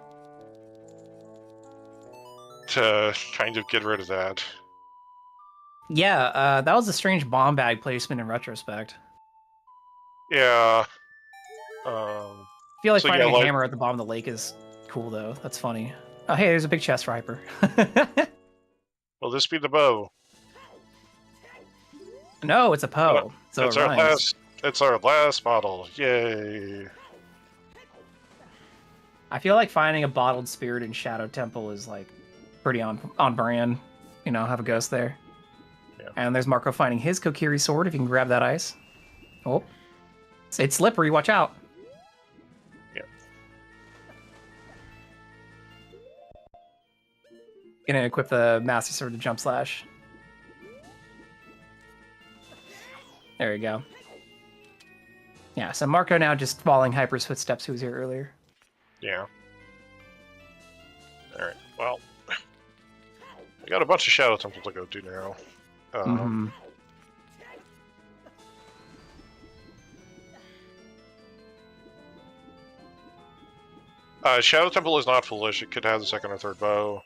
Speaker 3: to kind of get rid of that.
Speaker 2: Yeah, that was a strange bomb bag placement in retrospect.
Speaker 3: Yeah.
Speaker 2: I feel like finding a hammer at the bottom of the lake is cool, though. That's funny. Oh, hey, there's a big chest for Hyper.
Speaker 3: Will this be the bow?
Speaker 2: No, it's a Poe. So
Speaker 3: it's our last. It's our last bottle. Yay!
Speaker 2: I feel like finding a bottled spirit in Shadow Temple is like pretty on brand. You know, have a ghost there.
Speaker 3: Yeah.
Speaker 2: And there's Marco finding his Kokiri sword. If you can grab that ice. Oh, it's slippery. Watch out.
Speaker 3: Yeah.
Speaker 2: Gonna equip the Master Sword to Jump Slash. There you go. Yeah, so Marco now just following Hyper's footsteps, who was here earlier.
Speaker 3: Yeah. Alright, well... we got a bunch of Shadow Temples to go to now. Shadow Temple is not foolish. It could have the second or third bow.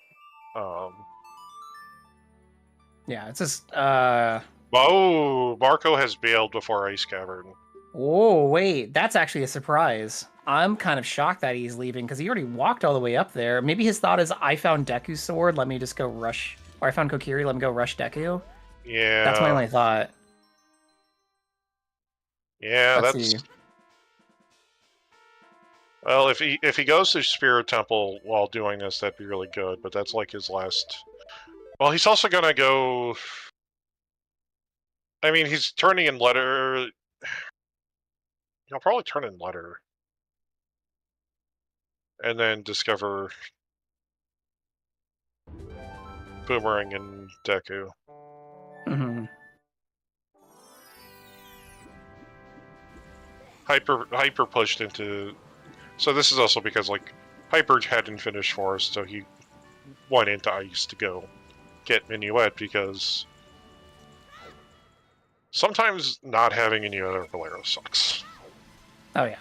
Speaker 2: Yeah, it's just...
Speaker 3: Oh, Marco has bailed before Ice Cavern.
Speaker 2: Oh, wait. That's actually a surprise. I'm kind of shocked that he's leaving, because he already walked all the way up there. Maybe his thought is, I found Deku's sword, let me just go rush... Or I found Kokiri, let me go rush Deku.
Speaker 3: Yeah.
Speaker 2: That's my only thought.
Speaker 3: Yeah,
Speaker 2: Let's see.
Speaker 3: Well, if he goes to Spirit Temple while doing this, that'd be really good, but that's like his last... Well, he's also gonna go... I mean, he's turning in letter... He'll probably turn in letter. And then discover... Boomerang and Deku.
Speaker 2: Mm-hmm.
Speaker 3: Hyper pushed into... So this is also because, like, Hyper hadn't finished Forest, so he went into Ice to go get Minuet because sometimes not having any other Valero sucks.
Speaker 2: Oh yeah.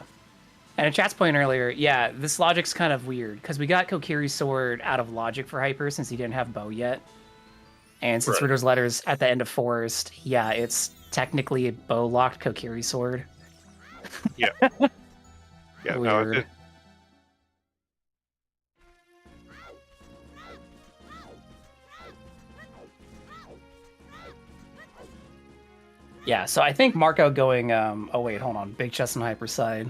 Speaker 2: And in chat's point earlier, yeah, this logic's kind of weird because we got Kokiri's sword out of logic for Hyper since he didn't have bow yet. And since
Speaker 3: Right.
Speaker 2: Ritter's Letters at the end of Forest, yeah, it's technically a bow locked Kokiri sword.
Speaker 3: Yeah. Yeah.
Speaker 2: Weird.
Speaker 3: No,
Speaker 2: Yeah, so I think Marco going, oh wait, hold on, Big Chest and Hyper side.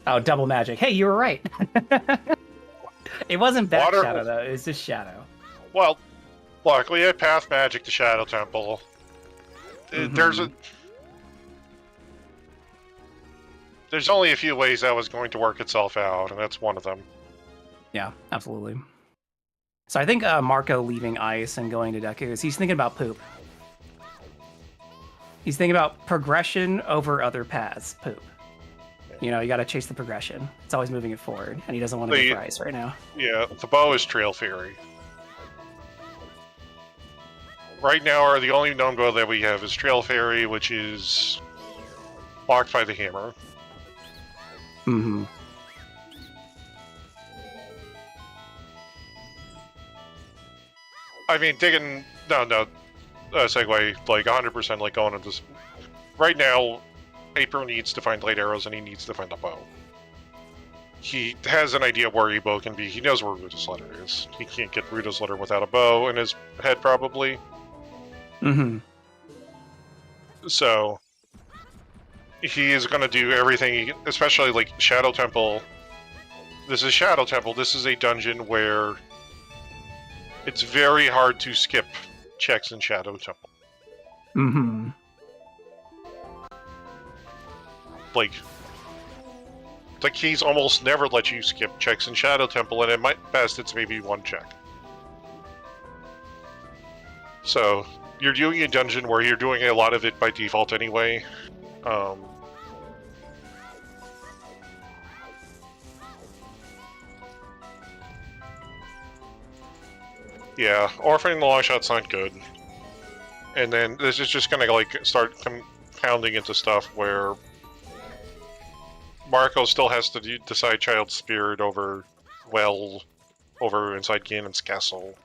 Speaker 2: Oh, double magic. Hey, you were right. It wasn't back
Speaker 3: Water-
Speaker 2: shadow though, it was just shadow.
Speaker 3: well, luckily I path magic to Shadow Temple. There's only a few ways that was going to work itself out, and that's one of them.
Speaker 2: Yeah, absolutely. So I think Marco leaving Ice and going to Deku's, he's thinking about poop. He's thinking about progression over other paths, poop. You know, you gotta chase the progression. It's always moving it forward, and he doesn't want to go for Ice right now.
Speaker 3: Yeah, the bow is Trail Fairy. Right now, the only known bow that we have is Trail Fairy, which is blocked by the hammer.
Speaker 2: Mm-hmm.
Speaker 3: I mean, digging... No, segue, like, 100%, like, going into this... Right now, April needs to find light arrows, and he needs to find a bow. He has an idea where a bow can be. He knows where Ruta's Letter is. He can't get Ruta's Letter without a bow in his head, probably.
Speaker 2: Mm-hmm.
Speaker 3: So... he is going to do everything, especially, like, Shadow Temple. This is Shadow Temple. This is a dungeon where it's very hard to skip checks in Shadow Temple.
Speaker 2: Mm-hmm.
Speaker 3: Like he's almost never let you skip checks in Shadow Temple, and at best it's maybe one check. So, you're doing a dungeon where you're doing a lot of it by default anyway. Yeah, orphaning the long shot's not good. And then this is just gonna like start compounding into stuff where Marco still has to decide Child's Spirit over inside Ganon's castle.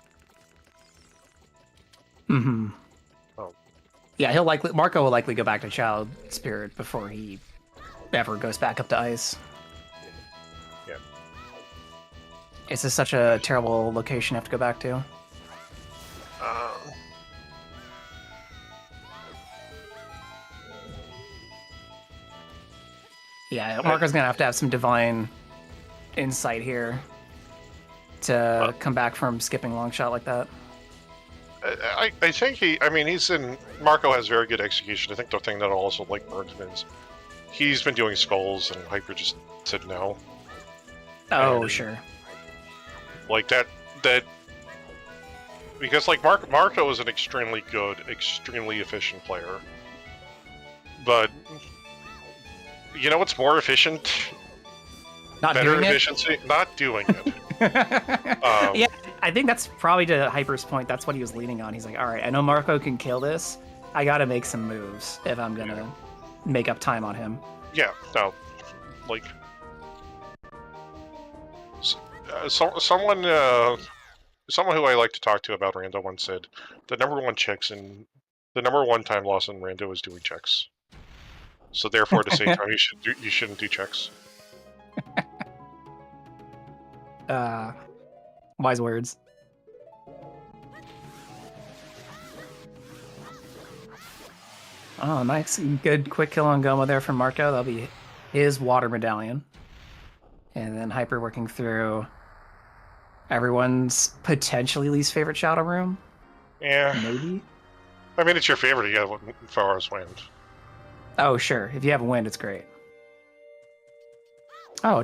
Speaker 2: Mm-hmm.
Speaker 3: Oh.
Speaker 2: Yeah, Marco will likely go back to Child Spirit before he ever goes back up to Ice.
Speaker 3: Yeah.
Speaker 2: It's just such a terrible location to have to go back to. Yeah, Marco's gonna have to have some divine insight here to come back from skipping long shot like that.
Speaker 3: I think Marco has very good execution. I think the thing that also like burned him is he's been doing skulls and Hyper just said no.
Speaker 2: Oh,
Speaker 3: and,
Speaker 2: sure.
Speaker 3: Like that because like Marco is an extremely good, extremely efficient player. But you know what's more efficient? Better efficiency? Not doing it.
Speaker 2: Yeah, I think that's probably to Hyper's point. That's what he was leaning on. He's like, all right, I know Marco can kill this. I got to make some moves if I'm going to make up time on him.
Speaker 3: Yeah, no. Like... someone who I like to talk to about Rando once said, the number one time loss in Rando is doing checks. So therefore, to save time, you shouldn't do checks.
Speaker 2: Wise words. Oh, nice. Good quick kill on Goma there from Marco. That'll be his water medallion. And then Hyper working through everyone's potentially least favorite Shadow Room.
Speaker 3: Yeah.
Speaker 2: Maybe?
Speaker 3: I mean, it's your favorite. You got Farah's Wind.
Speaker 2: Oh, sure. If you have a wind, it's great. Oh,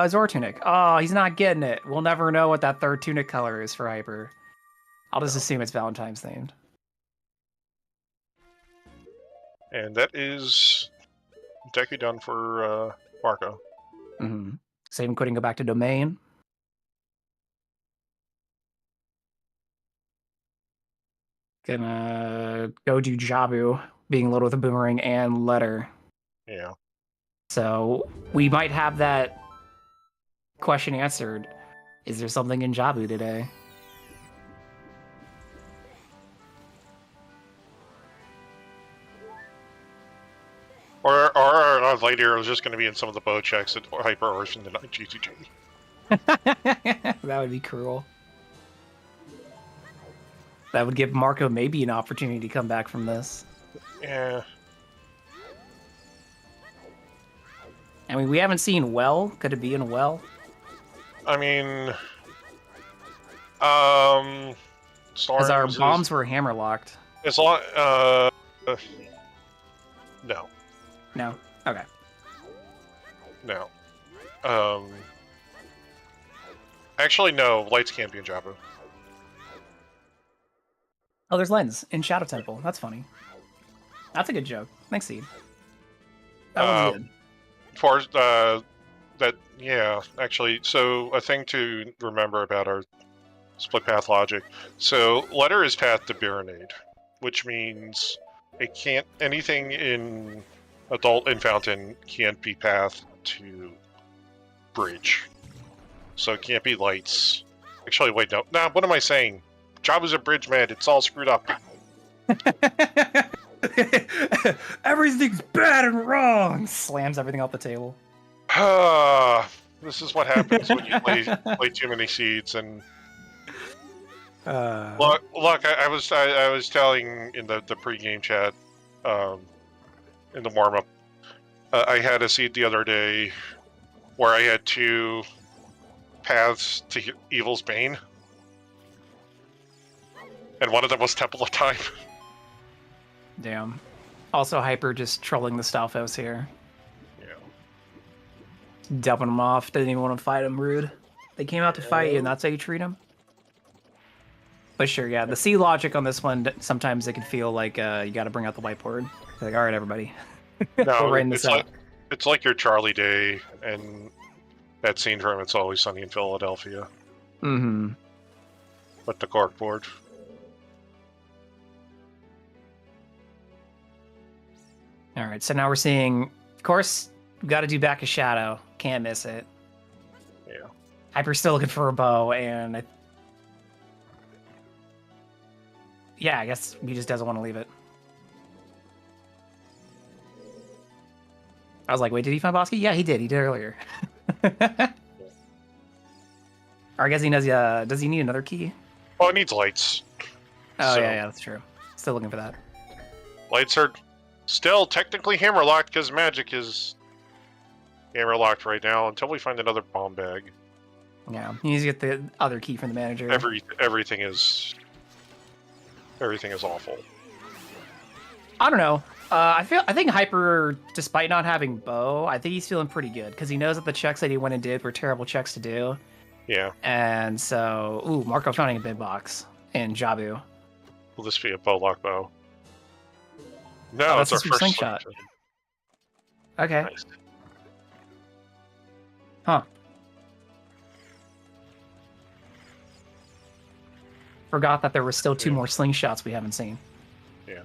Speaker 2: Zora Tunic. Oh, he's not getting it. We'll never know what that third tunic color is for Hyper. I'll just assume it's Valentine's themed.
Speaker 3: And that is Deku done for Marco.
Speaker 2: Mm-hmm. Save him quitting, go back to Domain. gonna go do Jabu, being loaded with a boomerang and letter.
Speaker 3: Yeah.
Speaker 2: So we might have that question answered. Is there something in Jabu today?
Speaker 3: Or our light arrow is just going to be in some of the bow checks at Hyper or in the GTG.
Speaker 2: That would be cruel. That would give Marco maybe an opportunity to come back from this.
Speaker 3: Yeah.
Speaker 2: I mean, we haven't seen well. Could it be in well?
Speaker 3: I mean,
Speaker 2: Because our bombs were hammer locked.
Speaker 3: As long, no.
Speaker 2: No. Okay.
Speaker 3: No. Actually, no. Lights can't be in Jabu.
Speaker 2: Oh, there's Lens in Shadow Temple. That's funny. That's a good joke. Thanks, Seed. That was good.
Speaker 3: For that, yeah. Actually, so a thing to remember about our split path logic. So letter is path to Baronade, which means it can't. Anything in Adult and Fountain can't be path to Bridge. So it can't be lights. Actually, wait, no. Nah, what am I saying? Jabu's a bridge, man. It's all screwed up.
Speaker 2: Everything's bad and wrong. Slams everything off the table.
Speaker 3: This is what happens when you play too many seeds. And look. I was telling in the pregame chat, in the warm up, I had a seed the other day where I had 2 paths to Evil's Bane. And one of them was Temple of Time.
Speaker 2: Damn. Also, Hyper just trolling the Stalfos here.
Speaker 3: Yeah.
Speaker 2: Dumping them off. Didn't even want to fight him. Rude. They came out to fight you, and that's how you treat them? But sure, yeah. The C logic on this one, sometimes it can feel like you got to bring out the whiteboard. Like, all right, everybody.
Speaker 3: No,
Speaker 2: writing this out.
Speaker 3: It's like your Charlie Day and that scene from It's Always Sunny in Philadelphia.
Speaker 2: Mm-hmm.
Speaker 3: With the corkboard.
Speaker 2: All right, so now we're seeing, of course, we've got to do Back of Shadow. Can't miss it.
Speaker 3: Yeah.
Speaker 2: Hyper's still looking for a bow, and yeah, I guess he just doesn't want to leave it. I was like, wait, did he find Bosky? Yeah, he did. He did earlier. Or I guess he knows, does he need another key?
Speaker 3: Well, it needs lights.
Speaker 2: Oh, so, yeah, that's true. Still looking for that.
Speaker 3: Lights are still technically hammerlocked because magic is hammerlocked right now until we find another bomb bag.
Speaker 2: Yeah, he needs to get the other key from the manager.
Speaker 3: Everything is awful.
Speaker 2: I don't know. I think Hyper, despite not having bow, I think he's feeling pretty good because he knows that the checks that he went and did were terrible checks to do.
Speaker 3: Yeah.
Speaker 2: And so, Marco finding a big box in Jabu.
Speaker 3: Will this be a bow lock bow? No, it's our first
Speaker 2: slingshot. Okay.
Speaker 3: Nice.
Speaker 2: Huh. Forgot that there were still 2 more slingshots we haven't seen.
Speaker 3: Yeah.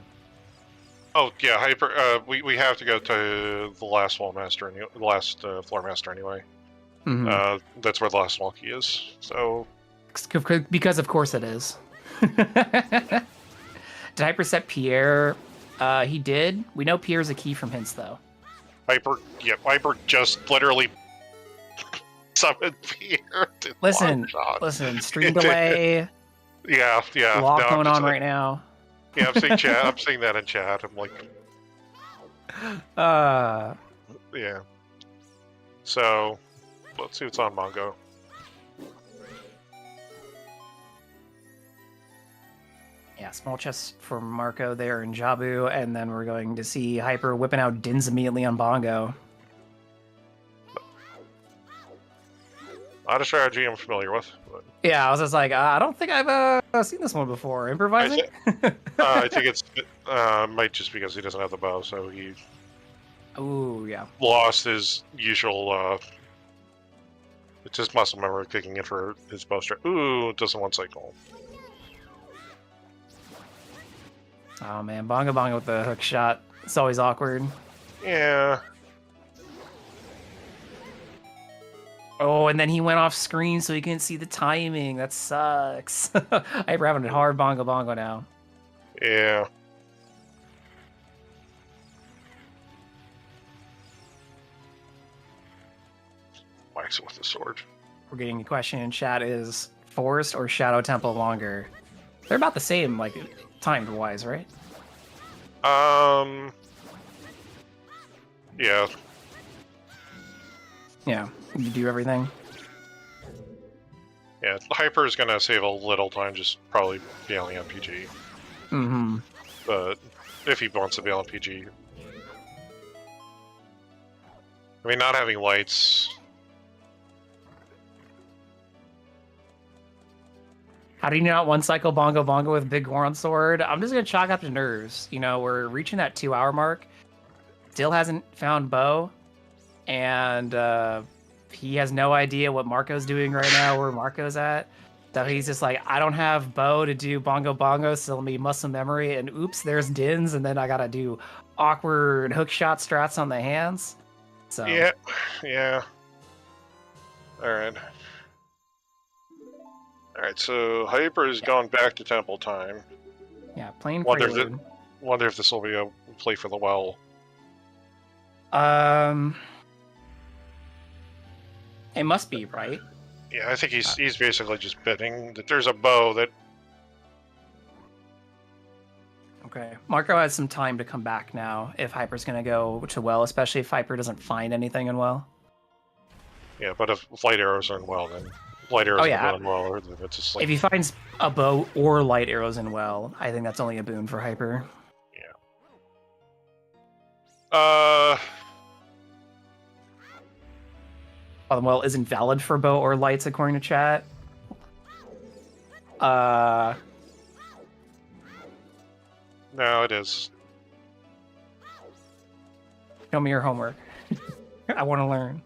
Speaker 3: Oh yeah, Hyper. We have to go to the last wall master, the last floor master anyway.
Speaker 2: Mm-hmm.
Speaker 3: That's where the last wall key is. So.
Speaker 2: Because of course it is. Did Hyper set Pierre? He did. We know Pierre's a key from hints though.
Speaker 3: Hyper just literally summoned Pierre.
Speaker 2: Listen, stream delay.
Speaker 3: Yeah.
Speaker 2: A lot going on right now.
Speaker 3: Yeah, I'm seeing chat. I'm seeing that in chat. I'm like, yeah. So, let's see what's on Mongo.
Speaker 2: Yeah, small chest for Marco there in Jabu, and then we're going to see Hyper whipping out Dins immediately on Bongo.
Speaker 3: Not a strategy I'm familiar with. But...
Speaker 2: Yeah, I was just like, I don't think I've seen this one before. Improvising?
Speaker 3: I think it's might just because he doesn't have the bow, so he
Speaker 2: yeah.
Speaker 3: lost his usual. It's his muscle memory kicking in for his bow strike. Ooh, it doesn't one cycle.
Speaker 2: Oh man, Bongo Bongo with the hook shot. It's always awkward.
Speaker 3: Yeah.
Speaker 2: Oh, and then he went off screen so he couldn't see the timing. That sucks. I'm having a hard Bongo Bongo now.
Speaker 3: Yeah. Wax it with the sword.
Speaker 2: We're getting a question in chat: is Forest or Shadow Temple longer? They're about the same, like timed wise, right?
Speaker 3: Yeah.
Speaker 2: Yeah, you do everything.
Speaker 3: Yeah, Hyper is gonna save a little time, just probably bailing on PG.
Speaker 2: Mm-hmm.
Speaker 3: But if he wants to bail on PG, I mean, not having lights.
Speaker 2: How do you not one cycle Bongo Bongo with Big Goron Sword? I'm just gonna chalk up to nerves. You know, we're reaching that 2-hour mark. Still hasn't found Bo, and he has no idea what Marco's doing right now, where Marco's at. So he's just like, I don't have Bo to do Bongo Bongo, so let me muscle memory, and oops, there's Dins, and then I gotta do awkward hook shot strats on the hands. So
Speaker 3: Yeah. Alright. Alright, so Hyper has gone back to temple time.
Speaker 2: yeah, plain
Speaker 3: Wonder
Speaker 2: prelude.
Speaker 3: Wonder if this will be a play for the well.
Speaker 2: It must be, right?
Speaker 3: Yeah, I think he's basically just betting that there's a bow that.
Speaker 2: Okay. Marco has some time to come back now if Hyper's going to go to well, especially if Hyper doesn't find anything in well.
Speaker 3: Yeah, but if light arrows are in well, then light arrows are in well, or then it's just like.
Speaker 2: If he finds a bow or light arrows in well, I think that's only a boon for Hyper.
Speaker 3: Yeah.
Speaker 2: Well, isn't valid for bow or lights according to chat.
Speaker 3: No, it is.
Speaker 2: Show me your homework. I want to learn.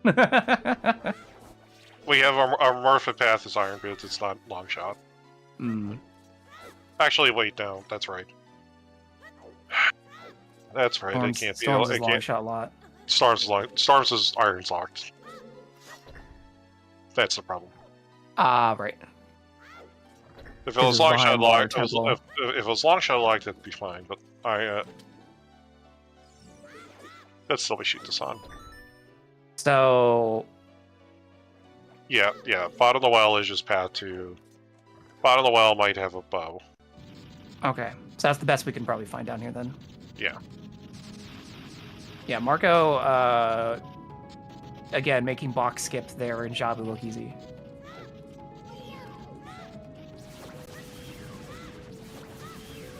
Speaker 3: We have our Morphin path is Iron Boots, it's not long shot.
Speaker 2: Mm.
Speaker 3: Actually, wait, no, that's right. That's right,
Speaker 2: Storms,
Speaker 3: it can't be.
Speaker 2: Storms
Speaker 3: It
Speaker 2: is long
Speaker 3: can't.
Speaker 2: shot lot.
Speaker 3: Storms is Iron's locked. That's the problem.
Speaker 2: Ah, right.
Speaker 3: If it was long shot locked, if
Speaker 2: temple.
Speaker 3: it was long shot locked, that'd be fine. But that's still we shoot this on.
Speaker 2: So
Speaker 3: Yeah. Bottom of the well is just path to. Bottom of the well might have a bow.
Speaker 2: okay, so that's the best we can probably find down here then.
Speaker 3: Yeah.
Speaker 2: Yeah, Marco. Again, making box skips there in Jabu look easy.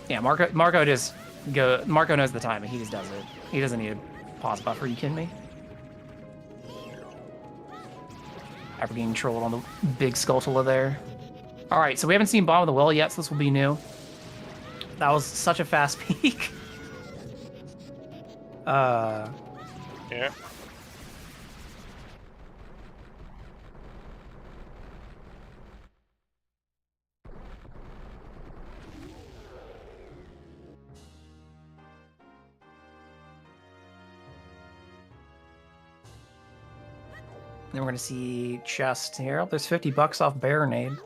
Speaker 2: Yeah, Marco just go. Marco knows the timing. He just does it. He doesn't need a pause buffer. Are you kidding me? After getting trolled on the big Skulltula there. All right, so we haven't seen Bomb of the Well yet, so this will be new. That was such a fast peek.
Speaker 3: Yeah.
Speaker 2: Then we're gonna see chest here. Oh, there's $50 off Baronade.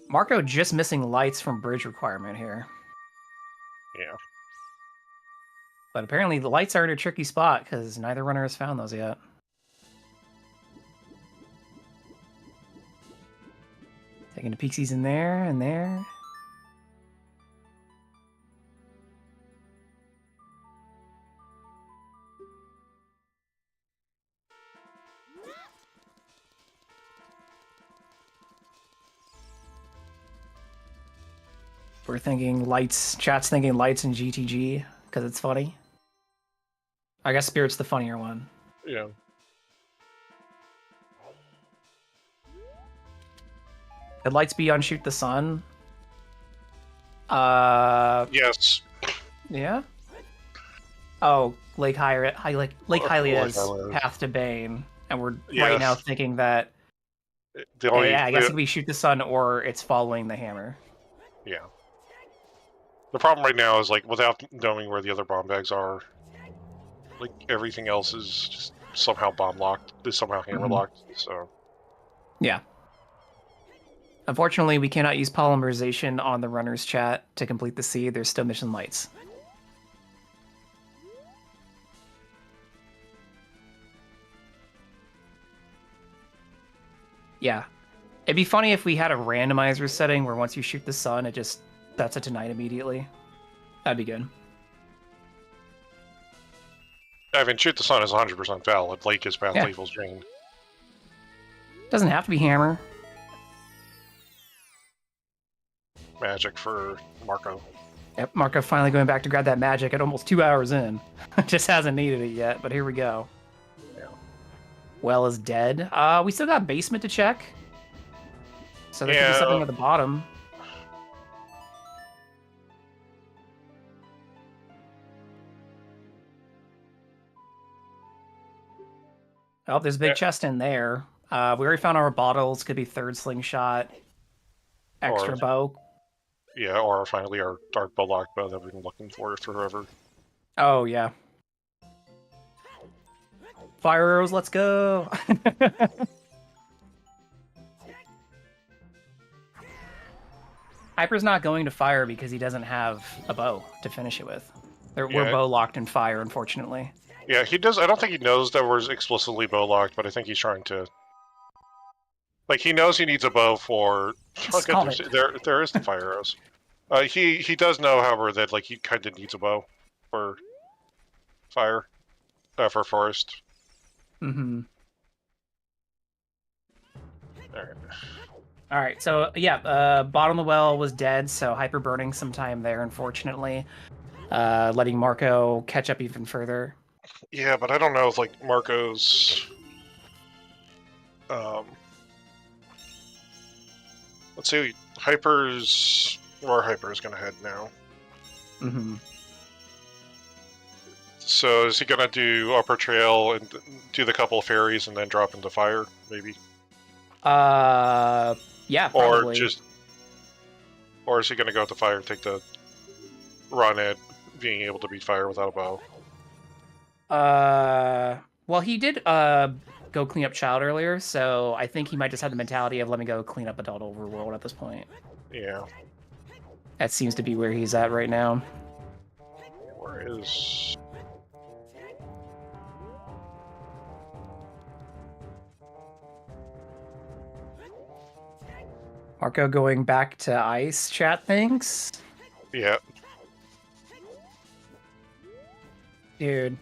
Speaker 2: Marco just missing lights from bridge requirement here.
Speaker 3: Yeah.
Speaker 2: But apparently the lights are in a tricky spot because neither runner has found those yet. Taking the Pixies in there and there. We're thinking lights, chat's thinking lights and GTG because it's funny. I guess Spirit's the funnier one.
Speaker 3: Yeah.
Speaker 2: Could lights be on Shoot the Sun?
Speaker 3: Yes.
Speaker 2: Yeah. Oh, Lake Hylia is
Speaker 3: Hylia.
Speaker 2: Path to Bane, and we're
Speaker 3: Yes.
Speaker 2: right now thinking that.
Speaker 3: The only.
Speaker 2: Yeah, I guess it could be Shoot the Sun or it's following the hammer.
Speaker 3: Yeah. The problem right now is like without knowing where the other bomb bags are, like everything else is just somehow bomb locked, is somehow hammer locked. So
Speaker 2: Yeah. Unfortunately, we cannot use polymerization on the runner's chat to complete the seed. There's still mission lights. Yeah. It'd be funny if we had a randomizer setting where once you shoot the sun, it just sets it to night immediately. That'd be good.
Speaker 3: I mean, shoot the sun is 100% valid. Lake is path,
Speaker 2: Yeah.
Speaker 3: lethals drain.
Speaker 2: Doesn't have to be hammer.
Speaker 3: Magic for Marco.
Speaker 2: Yep, Marco finally going back to grab that magic at almost 2 hours in. Just hasn't needed it yet, but here we go.
Speaker 3: Yeah.
Speaker 2: Well is dead. We still got basement to check. So there could be
Speaker 3: Yeah.
Speaker 2: something at the bottom. Oh, there's a big
Speaker 3: Yeah.
Speaker 2: chest in there. We already found our bottles. Could be third slingshot. Extra
Speaker 3: Or-
Speaker 2: bow.
Speaker 3: Yeah, or finally our dark bowlock bow that we've been looking for forever.
Speaker 2: Oh, yeah. Fire arrows, let's go! Hyper's not going to fire because he doesn't have a bow to finish it with. We're
Speaker 3: Yeah.
Speaker 2: bow locked in fire, unfortunately.
Speaker 3: Yeah, he does. I don't think he knows that we're explicitly bow locked, but I think he's trying to. Like he knows he needs a bow for.
Speaker 2: Just call it.
Speaker 3: There is the fire arrows. He does know, however, that like he kind of needs a bow for fire, for forest.
Speaker 2: Mm-hmm.
Speaker 3: All right.
Speaker 2: All right, so yeah, bottom of the well was dead, so Hyper burning some time there, unfortunately. Letting Marco catch up even further.
Speaker 3: Yeah, but I don't know if like Marco's. Let's see, Hyper's. Where Hyper's gonna head now.
Speaker 2: Mm-hmm.
Speaker 3: So is he gonna do upper trail and do the couple of ferries and then drop into fire, maybe?
Speaker 2: Yeah, probably.
Speaker 3: Or is he gonna go to fire and take the run at being able to beat fire without a bow?
Speaker 2: Well, he did go clean up Child earlier, so I think he might just have the mentality of let me go clean up Adult Overworld at this point.
Speaker 3: Yeah.
Speaker 2: That seems to be where he's at right now.
Speaker 3: Where is?
Speaker 2: Marco going back to ice chat things.
Speaker 3: Yeah.
Speaker 2: Dude.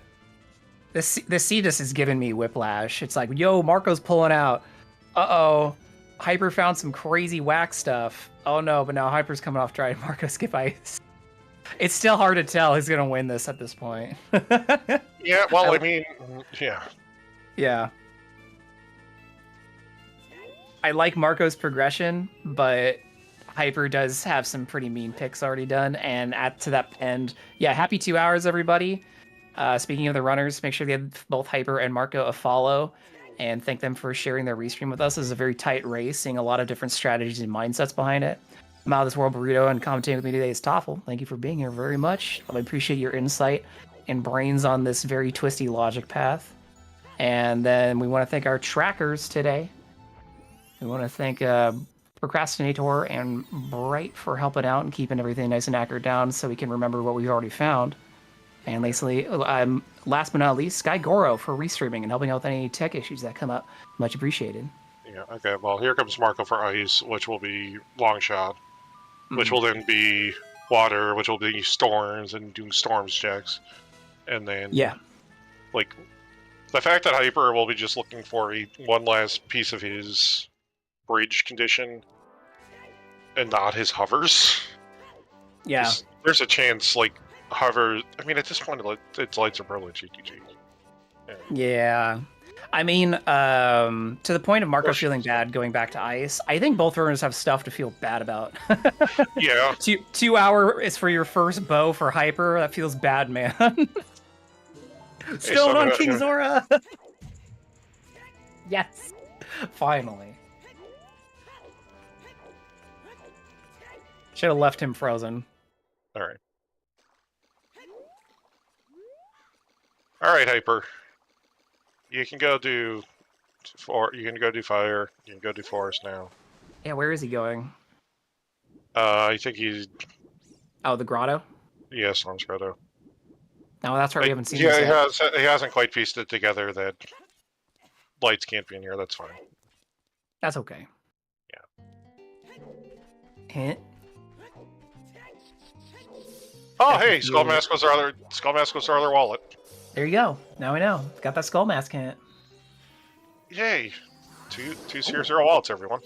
Speaker 2: This Cetus is giving me whiplash. It's like, yo, Marco's pulling out. Uh-oh. Hyper found some crazy whack stuff. Oh no, but now Hyper's coming off dry. Marco skip ice. It's still hard to tell who's gonna win this at this point.
Speaker 3: Yeah. Well, I mean, yeah.
Speaker 2: Yeah. I like Marco's progression, but Hyper does have some pretty mean picks already done. And to that end, yeah, happy 2 hours, everybody. Speaking of the runners, make sure they have both Hyper and Marco a follow, and thank them for sharing their restream with us. This is a very tight race, seeing a lot of different strategies and mindsets behind it. I'm out of this world, Burrito, and commentating with me today is Toffel. Thank you for being here very much. I appreciate your insight and brains on this very twisty logic path. And then we want to thank our trackers today. We want to thank Procrastinator and Bright for helping out and keeping everything nice and accurate down so we can remember what we've already found. And last but not least, Sky Goro for restreaming and helping out with any tech issues that come up. Much appreciated.
Speaker 3: Yeah. Okay. Well, here comes Marco for ice, which will be long shot, which will then be water, which will be storms and doing storms checks, and then
Speaker 2: Yeah.
Speaker 3: like the fact that Hyper will be just looking for one last piece of his bridge condition and not his hovers.
Speaker 2: Yeah.
Speaker 3: There's a chance like hover. I mean, at this point, its lights are probably GTG.
Speaker 2: Yeah. I mean, to the point of Marco feeling bad going back to ice, I think both runners have stuff to feel bad about.
Speaker 3: Yeah.
Speaker 2: 2 hour is for your first bow for Hyper. That feels bad, man. Still on King Zora. Yes. Finally. Should have left him frozen.
Speaker 3: All right. All right, Hyper. You can go do You can go do fire. You can go do forest now.
Speaker 2: Yeah, where is he going?
Speaker 3: I think he's
Speaker 2: Oh, the grotto?
Speaker 3: Storm Scroto.
Speaker 2: No, that's right. We haven't seen
Speaker 3: Yeah,
Speaker 2: this yet.
Speaker 3: he hasn't quite pieced it together that lights can't be in here. That's fine.
Speaker 2: That's okay.
Speaker 3: Yeah.
Speaker 2: Hint.
Speaker 3: Oh, hey, Skull Mask was our other wallet.
Speaker 2: There you go. Now we know. Got that skull mask hint.
Speaker 3: Yay! Two 0-0 wallets, everyone.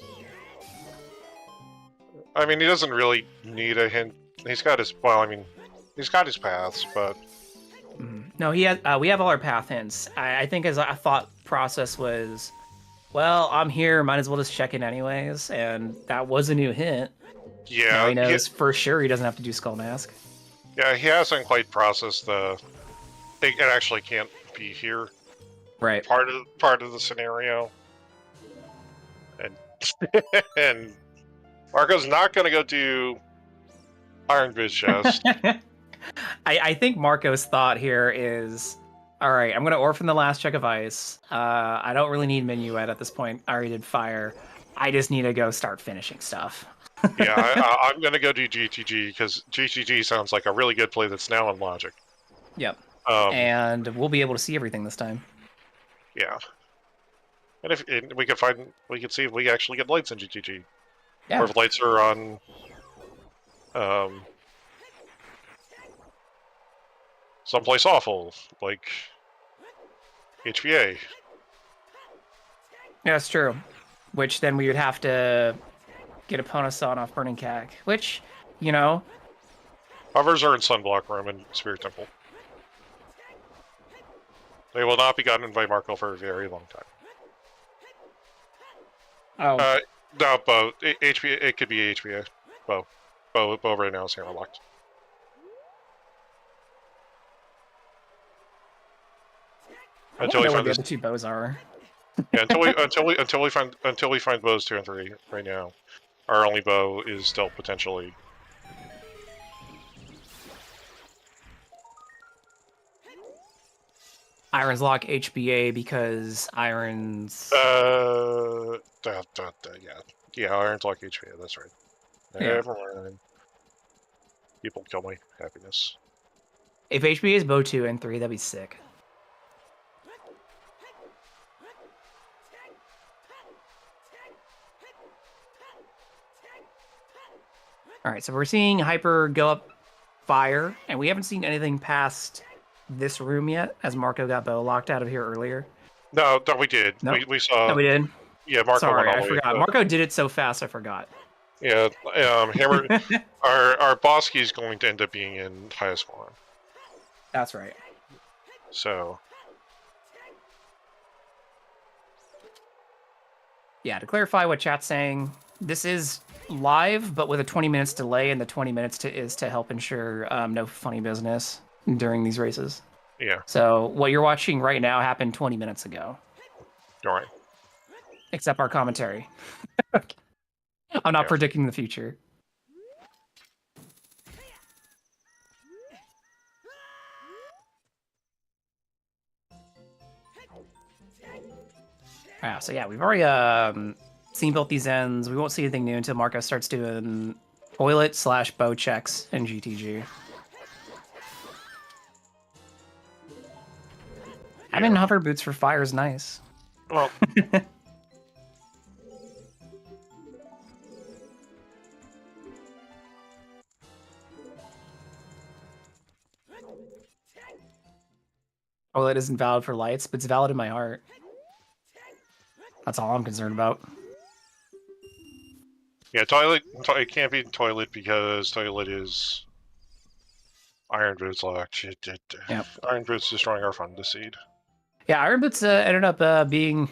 Speaker 3: I mean, he doesn't really need a hint. He's got his paths, but
Speaker 2: No, he has. We have all our path hints. I think his thought process was, well, I'm here. Might as well just check in anyways, and that was a new hint.
Speaker 3: yeah,
Speaker 2: Now he knows for sure he doesn't have to do skull mask.
Speaker 3: Yeah, he hasn't quite processed it actually can't be here.
Speaker 2: Right.
Speaker 3: Part of the scenario, and and Marco's not going to go do Iron Boots chest.
Speaker 2: I think Marco's thought here is, all right, I'm going to orphan the last check of ice. I don't really need Minuet at this point. I already did fire. I just need to go start finishing stuff.
Speaker 3: Yeah, I'm going to go do GTG because GTG sounds like a really good play that's now on Logic.
Speaker 2: Yep. And we'll be able to see everything this time.
Speaker 3: Yeah. And if we could see if we actually get lights in GTG.
Speaker 2: Yeah.
Speaker 3: Or if lights are on someplace awful, like HVA.
Speaker 2: Yeah, that's true. Which then we would have to get a Ponason off Burning Cag. Which, you know...
Speaker 3: Hovers are in Sunblock Room and Spirit Temple. They will not be gotten by Marco for a very long time.
Speaker 2: Oh.
Speaker 3: No, Bo. HVA, it could be HVA. Bo right now is hammerlocked.
Speaker 2: Until we find the other two bows are.
Speaker 3: Yeah, until we find bows 2 and 3 right now. Our only bow is still potentially.
Speaker 2: Irons lock HBA because Irons.
Speaker 3: Yeah, Irons lock HVA. That's right. Never mind. People kill my happiness.
Speaker 2: If HBA is bow 2 and 3, that'd be sick. All right, so we're seeing Hyper go up fire, and we haven't seen anything past this room yet, as Marco got bow locked out of here earlier.
Speaker 3: No, we did.
Speaker 2: No?
Speaker 3: We saw.
Speaker 2: No, we did.
Speaker 3: Yeah, Marco.
Speaker 2: Sorry,
Speaker 3: went all
Speaker 2: I
Speaker 3: the way
Speaker 2: forgot.
Speaker 3: to-
Speaker 2: Marco did it so fast, I forgot.
Speaker 3: Yeah, Hammer. our boss key is going to end up being in highest form.
Speaker 2: That's right.
Speaker 3: So.
Speaker 2: Yeah, to clarify what chat's saying, this is live, but with a 20 minutes delay, and the 20 minutes is to help ensure no funny business during these races.
Speaker 3: Yeah.
Speaker 2: So what you're watching right now happened 20 minutes ago.
Speaker 3: All right.
Speaker 2: Except our commentary. I'm not predicting the future. So yeah, we've already seen both these ends. We won't see anything new until Marco starts doing toilet/bow checks in GTG. Having hover boots for fire is nice.
Speaker 3: Well.
Speaker 2: Toilet isn't valid for lights, but it's valid in my heart. That's all I'm concerned about.
Speaker 3: Yeah, toilet. It can't be toilet because toilet is Iron Boots locked.
Speaker 2: Yep.
Speaker 3: Iron Boots destroying our fun to seed.
Speaker 2: Yeah, Iron Boots ended up being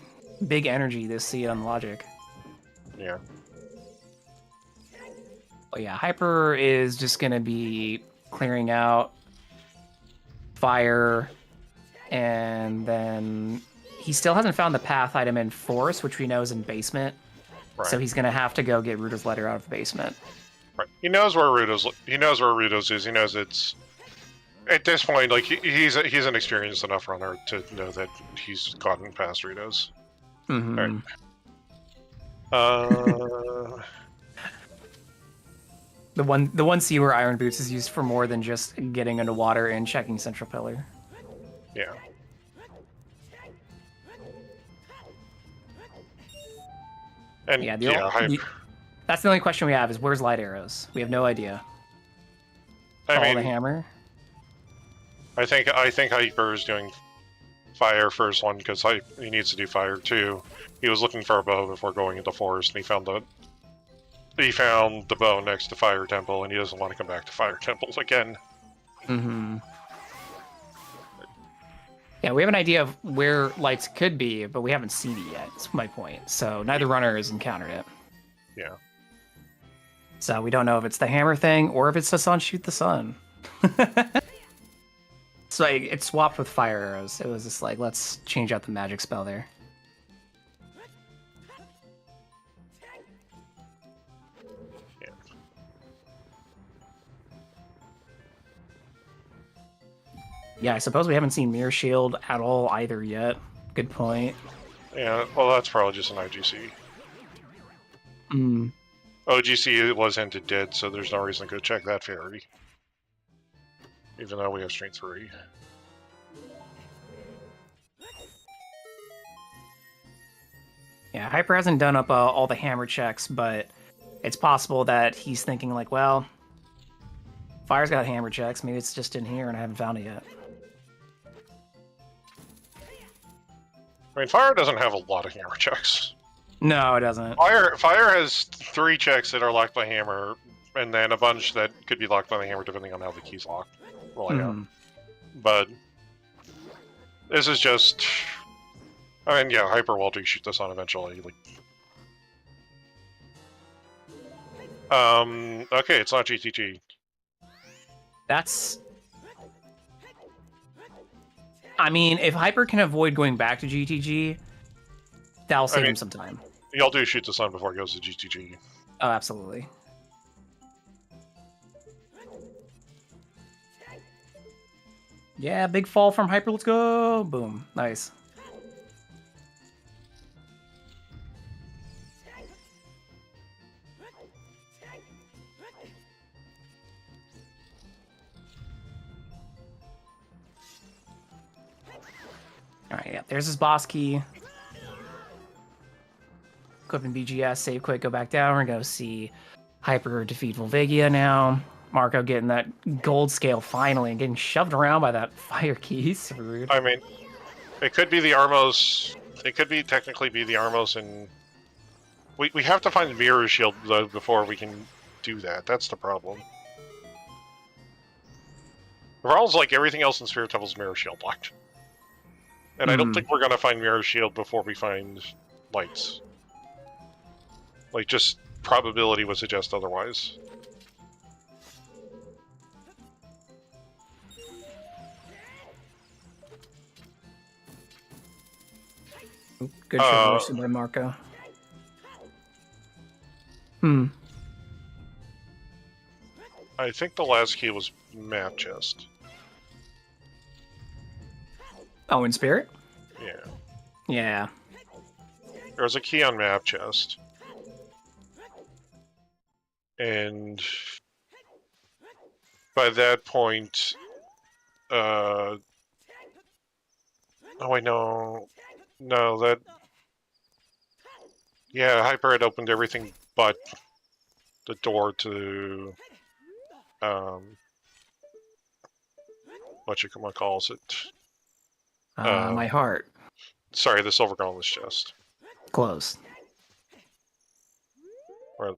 Speaker 2: big energy this seed on Logic.
Speaker 3: Yeah.
Speaker 2: But yeah, Hyper is just going to be clearing out fire, and then he still hasn't found the path item in Forest, which we know is in basement.
Speaker 3: Right.
Speaker 2: So he's going to have to go get Rooter's Letter out of the basement.
Speaker 3: Right. He knows where Rudo's. He knows where Rudo's is. He knows it's. At this point, like he's an experienced enough runner to know that he's gotten past Rudo's.
Speaker 2: Mm-hmm.
Speaker 3: All right.
Speaker 2: The one C where Iron Boots is used for more than just getting into water and checking Central Pillar.
Speaker 3: Yeah. And
Speaker 2: Yeah,
Speaker 3: hype.
Speaker 2: That's the only question we have is where's Light Arrows? We have no idea.
Speaker 3: I mean,
Speaker 2: the hammer.
Speaker 3: I think Hyper is doing fire first one because he needs to do fire too. He was looking for a bow before going into forest, and he found the bow next to Fire Temple, and he doesn't want to come back to Fire Temples again.
Speaker 2: Mm-hmm. Yeah, we have an idea of where lights could be, but we haven't seen it yet. That's my point. So neither runner has encountered it.
Speaker 3: Yeah.
Speaker 2: So we don't know if it's the hammer thing or if it's the sun shoot the sun. So it swapped with fire arrows. It was just like, let's change out the magic spell there.
Speaker 3: Yeah.
Speaker 2: Yeah, I suppose we haven't seen Mirror Shield at all either yet. Good point.
Speaker 3: Yeah, well, that's probably just an IGC.
Speaker 2: Mm.
Speaker 3: OGC was hinted dead, so there's no reason to go check that fairy. Even though we have Strength 3.
Speaker 2: Yeah, Hyper hasn't done up all the hammer checks, but it's possible that he's thinking like, well, Fire's got hammer checks. Maybe it's just in here and I haven't found it yet.
Speaker 3: I mean, Fire doesn't have a lot of hammer checks.
Speaker 2: No, it doesn't.
Speaker 3: Fire has 3 checks that are locked by hammer, and then a bunch that could be locked by the hammer depending on how the key's locked. Well, yeah. But this is just. I mean, yeah, Hyper will do shoot this on eventually. Okay, it's not GTG.
Speaker 2: That's. I mean, if Hyper can avoid going back to GTG, that'll save him some time.
Speaker 3: He'll do shoot the sun before it goes to GTG.
Speaker 2: Oh, absolutely. Yeah, big fall from Hyper. Let's go. Boom. Nice. Alright, yeah, there's his boss key. Equipping BGS, save quick, go back down. We're going to see Hyper defeat Volvagia now. Marco getting that gold scale finally and getting shoved around by that fire key. So rude.
Speaker 3: I mean, it could be the Armos. It could be technically be the Armos, and we have to find the Mirror Shield though before we can do that. That's the problem. The problem's like everything else in Spirit Temple's Mirror Shield locked. And I don't think we're going to find Mirror Shield before we find lights. Like, just probability would suggest otherwise.
Speaker 2: Good traversal by Marco.
Speaker 3: I think the last key was map chest.
Speaker 2: Oh, in Spirit?
Speaker 3: Yeah.
Speaker 2: Yeah.
Speaker 3: There was a key on map chest. And by that point, oh wait, no, that, yeah, Hyper had opened everything but the door to, what you calls it?
Speaker 2: My heart.
Speaker 3: Sorry, the Silver Gauntlet's chest.
Speaker 2: Close.
Speaker 3: Or,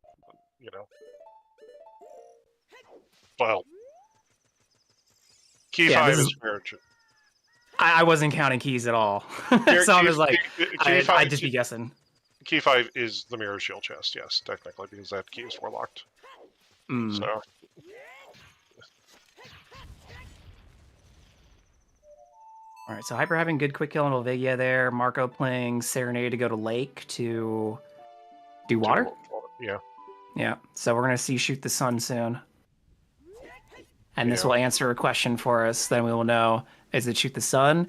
Speaker 3: you know. Well, key 5 is spiritual.
Speaker 2: I wasn't counting keys at all. So I was like, I'd just be guessing.
Speaker 3: Key 5 is the Mirror Shield chest, yes, technically, because that key is warlocked. So.
Speaker 2: Alright, so Hyper having good quick kill on Volvagia there. Marco playing Serenade to go to Lake to do water?
Speaker 3: Yeah.
Speaker 2: Yeah. So we're gonna see Shoot the Sun soon. And this will answer a question for us. Then we will know, is it Shoot the Sun?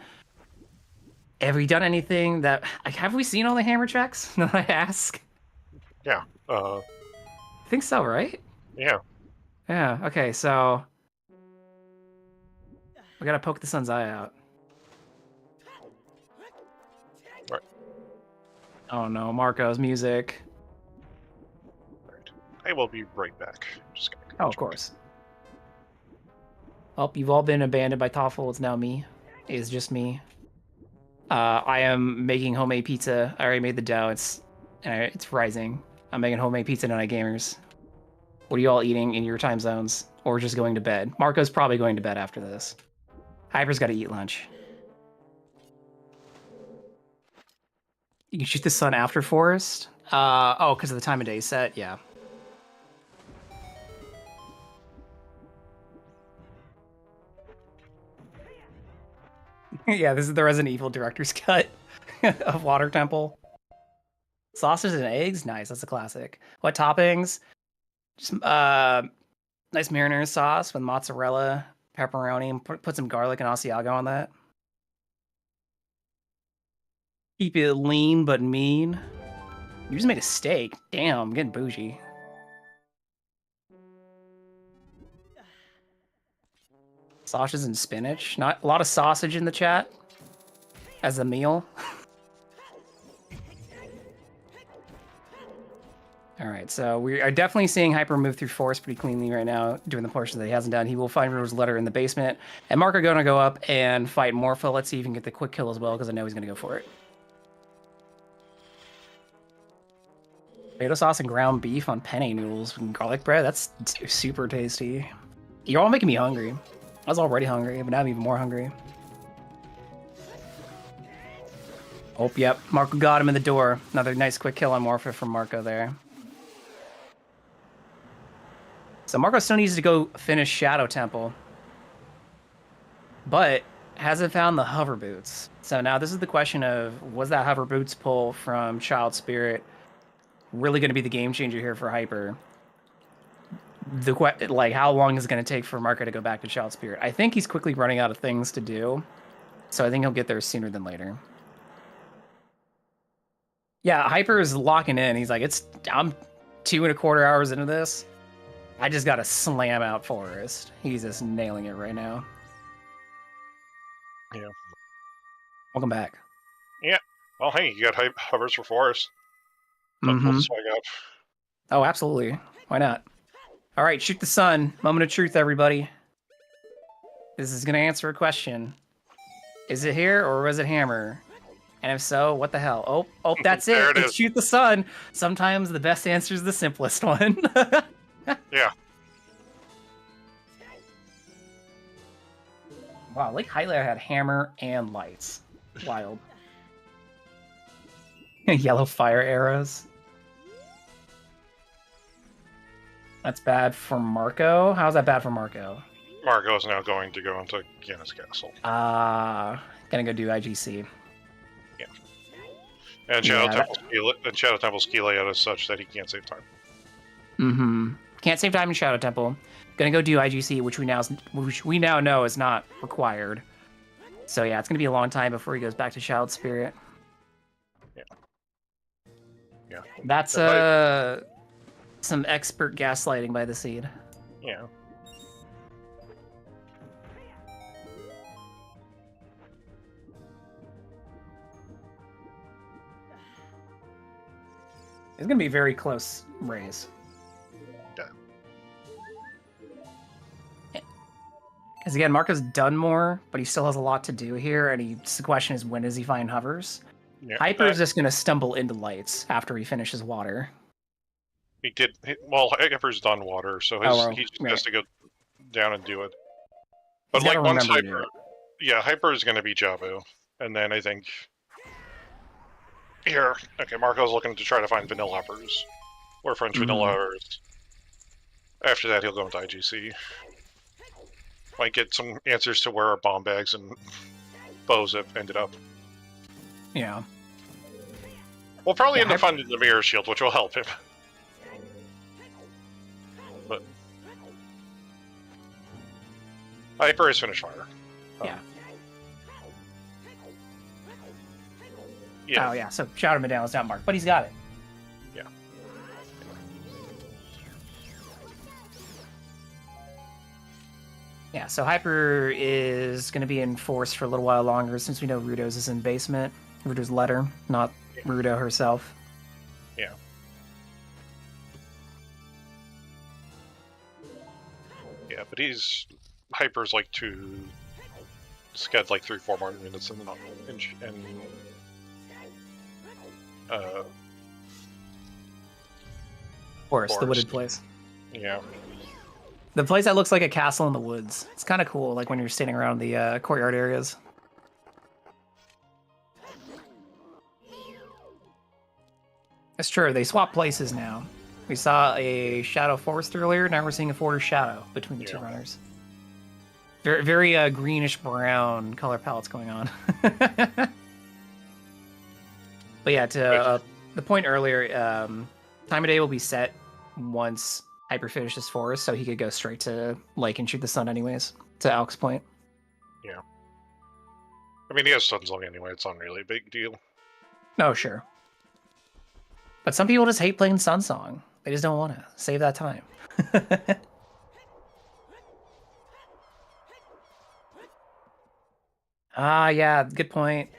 Speaker 2: Have we done anything that... Have we seen all the hammer checks? I ask.
Speaker 3: Yeah.
Speaker 2: I think so, right?
Speaker 3: Yeah.
Speaker 2: Yeah, okay, so... we gotta poke the sun's eye out.
Speaker 3: Right.
Speaker 2: Oh no, Marco's music.
Speaker 3: Right. I will be right back. Just gonna go
Speaker 2: Oh, of course. Oh, you've all been abandoned by Toffel. It's now me. It's just me. I am making homemade pizza. I already made the dough. It's rising. I'm making homemade pizza tonight, gamers. What are you all eating in your time zones? Or just going to bed? Marco's probably going to bed after this. Hyper's got to eat lunch. You can shoot the sun after forest? Oh, because of the time of day set? Yeah. Yeah, this is the Resident Evil director's cut of Water Temple. Sausage and eggs? Nice, that's a classic. What toppings? Just nice marinara sauce with mozzarella, pepperoni, and put some garlic and Asiago on that. Keep it lean but mean. You just made a steak. Damn, I'm getting bougie. Sausages and spinach. Not a lot of sausage in the chat as a meal. All right, so we are definitely seeing Hyper move through forest pretty cleanly right now, doing the portions that he hasn't done. He will find River's letter in the basement, and Mark are going to go up and fight Morpha. Let's see if he can get the quick kill as well, because I know he's going to go for it. Tomato sauce and ground beef on penne noodles and garlic bread. That's super tasty. You're all making me hungry. I was already hungry, but now I'm even more hungry. Oh, yep. Marco got him in the door. Another nice quick kill on Morpha from Marco there. So Marco still needs to go finish Shadow Temple, but hasn't found the hover boots. So now this is the question of, was that hover boots pull from Child Spirit really going to be the game changer here for Hyper? Like, how long is it going to take for Marco to go back to Child Spirit? I think he's quickly running out of things to do, so I think he'll get there sooner than later. Yeah, Hyper is locking in. He's like, I'm 2.25 hours into this. I just got to slam out Forest. He's just nailing it right now.
Speaker 3: Yeah.
Speaker 2: Welcome back.
Speaker 3: Yeah. Well, hey, you got hovers for Forest.
Speaker 2: Mm-hmm.
Speaker 3: Swag up.
Speaker 2: Oh, absolutely. Why not? All right, shoot the sun. Moment of truth, everybody. This is going to answer a question. Is it here or was it hammer? And if so, what the hell? Oh, that's it. It's shoot the sun. Sometimes the best answer is the simplest one.
Speaker 3: Yeah.
Speaker 2: Wow, Lake Highlight had hammer and lights. Wild. Yellow fire arrows. That's bad for Marco. How's that bad for Marco?
Speaker 3: Marco is now going to go into Guinness Castle.
Speaker 2: Gonna go do IGC.
Speaker 3: Yeah. And Shadow Temple's key layout is such that he can't save time.
Speaker 2: Mm-hmm. Can't save time in Shadow Temple. Gonna go do IGC, which we now know is not required. So yeah, it's gonna be a long time before he goes back to Child Spirit.
Speaker 3: Yeah. Yeah.
Speaker 2: That's some expert gaslighting by the Seed.
Speaker 3: Yeah.
Speaker 2: It's gonna be a very close race. Because again, Marco's done more, but he still has a lot to do here, and the question is, when does he find hovers? Yeah, Hyper's just going to stumble into lights after he finishes water.
Speaker 3: Hyper's done water, so he just has to go down and do it. But
Speaker 2: like once
Speaker 3: Hyper is going to be Jabu, and then I think here, okay, Marco's looking to try to find vanilla hovers or French vanilla hovers. After that, he'll go into IGC. Might get some answers to where our bomb bags and bows have ended up.
Speaker 2: Yeah.
Speaker 3: We'll probably end up finding the mirror shield, which will help him. Hyper is finished fire.
Speaker 2: Yeah.
Speaker 3: Yeah.
Speaker 2: Oh, yeah. So Shadow Medallion is not marked, but he's got it.
Speaker 3: Yeah.
Speaker 2: Yeah, so Hyper is going to be enforced for a little while longer since we know Rudo's is in basement. Rudo's letter, not Rudo herself.
Speaker 3: Yeah. Yeah, but Hyper's like sched like 3-4 more minutes in
Speaker 2: Forest, the
Speaker 3: Forest.
Speaker 2: wooded place.
Speaker 3: Yeah.
Speaker 2: The place that looks like a castle in the woods. It's kind of cool, like when you're standing around the courtyard areas. It's true, they swap places now. We saw a Shadow Forest earlier, now we're seeing a Forest Shadow between the two runners. Very, very greenish-brown color palettes going on. But yeah, to the point earlier, time of day will be set once Hyper finishes Forest, so he could go straight to Lake and shoot the sun anyways, to Alk's point.
Speaker 3: Yeah. I mean, he has Sun Song anyway, it's not really a big deal.
Speaker 2: Oh, sure. But some people just hate playing Sun Song. They just don't want to. Save that time. Yeah, good point.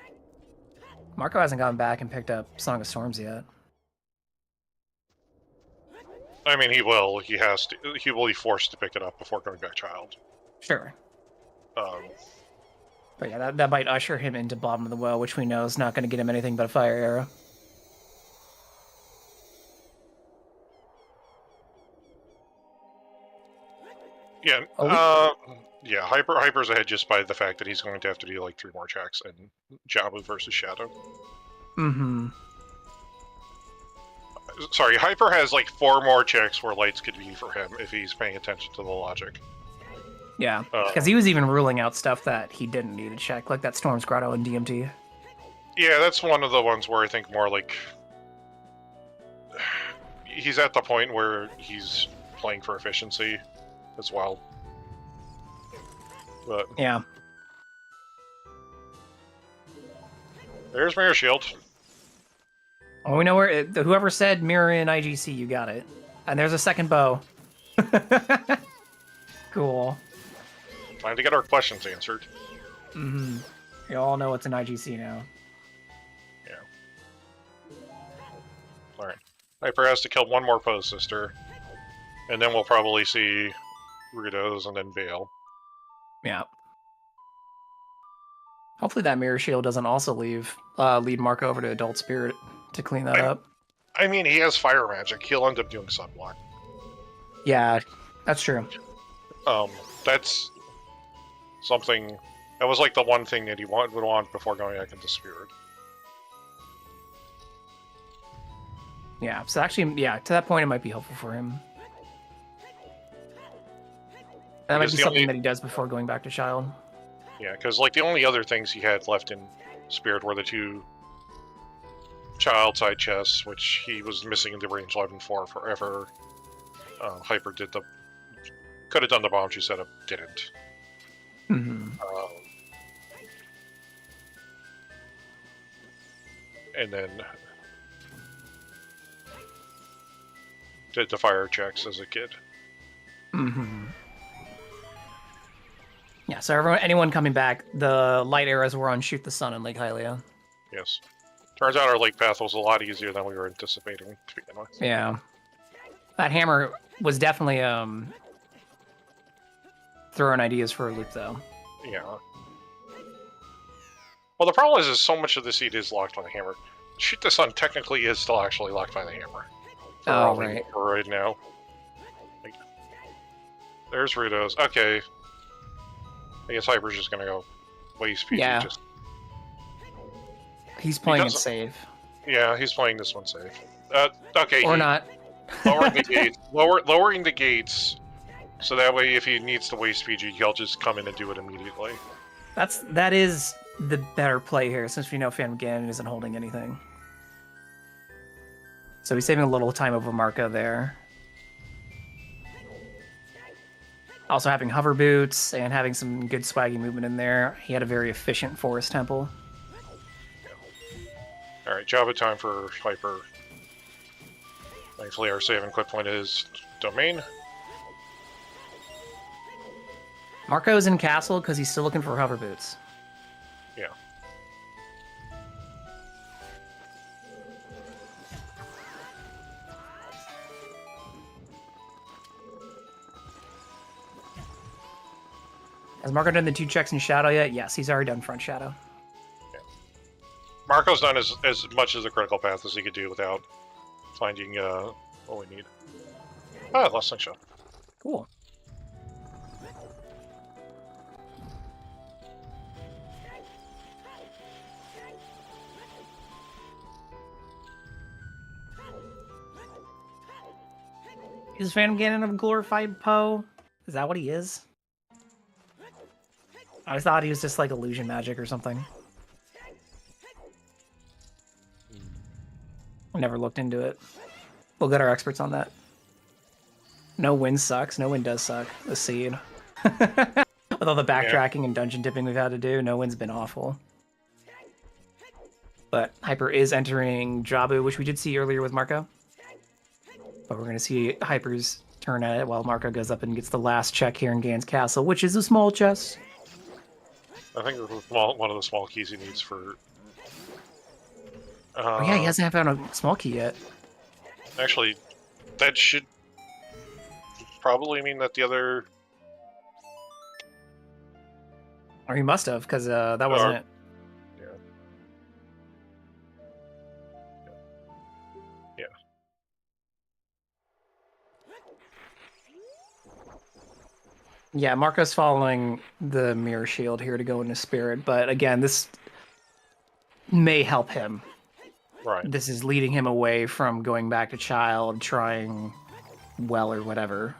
Speaker 2: Marco hasn't gone back and picked up Song of Storms yet.
Speaker 3: I mean, he will. He has to. He will be forced to pick it up before going back Child.
Speaker 2: Sure.
Speaker 3: But
Speaker 2: yeah, that might usher him into Bottom of the Well, which we know is not going to get him anything but a fire arrow.
Speaker 3: Yeah. Yeah. Hyper's ahead just by the fact that he's going to have to do like 3 more checks in Jabu versus Shadow.
Speaker 2: Mm-hmm.
Speaker 3: Sorry, Hyper has like 4 more checks where lights could be for him if he's paying attention to the logic.
Speaker 2: Yeah, because he was even ruling out stuff that he didn't need to check, like that Storm's Grotto and DMT.
Speaker 3: Yeah, that's one of the ones where I think more like he's at the point where he's playing for efficiency as well. But
Speaker 2: yeah,
Speaker 3: there's Mirror Shield.
Speaker 2: Well, we know where whoever said mirror in IGC, you got it. And there's a second bow. Cool.
Speaker 3: Time to get our questions answered.
Speaker 2: Mm-hmm. You all know it's an IGC now.
Speaker 3: Yeah. Alright. Hyper has to kill 1 more Pose Sister. And then we'll probably see Rudos and then Vale.
Speaker 2: Yeah. Hopefully that Mirror Shield doesn't also lead Marco over to Adult Spirit to clean that up.
Speaker 3: I mean, he has fire magic. He'll end up doing Sunblock.
Speaker 2: Yeah, that's true.
Speaker 3: That's something... That was like the one thing that he would want before going back into Spirit.
Speaker 2: Yeah, so actually, yeah, to that point it might be helpful for him. That might be something that he does before going back to Child.
Speaker 3: Yeah, because like the only other things he had left in Spirit were the 2 Child side chests, which he was missing the range 11 for forever. Hyper could have done the bomb she set up, didn't.
Speaker 2: Mm-hmm.
Speaker 3: And then did the fire checks as a kid.
Speaker 2: Mm-hmm. Yeah, so anyone coming back, the light arrows were on Shoot the Sun in Lake Hylia.
Speaker 3: Yes. Turns out our lake path was a lot easier than we were anticipating to begin with.
Speaker 2: Yeah. That hammer was definitely throwing ideas for a loop, though.
Speaker 3: Yeah. Well, the problem is so much of the seed is locked by the hammer. Shoot the Sun technically is still actually locked by the hammer.
Speaker 2: Oh, right.
Speaker 3: For right now. Like, there's Rudos. Okay. I guess Hyper's just gonna go waste PG.
Speaker 2: Yeah. He's playing it safe.
Speaker 3: Yeah, he's playing this one safe. Okay.
Speaker 2: Or not.
Speaker 3: Lowering the gates. Lowering the gates, so that way if he needs to waste PG, he'll just come in and do it immediately.
Speaker 2: That is the better play here, since we know Phantom Ganon isn't holding anything. So he's saving a little time over Marco there. Also having hover boots and having some good swaggy movement in there. He had a very efficient forest temple.
Speaker 3: All right, Java time for Hyper. Thankfully, our save and quit point is domain.
Speaker 2: Marco's in castle because he's still looking for hover boots.
Speaker 3: Yeah.
Speaker 2: Has Marco done the 2 checks in shadow yet? Yes, he's already done front shadow.
Speaker 3: Yeah. Marco's done as much as a critical path as he could do without finding what we need. Ah, last slingshot.
Speaker 2: Cool. Is Phantom Ganon a glorified Poe? Is that what he is? I thought he was just like illusion magic or something. I never looked into it. We'll get our experts on that. No win sucks. No win does suck. The seed. With all the backtracking and dungeon dipping we've had to do, no win's been awful. But Hyper is entering Jabu, which we did see earlier with Marco. But we're going to see Hyper's turn at it while Marco goes up and gets the last check here in Gan's Castle, which is a small chest.
Speaker 3: I think one of the small keys he needs for...
Speaker 2: oh yeah, he hasn't found a small key yet.
Speaker 3: Actually, that should probably mean that the other...
Speaker 2: Or he must have, because that wasn't it.
Speaker 3: Yeah.
Speaker 2: Yeah, Marco's following the mirror shield here to go into spirit, but again, this may help him.
Speaker 3: Right.
Speaker 2: This is leading him away from going back to child, trying well or whatever.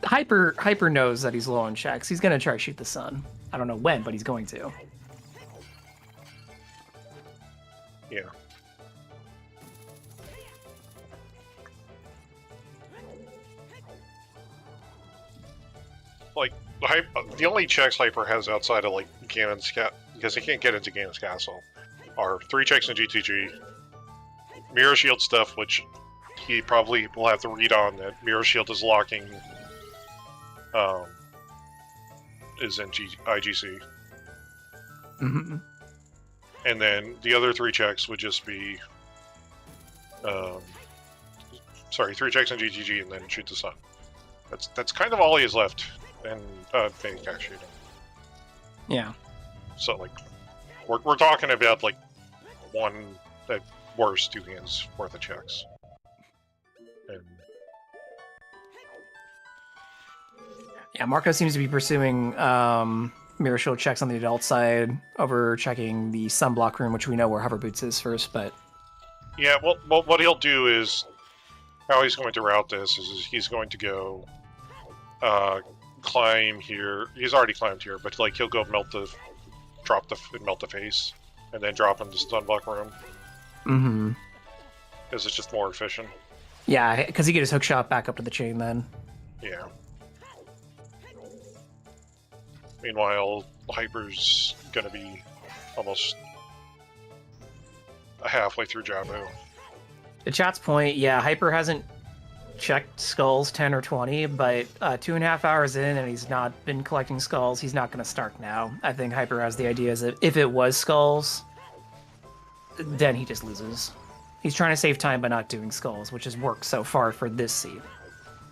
Speaker 2: Hyper knows that he's low on checks. He's gonna try to shoot the sun. I don't know when, but he's going to.
Speaker 3: Yeah. Like, the only checks Hyper has outside of, like, Ganon's because he can't get into Ganon's Castle, are 3 checks in GTG, Mirror Shield stuff, which he probably will have to read on that Mirror Shield is locking, is in IGC.
Speaker 2: Mm-hmm.
Speaker 3: And then the other 3 checks would just be, 3 checks in GTG and then shoot the sun. That's kind of all he has left. And fake attack shooting.
Speaker 2: Yeah.
Speaker 3: So like, we're talking about like 1 at worst 2 hands worth of checks. And
Speaker 2: yeah, Marco seems to be pursuing mirror shield checks on the adult side over checking the sunblock room, which we know where hover boots is first. But
Speaker 3: yeah, well, what he'll do is how he's going to route this is he's going to go. Climb here. He's already climbed here, but like he'll go melt the face, and then drop in the sunblock room.
Speaker 2: Mm-hmm.
Speaker 3: Because it's just more efficient.
Speaker 2: Yeah, because he get his hook shot back up to the chain then.
Speaker 3: Yeah. Meanwhile, Hyper's gonna be almost halfway through Jabu.
Speaker 2: To chat's point, yeah, Hyper hasn't checked skulls 10 or 20, but 2.5 hours in and he's not been collecting skulls. He's not going to start now. I think Hyper has the idea that if it was skulls, then he just loses. He's trying to save time by not doing skulls, which has worked so far for this seed.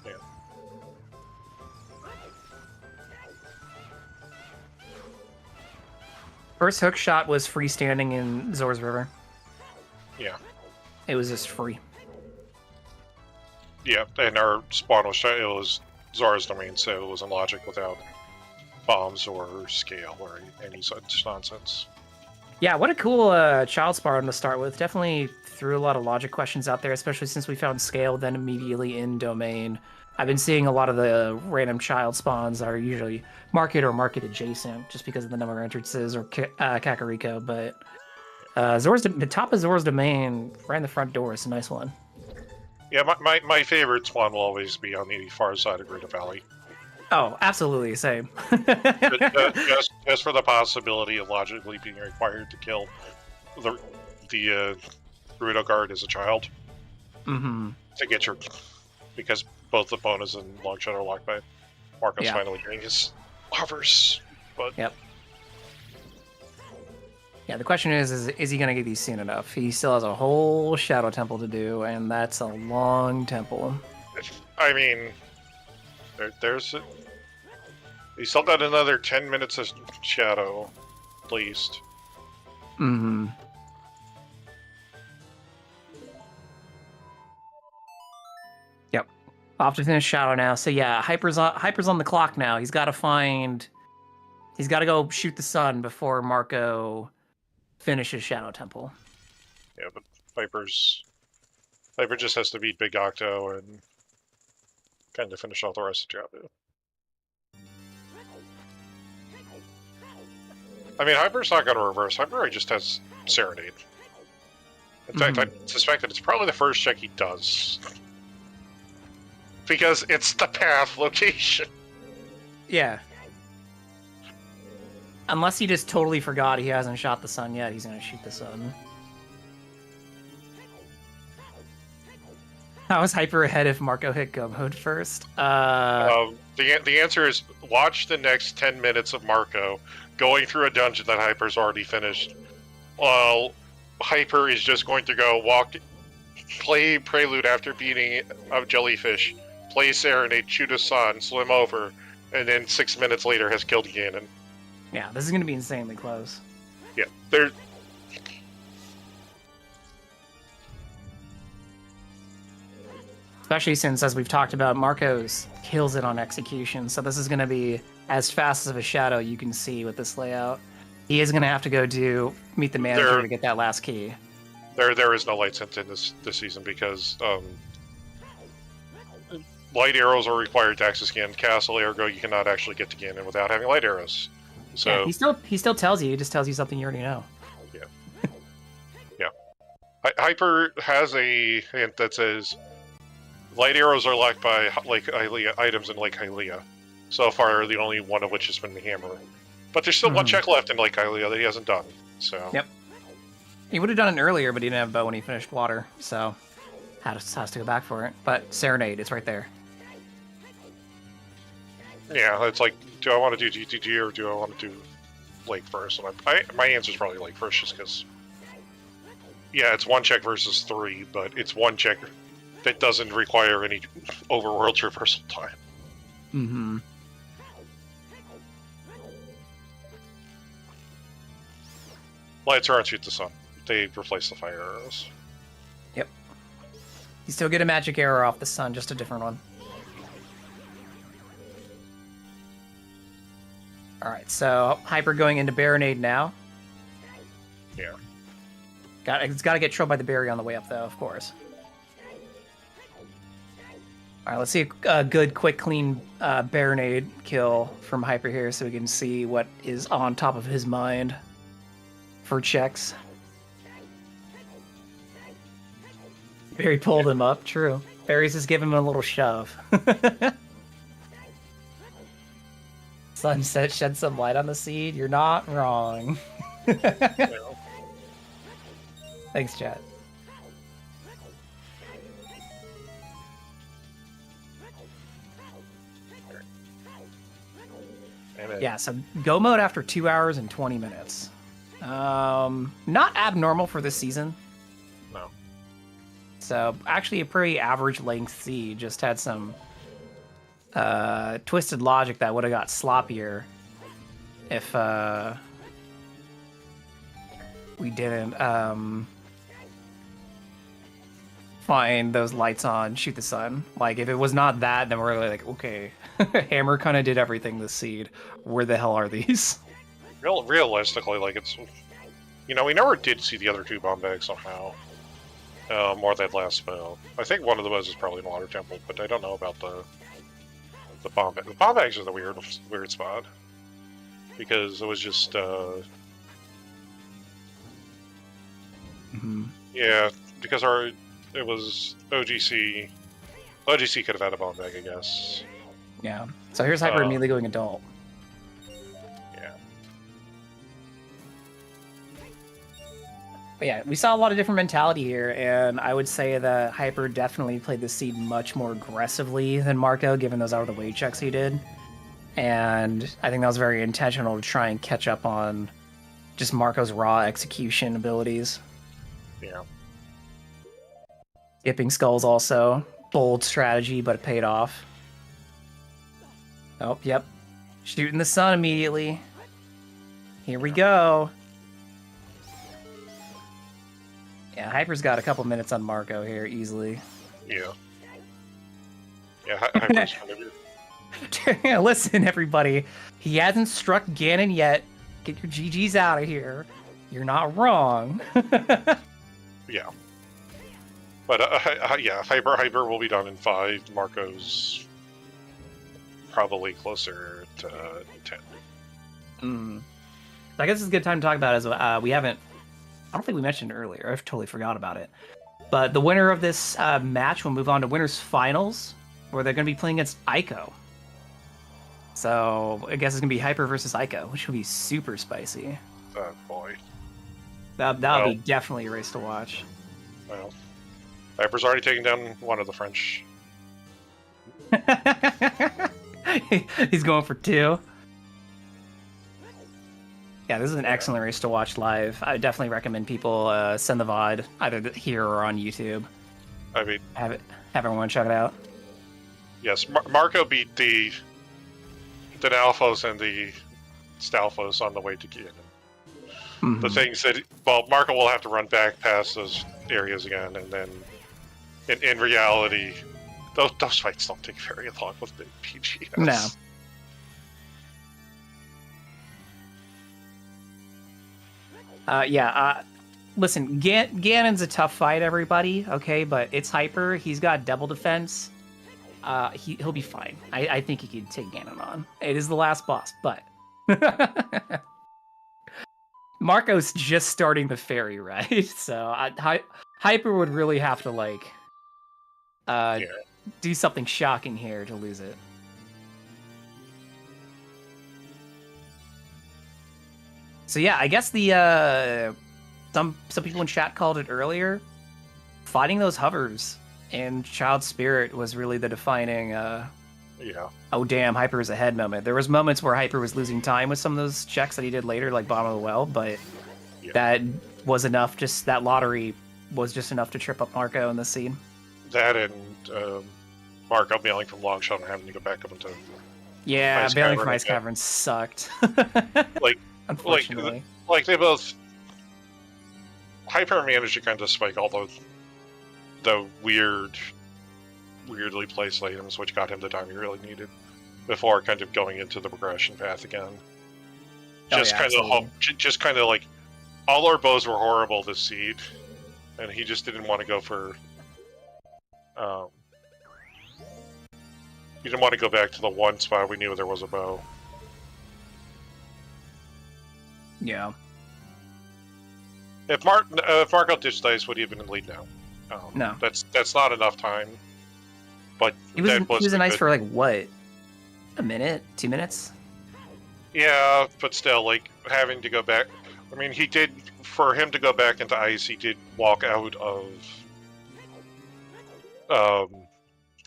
Speaker 3: Yeah.
Speaker 2: First hook shot was freestanding in Zor's River.
Speaker 3: Yeah.
Speaker 2: It was just free.
Speaker 3: Yeah, and our spawn was Zara's domain, so it was in logic without bombs or scale or any such nonsense.
Speaker 2: Yeah, what a cool child spawn to start with. Definitely threw a lot of logic questions out there, especially since we found scale then immediately in domain. I've been seeing a lot of the random child spawns are usually market or market adjacent, just because of the number of entrances or Kakariko. But the top of Zor's domain, right in the front door, is a nice one.
Speaker 3: Yeah, my favorite spawn will always be on the far side of Greater Valley.
Speaker 2: Oh, absolutely, same.
Speaker 3: just for the possibility of logically being required to kill the Gerudo guard as a child.
Speaker 2: Mm-hmm.
Speaker 3: To get your... Because both the bonus and Longshot are locked by Marco's finally getting his hovers. But
Speaker 2: yep. Yeah, the question is he going to get these soon enough? He still has a whole Shadow Temple to do, and that's a long temple.
Speaker 3: I mean, he still got another 10 minutes of Shadow, at least.
Speaker 2: Mm-hmm. Yep. Off to finish Shadow now. So yeah, Hyper's on the clock now. He's got to go shoot the sun before Marco finishes Shadow Temple.
Speaker 3: Yeah, but Hyper just has to beat Big Octo and kind of finish off the rest of the job. I mean, Hyper's not going to reverse. Hyper just has Serenade. In fact, I suspect that it's probably the first check he does. Because it's the path location.
Speaker 2: Yeah. Unless he just totally forgot he hasn't shot the sun yet, he's going to shoot the sun. How is Hyper ahead if Marco hit go mode first?
Speaker 3: The answer is watch the next 10 minutes of Marco going through a dungeon that Hyper's already finished. While Hyper is just going to go play Prelude after beating a jellyfish, play Serenade, shoot a sun, swim over, and then 6 minutes later has killed Ganon.
Speaker 2: Yeah, this is going to be insanely close.
Speaker 3: Yeah,
Speaker 2: especially since, as we've talked about, Marco's kills it on execution, so this is going to be as fast as a shadow you can see with this layout. He is going to have to go meet the manager to get that last key.
Speaker 3: There is no light sent in this season because light arrows are required to access Ganon Castle, ergo you cannot actually get to Ganon without having light arrows. So
Speaker 2: yeah, he still tells you. He just tells you something you already know.
Speaker 3: Yeah. Yeah. Hyper has a hint that says light arrows are locked by Lake Hylia items in Lake Hylia. So far, the only one of which has been the hammer. But there's still one check left in Lake Hylia that he hasn't done. So
Speaker 2: yep. He would have done it earlier, but he didn't have a bow when he finished water, so has to go back for it. But Serenade, it's right there.
Speaker 3: Yeah, it's like, do I want to do GTG or do I want to do Lake first? And my answer is probably Lake first, just because. Yeah, it's one check versus 3, but it's one check that doesn't require any overworld traversal time.
Speaker 2: Mm-hmm.
Speaker 3: Lights are on shoot the sun. They replace the fire arrows.
Speaker 2: Yep. You still get a magic arrow off the sun, just a different one. Alright, so Hyper going into Baronade now.
Speaker 3: Yeah.
Speaker 2: It's got to get trailed by the berry on the way up, though, of course. Alright, let's see a good, quick, clean Baronade kill from Hyper here so we can see what is on top of his mind for checks. Barry pulled him up, true. Barry's just giving him a little shove. Sunset shed some light on the seed. You're not wrong. Thanks, chat. Yeah, so go mode after 2 hours and 20 minutes. Not abnormal for this season.
Speaker 3: No.
Speaker 2: So actually a pretty average length seed. Just had some twisted logic that would have got sloppier if we didn't find those lights on shoot the sun. Like if it was not that, then we're really like, okay, Hammer kind of did everything this seed. Where the hell are these?
Speaker 3: Realistically, like it's, we never did see the other two bomb bags somehow. Or that last spell. I think one of those is probably in Water Temple, but I don't know about the bomb bag. The bomb bags are the weird spot because it was just yeah, because it was OGC. OGC could have had a bone bag, I guess.
Speaker 2: Yeah. So here's Hyper immediately going adult.
Speaker 3: Yeah.
Speaker 2: But yeah, we saw a lot of different mentality here, and I would say that Hyper definitely played the seed much more aggressively than Marco, given those out-of-the-way checks he did. And I think that was very intentional to try and catch up on just Marco's raw execution abilities.
Speaker 3: Yeah.
Speaker 2: Skipping skulls also. Bold strategy, but it paid off. Oh, yep. Shooting the sun immediately. Here we go. Yeah, Hyper's got a couple minutes on Marco here, easily.
Speaker 3: Yeah. Yeah, Hyper's kind of...
Speaker 2: Listen, everybody. He hasn't struck Ganon yet. Get your GGs out of here. You're not wrong.
Speaker 3: Yeah. But, yeah, Hyper will be done in 5. Marco's probably closer to 10.
Speaker 2: I guess it's a good time to talk about it as we haven't... I don't think we mentioned it earlier. I totally forgot about it. But the winner of this match will move on to winners finals, where they're going to be playing against Ico. So I guess it's going to be Hyper versus Ico, which will be super spicy.
Speaker 3: Oh, boy.
Speaker 2: That'll be definitely a race to watch.
Speaker 3: Well, Hyper's already taken down one of the French.
Speaker 2: He's going for 2. Yeah, this is an excellent race to watch live. I definitely recommend people send the VOD either here or on YouTube.
Speaker 3: I mean,
Speaker 2: have everyone check it out.
Speaker 3: Yes, Marco beat the Alphos and the Stalfos on the way to Ganon.
Speaker 2: Mm-hmm.
Speaker 3: The things that, well, Marco will have to run back past those areas again, and then in reality, those fights don't take very long with the PGS.
Speaker 2: No. Listen, Ganon's a tough fight, everybody, okay? But it's Hyper. He's got double defense. He'll be fine. I think he can take Ganon on. It is the last boss, but... Marco's just starting the fairy, right? So Hyper would really have to, do something shocking here to lose it. So yeah, I guess the some people in chat called it earlier. Fighting those hovers in Child Spirit was really the defining oh damn, Hyper is ahead moment. There was moments where Hyper was losing time with some of those checks that he did later, like bottom of the well, but that was enough. Just that lottery was just enough to trip up Marco in the scene.
Speaker 3: That and Marco bailing from long shot and having to go back up into
Speaker 2: bailing from Ice Cavern sucked. Unfortunately.
Speaker 3: Like they both... Hyper managed to kind of spike all the weirdly placed items, which got him the time he really needed before kind of going into the progression path again. Just kind of like, all our bows were horrible this seed, and he just didn't want to go for... he didn't want to go back to the one spot we knew there was a bow.
Speaker 2: Yeah.
Speaker 3: If Marco ditched dice, would he have been in lead now?
Speaker 2: No.
Speaker 3: That's not enough time. But
Speaker 2: he was in ice for like what? A minute? 2 minutes?
Speaker 3: Yeah, but still, like having to go back. I mean, he did, for him to go back into ice, he did walk out of.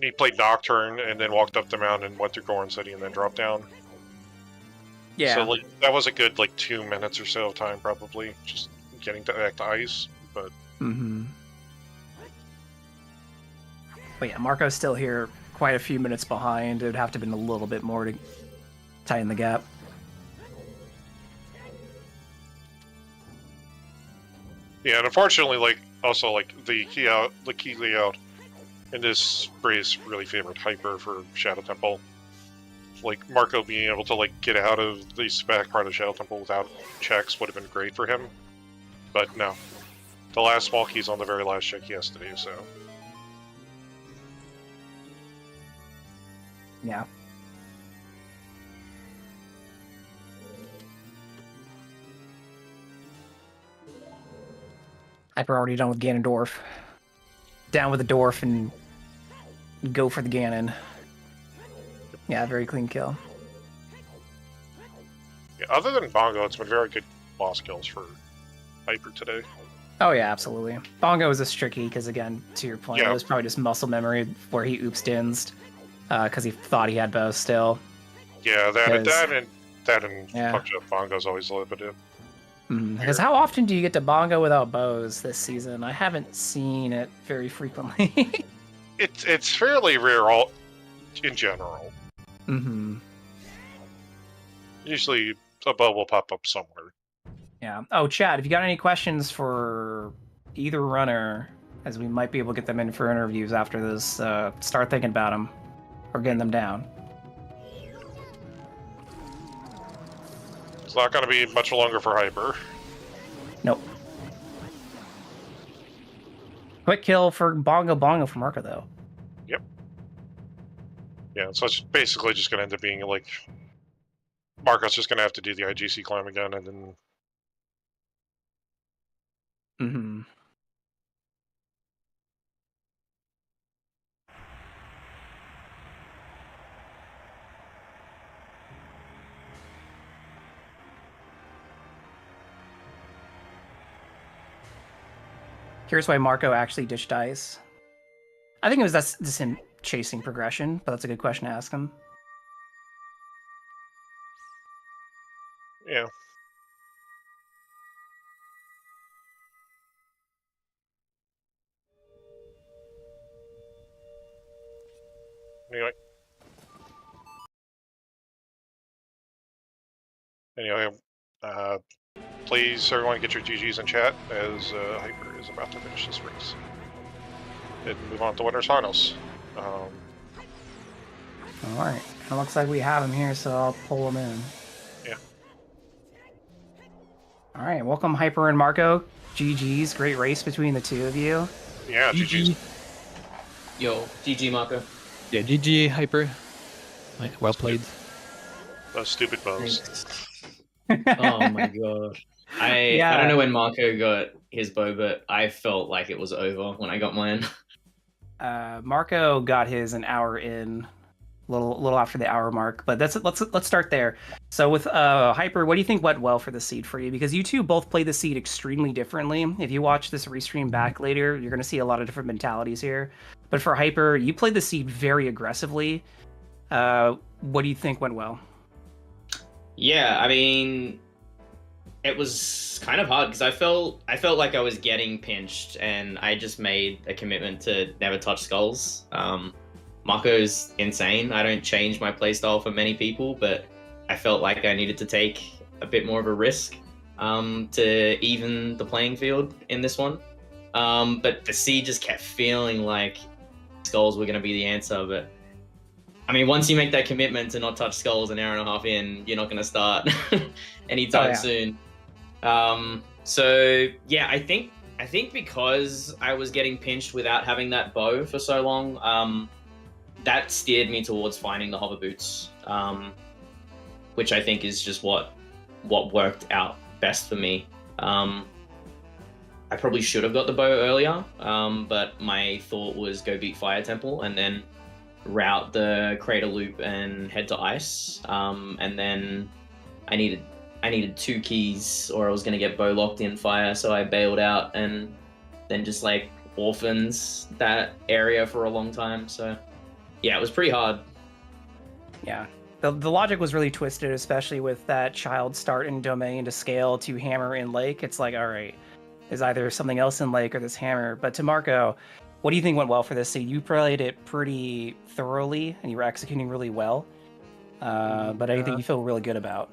Speaker 3: He played Nocturne and then walked up the mountain, went through Goron City, and then dropped down.
Speaker 2: Yeah.
Speaker 3: So like that was a good 2 minutes or so of time, probably just getting back to ice. But.
Speaker 2: Mm-hmm. But yeah, Marco's still here, quite a few minutes behind. It would have to have been a little bit more to tighten the gap.
Speaker 3: Yeah, and unfortunately, the key layout in this race really favored Hyper for Shadow Temple. Like, Marco being able to, get out of the back part of Shadow Temple without checks would have been great for him. But no. The last small key's on the very last check he has to do, so...
Speaker 2: Yeah. Hyper already done with Ganondorf. down with the dwarf and go for the Ganon. Yeah, very clean kill.
Speaker 3: Yeah, other than Bongo, it's been very good boss kills for Hyper today.
Speaker 2: Oh yeah, absolutely. Bongo is just tricky because, again, to your point,
Speaker 3: Yeah.
Speaker 2: it was probably just muscle memory where he oops dinsed because he thought he had bow still.
Speaker 3: Yeah, that and
Speaker 2: Yeah.
Speaker 3: punch up Bongo's always limited.
Speaker 2: Because how often do you get to Bongo without bows this season? I haven't seen it very frequently.
Speaker 3: It's fairly rare in general.
Speaker 2: Mm-hmm.
Speaker 3: Usually a bow will pop up somewhere.
Speaker 2: Yeah. Oh, Chad, if you got any questions for either runner, as we might be able to get them in for interviews after this, start thinking about them or getting them down.
Speaker 3: It's not going to be much longer for Hyper.
Speaker 2: Nope. Quick kill for Bongo for Marco, though.
Speaker 3: Yep. Yeah, so it's basically just going to end up being like Marco's just going to have to do the IGC climb again, and then.
Speaker 2: Mm-hmm. Here's why Marco actually dished dice. I think that's just him chasing progression, but that's a good question to ask him.
Speaker 3: Yeah. Anyway, please everyone get your GGs in chat as Hyper is about to finish this race. And move on to winners finals.
Speaker 2: All right. It looks like we have him here, so I'll pull him in.
Speaker 3: Yeah.
Speaker 2: All right. Welcome, Hyper and Marco. GG's. Great race between the two of you.
Speaker 3: Yeah, GG's.
Speaker 4: Yo, GG Marco.
Speaker 5: Yeah, GG Hyper. Well played.
Speaker 3: Those stupid bows.
Speaker 4: Oh my god. I don't know when Marco got his bow, but I felt like it was over when I got mine.
Speaker 2: Marco got his an hour in, little after the hour mark. But let's start there. So with Hyper, what do you think went well for the seed for you? Because you two both played the seed extremely differently. If you watch this restream back later, you're going to see a lot of different mentalities here. But for Hyper, you played the seed very aggressively. What do you think went well?
Speaker 4: Yeah, I mean, it was kind of hard because I felt like I was getting pinched, and I just made a commitment to never touch skulls. Marco's insane. I don't change my playstyle for many people, but I felt like I needed to take a bit more of a risk to even the playing field in this one. But the seed just kept feeling like skulls were going to be the answer, but I mean, once you make that commitment to not touch skulls an hour and a half in, you're not going to start anytime soon. So yeah, I think because I was getting pinched without having that bow for so long, that steered me towards finding the hover boots, which I think is just what worked out best for me. I probably should have got the bow earlier, but my thought was go beat Fire Temple and then route the crater loop and head to ice, and then I needed 2 keys or I was going to get bow locked in fire, so I bailed out and then just like orphans that area for a long time. So yeah, it was pretty hard.
Speaker 2: Yeah, the logic was really twisted, especially with that child start in domain to scale to hammer in lake. It's like, all right, there's either something else in lake or this hammer. But to Marco, what do you think went well for this seed? You played it pretty thoroughly and you were executing really well. But anything you feel really good about?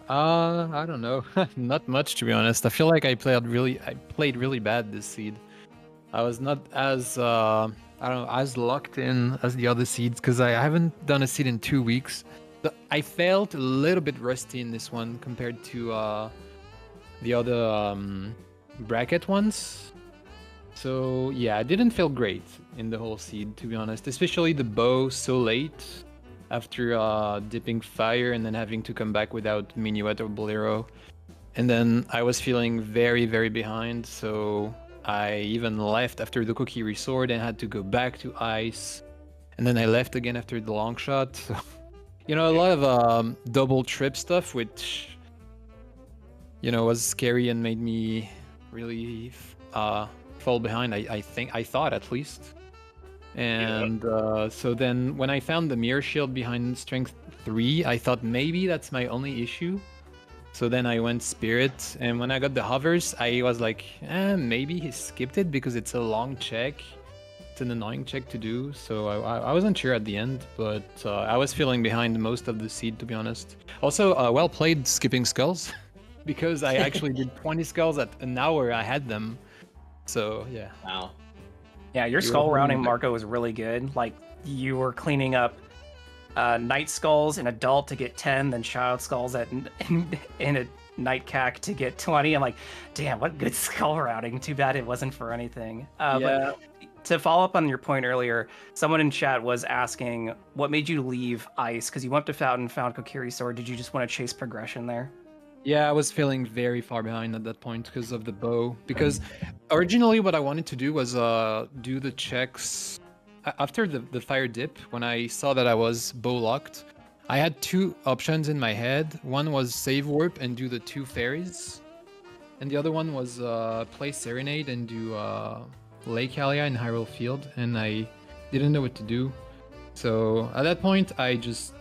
Speaker 5: I don't know. Not much, to be honest. I feel like I played really bad this seed. I was not as as locked in as the other seeds because I haven't done a seed in 2 weeks. I felt a little bit rusty in this one compared to the other bracket ones. So yeah, I didn't feel great in the whole seed, to be honest. Especially the bow so late after dipping fire and then having to come back without Minuet or Bolero. And then I was feeling very, very behind. So I even left after the cookie resort and had to go back to ice. And then I left again after the long shot. So, a lot of double trip stuff, which, was scary and made me really fall behind, I thought at least. And so then when I found the mirror shield behind strength 3, I thought maybe that's my only issue. So then I went spirit, and when I got the hovers, I was like, maybe he skipped it because it's a long check. It's an annoying check to do, so I wasn't sure at the end, but I was feeling behind most of the seed, to be honest. Also, well played skipping skulls, because I actually did 20 skulls at an hour I had them. So, yeah.
Speaker 4: Wow.
Speaker 2: Yeah, your skull rounding, Marco, was really good. Like, you were cleaning up night skulls in adult to get 10, then child skulls in a night cac to get 20. I'm like, damn, what good skull routing. Too bad it wasn't for anything. But to follow up on your point earlier, someone in chat was asking, what made you leave ice? Because you went to Fountain, found Kokiri Sword. Did you just want to chase progression there?
Speaker 5: Yeah, I was feeling very far behind at that point because of the bow. Because originally what I wanted to do was do the checks after the fire dip. When I saw that I was bow locked, I had 2 options in my head. One was save warp and do the 2 fairies, and the other one was play Serenade and do Lake Alia in Hyrule Field, and I didn't know what to do. So at that point, I just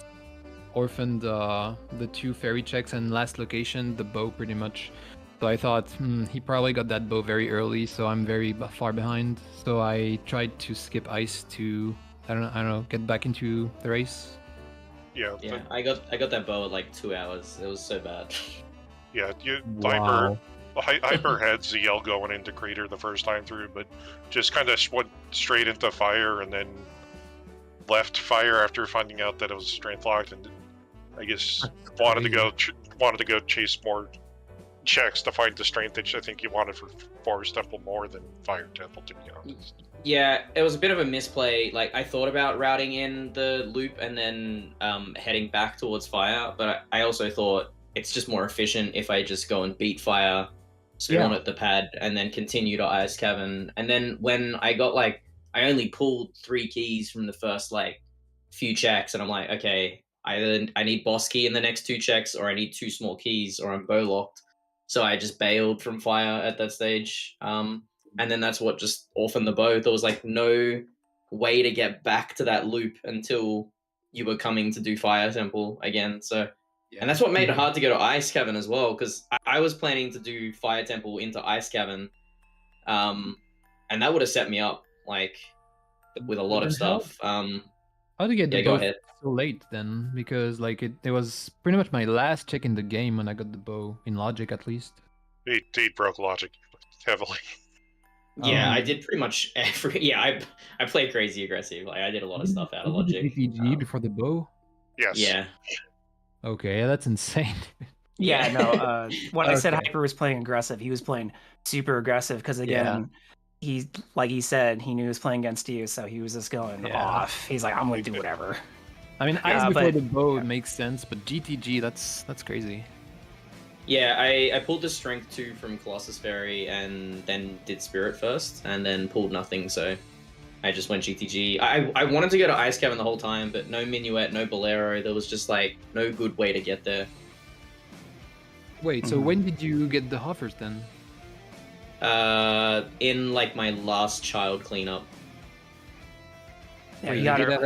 Speaker 5: orphaned the 2 fairy checks, and last location, the bow pretty much. So I thought, he probably got that bow very early, so I'm very far behind. So I tried to skip ice to, I don't know, get back into the race.
Speaker 3: Yeah.
Speaker 4: Yeah, I got that bow at like 2 hours. It was so bad.
Speaker 3: Yeah,
Speaker 5: Wow.
Speaker 3: Hyper had ZL going into Crater the first time through, but just kind of went straight into fire and then left fire after finding out that it was strength locked, and I guess wanted to go chase more checks to find the strength that I think you wanted for Forest Temple more than Fire Temple, to be honest.
Speaker 4: Yeah, it was a bit of a misplay. Like, I thought about routing in the loop and then heading back towards fire, but I also thought it's just more efficient if I just go and beat fire, spawn at the pad, and then continue to Ice Cavern. And then when I got I only pulled 3 keys from the first few checks, and I'm like, okay, either I need boss key in the next 2 checks, or I need 2 small keys, or I'm bow locked. So I just bailed from fire at that stage. And then that's what just orphaned the bow. There was no way to get back to that loop until you were coming to do Fire Temple again. So, and that's what made it hard to go to Ice Cavern as well, because I was planning to do Fire Temple into Ice Cavern, and that would have set me up with a lot of stuff.
Speaker 5: How to get the
Speaker 4: go
Speaker 5: bow
Speaker 4: ahead.
Speaker 5: so late then? Because it was pretty much my last check in the game when I got the bow, in logic at least.
Speaker 3: He broke logic heavily.
Speaker 4: Yeah, I did pretty much every. Yeah, I played crazy aggressive. I did a lot of stuff out of logic.
Speaker 5: GTG before the bow?
Speaker 3: Yes.
Speaker 4: Yeah.
Speaker 5: Okay, that's insane.
Speaker 2: Yeah, no. When I said Hyper was playing aggressive, he was playing super aggressive because again, he said he knew he was playing against you, so he was just going off. He's like, I'm going to do whatever.
Speaker 5: I mean, ice before the bow makes sense, but GTG, that's crazy.
Speaker 4: Yeah, I pulled the strength 2 from Colossus Fairy and then did Spirit first, and then pulled nothing, so I just went GTG. I wanted to go to Ice Cavern the whole time, but no Minuet, no Bolero. There was just no good way to get there.
Speaker 5: Wait, so when did you get the hovers then?
Speaker 4: In my last child cleanup.
Speaker 2: Yeah,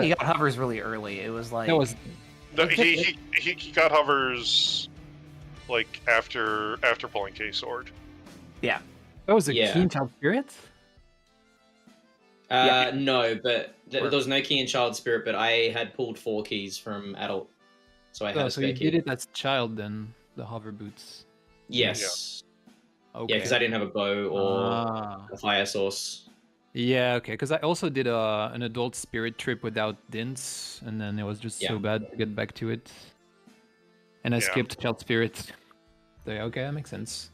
Speaker 2: he got hovers really early. It was
Speaker 3: No, he got hovers after pulling K Sword.
Speaker 2: Yeah.
Speaker 5: That was a Keen Child Spirit?
Speaker 4: No, but there was no key in Child Spirit, but I had pulled 4 keys from Adult. So I had a spare
Speaker 5: you
Speaker 4: key.
Speaker 5: did it as child then, the hover boots.
Speaker 4: Yes.
Speaker 5: Yeah. Okay.
Speaker 4: Yeah, because I didn't have a bow or a fire source.
Speaker 5: Yeah, okay, because I also did an adult spirit trip without dints, and then it was just so bad to get back to it. And I skipped Child Spirit. So, okay, that makes sense.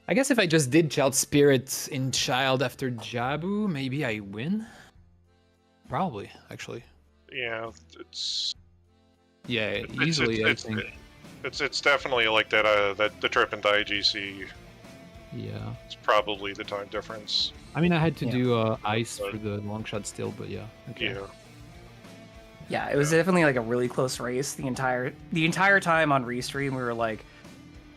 Speaker 5: I guess if I just did Child Spirit in Child after Jabu, maybe I win? Probably, actually.
Speaker 3: Yeah, it's...
Speaker 5: Yeah, easily, I think.
Speaker 3: It's definitely like that, the trip into IGC
Speaker 5: Yeah.
Speaker 3: It's probably the time difference.
Speaker 5: I mean, I had to
Speaker 2: Yeah.
Speaker 5: do ice for the long shot still, but yeah. Okay.
Speaker 3: Yeah.
Speaker 2: Yeah, it was definitely like a really close race the entire time on Restream. We were like,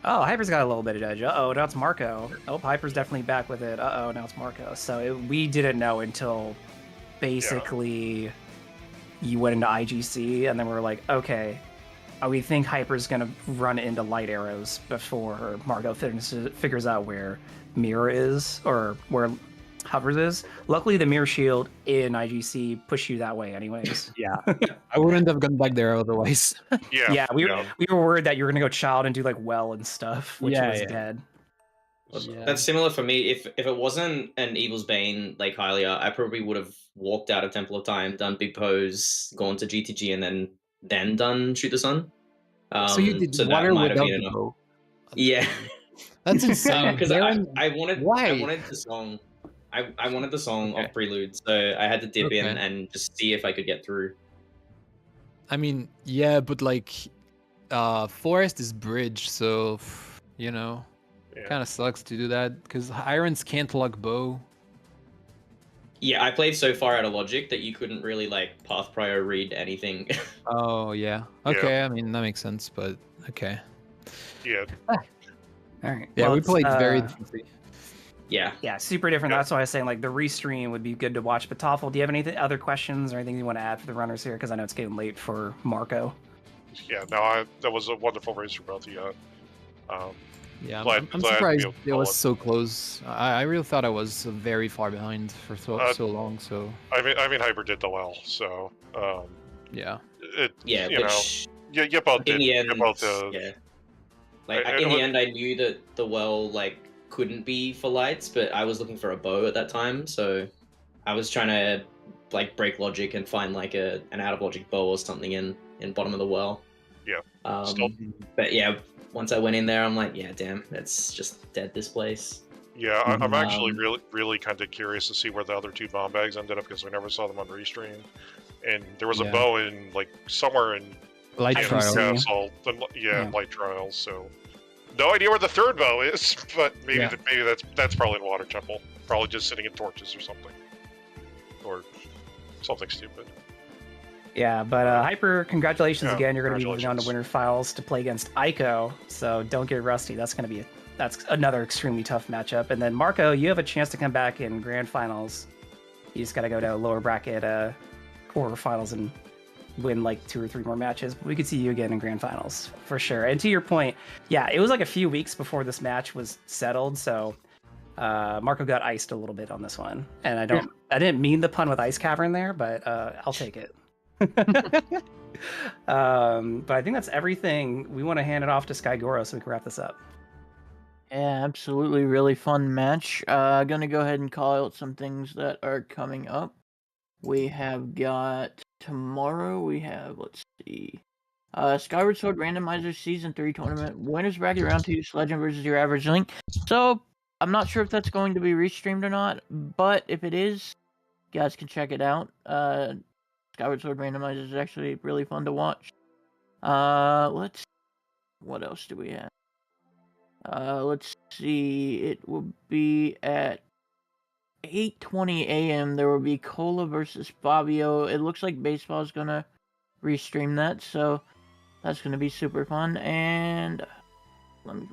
Speaker 2: oh, Hyper's got a little bit of edge. Uh-oh, now it's Marco. Oh, Hyper's definitely back with it. Uh-oh, now it's Marco. So we didn't know until basically you went into IGC, and then we were like, okay, we think Hyper's going to run into light arrows before Marco figures out where Mirror is, or where Hovers is. Luckily, the Mirror Shield in IGC pushed you that way anyways.
Speaker 5: Yeah. I wouldn't have gone back there otherwise.
Speaker 3: Yeah.
Speaker 2: Yeah, we were worried that you were gonna go Child and do like well and stuff, which was dead.
Speaker 5: Yeah.
Speaker 4: That's similar for me. If it wasn't an Evil's Bane like Hylia, I probably would have walked out of Temple of Time, done Big Pose, gone to GTG, and then done Shoot the Sun.
Speaker 5: So you did
Speaker 4: that
Speaker 5: water
Speaker 4: might have
Speaker 5: without
Speaker 4: been
Speaker 5: the
Speaker 4: enough.
Speaker 5: bow.
Speaker 4: Yeah,
Speaker 5: That's insane.
Speaker 4: because I wanted
Speaker 5: Why?
Speaker 4: I wanted the song. I wanted the song
Speaker 5: Okay.
Speaker 4: of Prelude, so I had to dip in
Speaker 5: Okay.
Speaker 4: and just see if I could get through.
Speaker 5: I mean, yeah, but like, Forest is bridge, so you know,
Speaker 3: Yeah.
Speaker 5: kind of sucks to do that because Irons can't lock bow.
Speaker 4: Yeah, I played so far out of logic that you couldn't really like path prior read anything.
Speaker 5: Oh yeah. Okay, I mean that makes sense, but okay.
Speaker 3: Yeah.
Speaker 2: All right.
Speaker 5: Yeah,
Speaker 2: well,
Speaker 5: we
Speaker 2: it's,
Speaker 5: played very differently.
Speaker 4: Yeah.
Speaker 2: Yeah, super different.
Speaker 3: Yeah.
Speaker 2: That's why I was saying like the restream would be good to watch. But Toffel, do you have any other questions or anything you want to add for the runners here? Because I know it's getting late for Marco.
Speaker 3: Yeah. No, that was a wonderful race for both of you.
Speaker 5: Yeah,
Speaker 3: Glad-
Speaker 5: I'm
Speaker 3: glad
Speaker 5: surprised
Speaker 3: you
Speaker 5: it was
Speaker 3: followed.
Speaker 5: so close. I really thought I was very far behind for so long. So
Speaker 3: I mean, Hyper did the well, so
Speaker 5: yeah.
Speaker 4: Yeah,
Speaker 3: you know,
Speaker 4: which
Speaker 3: you both
Speaker 4: in
Speaker 3: did.
Speaker 4: the end,
Speaker 3: You both,
Speaker 4: yeah. Like
Speaker 3: it
Speaker 4: in
Speaker 3: was-
Speaker 4: the end, I knew that the well like couldn't be for lights, but I was looking for a bow at that time, so I was trying to like break logic and find like an out of logic bow or something in bottom of the well.
Speaker 3: Yeah. Still-
Speaker 4: But yeah, once I went in there, I'm like, yeah, damn, it's just dead this place.
Speaker 3: Yeah, I'm actually
Speaker 4: Um,
Speaker 3: really kind of curious to see where the other two bomb bags ended up because we never saw them on Restream. And there was a
Speaker 5: Yeah.
Speaker 3: bow in like somewhere in
Speaker 5: Light
Speaker 2: I can
Speaker 5: trial.
Speaker 2: see.
Speaker 3: Castle,
Speaker 2: Yeah.
Speaker 3: light trials. So no idea where the third bow is, but maybe
Speaker 5: Yeah.
Speaker 3: maybe that's probably in Water Temple, probably just sitting in torches or something, or something stupid.
Speaker 2: Yeah, but Hyper, congratulations
Speaker 3: Yeah,
Speaker 2: again. You're going to be moving on to
Speaker 3: congratulations.
Speaker 2: Winter Finals to play against Ico, so don't get rusty. That's going to be that's another extremely tough matchup. And then Marco, you have a chance to come back in Grand Finals. You just got to go to lower bracket quarterfinals and win like 2 or 3 more matches. But we could see you again in Grand Finals for sure. And to your point, yeah, it was like a few weeks before this match was settled, so Marco got iced a little bit on this one. And I didn't mean the pun with Ice Cavern there, but I'll take it. But I think that's everything. We want to hand it off to Sky Goro so we can wrap this up.
Speaker 1: Yeah, absolutely, really fun match. Gonna go ahead and call out some things that are coming up. We have got tomorrow. We have let's see, Skyward Sword Randomizer Season 3 tournament winners bracket round 2 Legend versus your average link. So I'm not sure if that's going to be restreamed or not, but if it is, you guys can check it out. Skyward Sword Randomizer is actually really fun to watch. What else do we have? Let's see. It will be at 8:20 a.m. There will be Cola versus Fabio. It looks like baseball is gonna restream that, so that's gonna be super fun. And let me.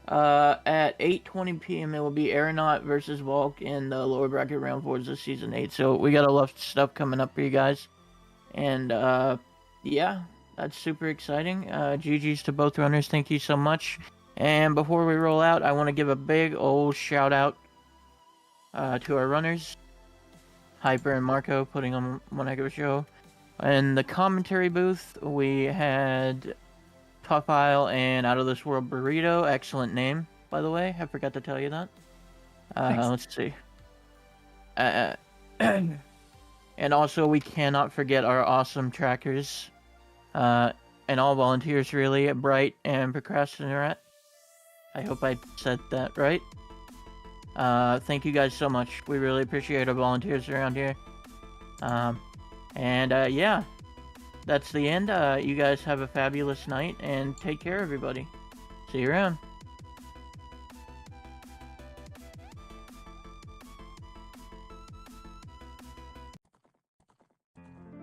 Speaker 1: At 8:20 p.m. it will be Aeronaut versus Volk in the lower bracket round 4 of season 8. So we got a lot of stuff coming up for you guys, and yeah, that's super exciting. GG's to both runners. Thank you so much. And before we roll out, I want to give a big old shout out to our runners, Hyper and Marco, putting on one heck of a show. In the commentary booth, we had Tough Isle and Out of This World Burrito. Excellent name, by the way. I forgot to tell you that. Let's see. And also, we cannot forget our awesome trackers, and all volunteers, really, Bright and Procrastinator. I hope I said that right. Thank you guys so much. We really appreciate our volunteers around here. Yeah, that's the end. You guys have a fabulous night, and take care, everybody. See you around.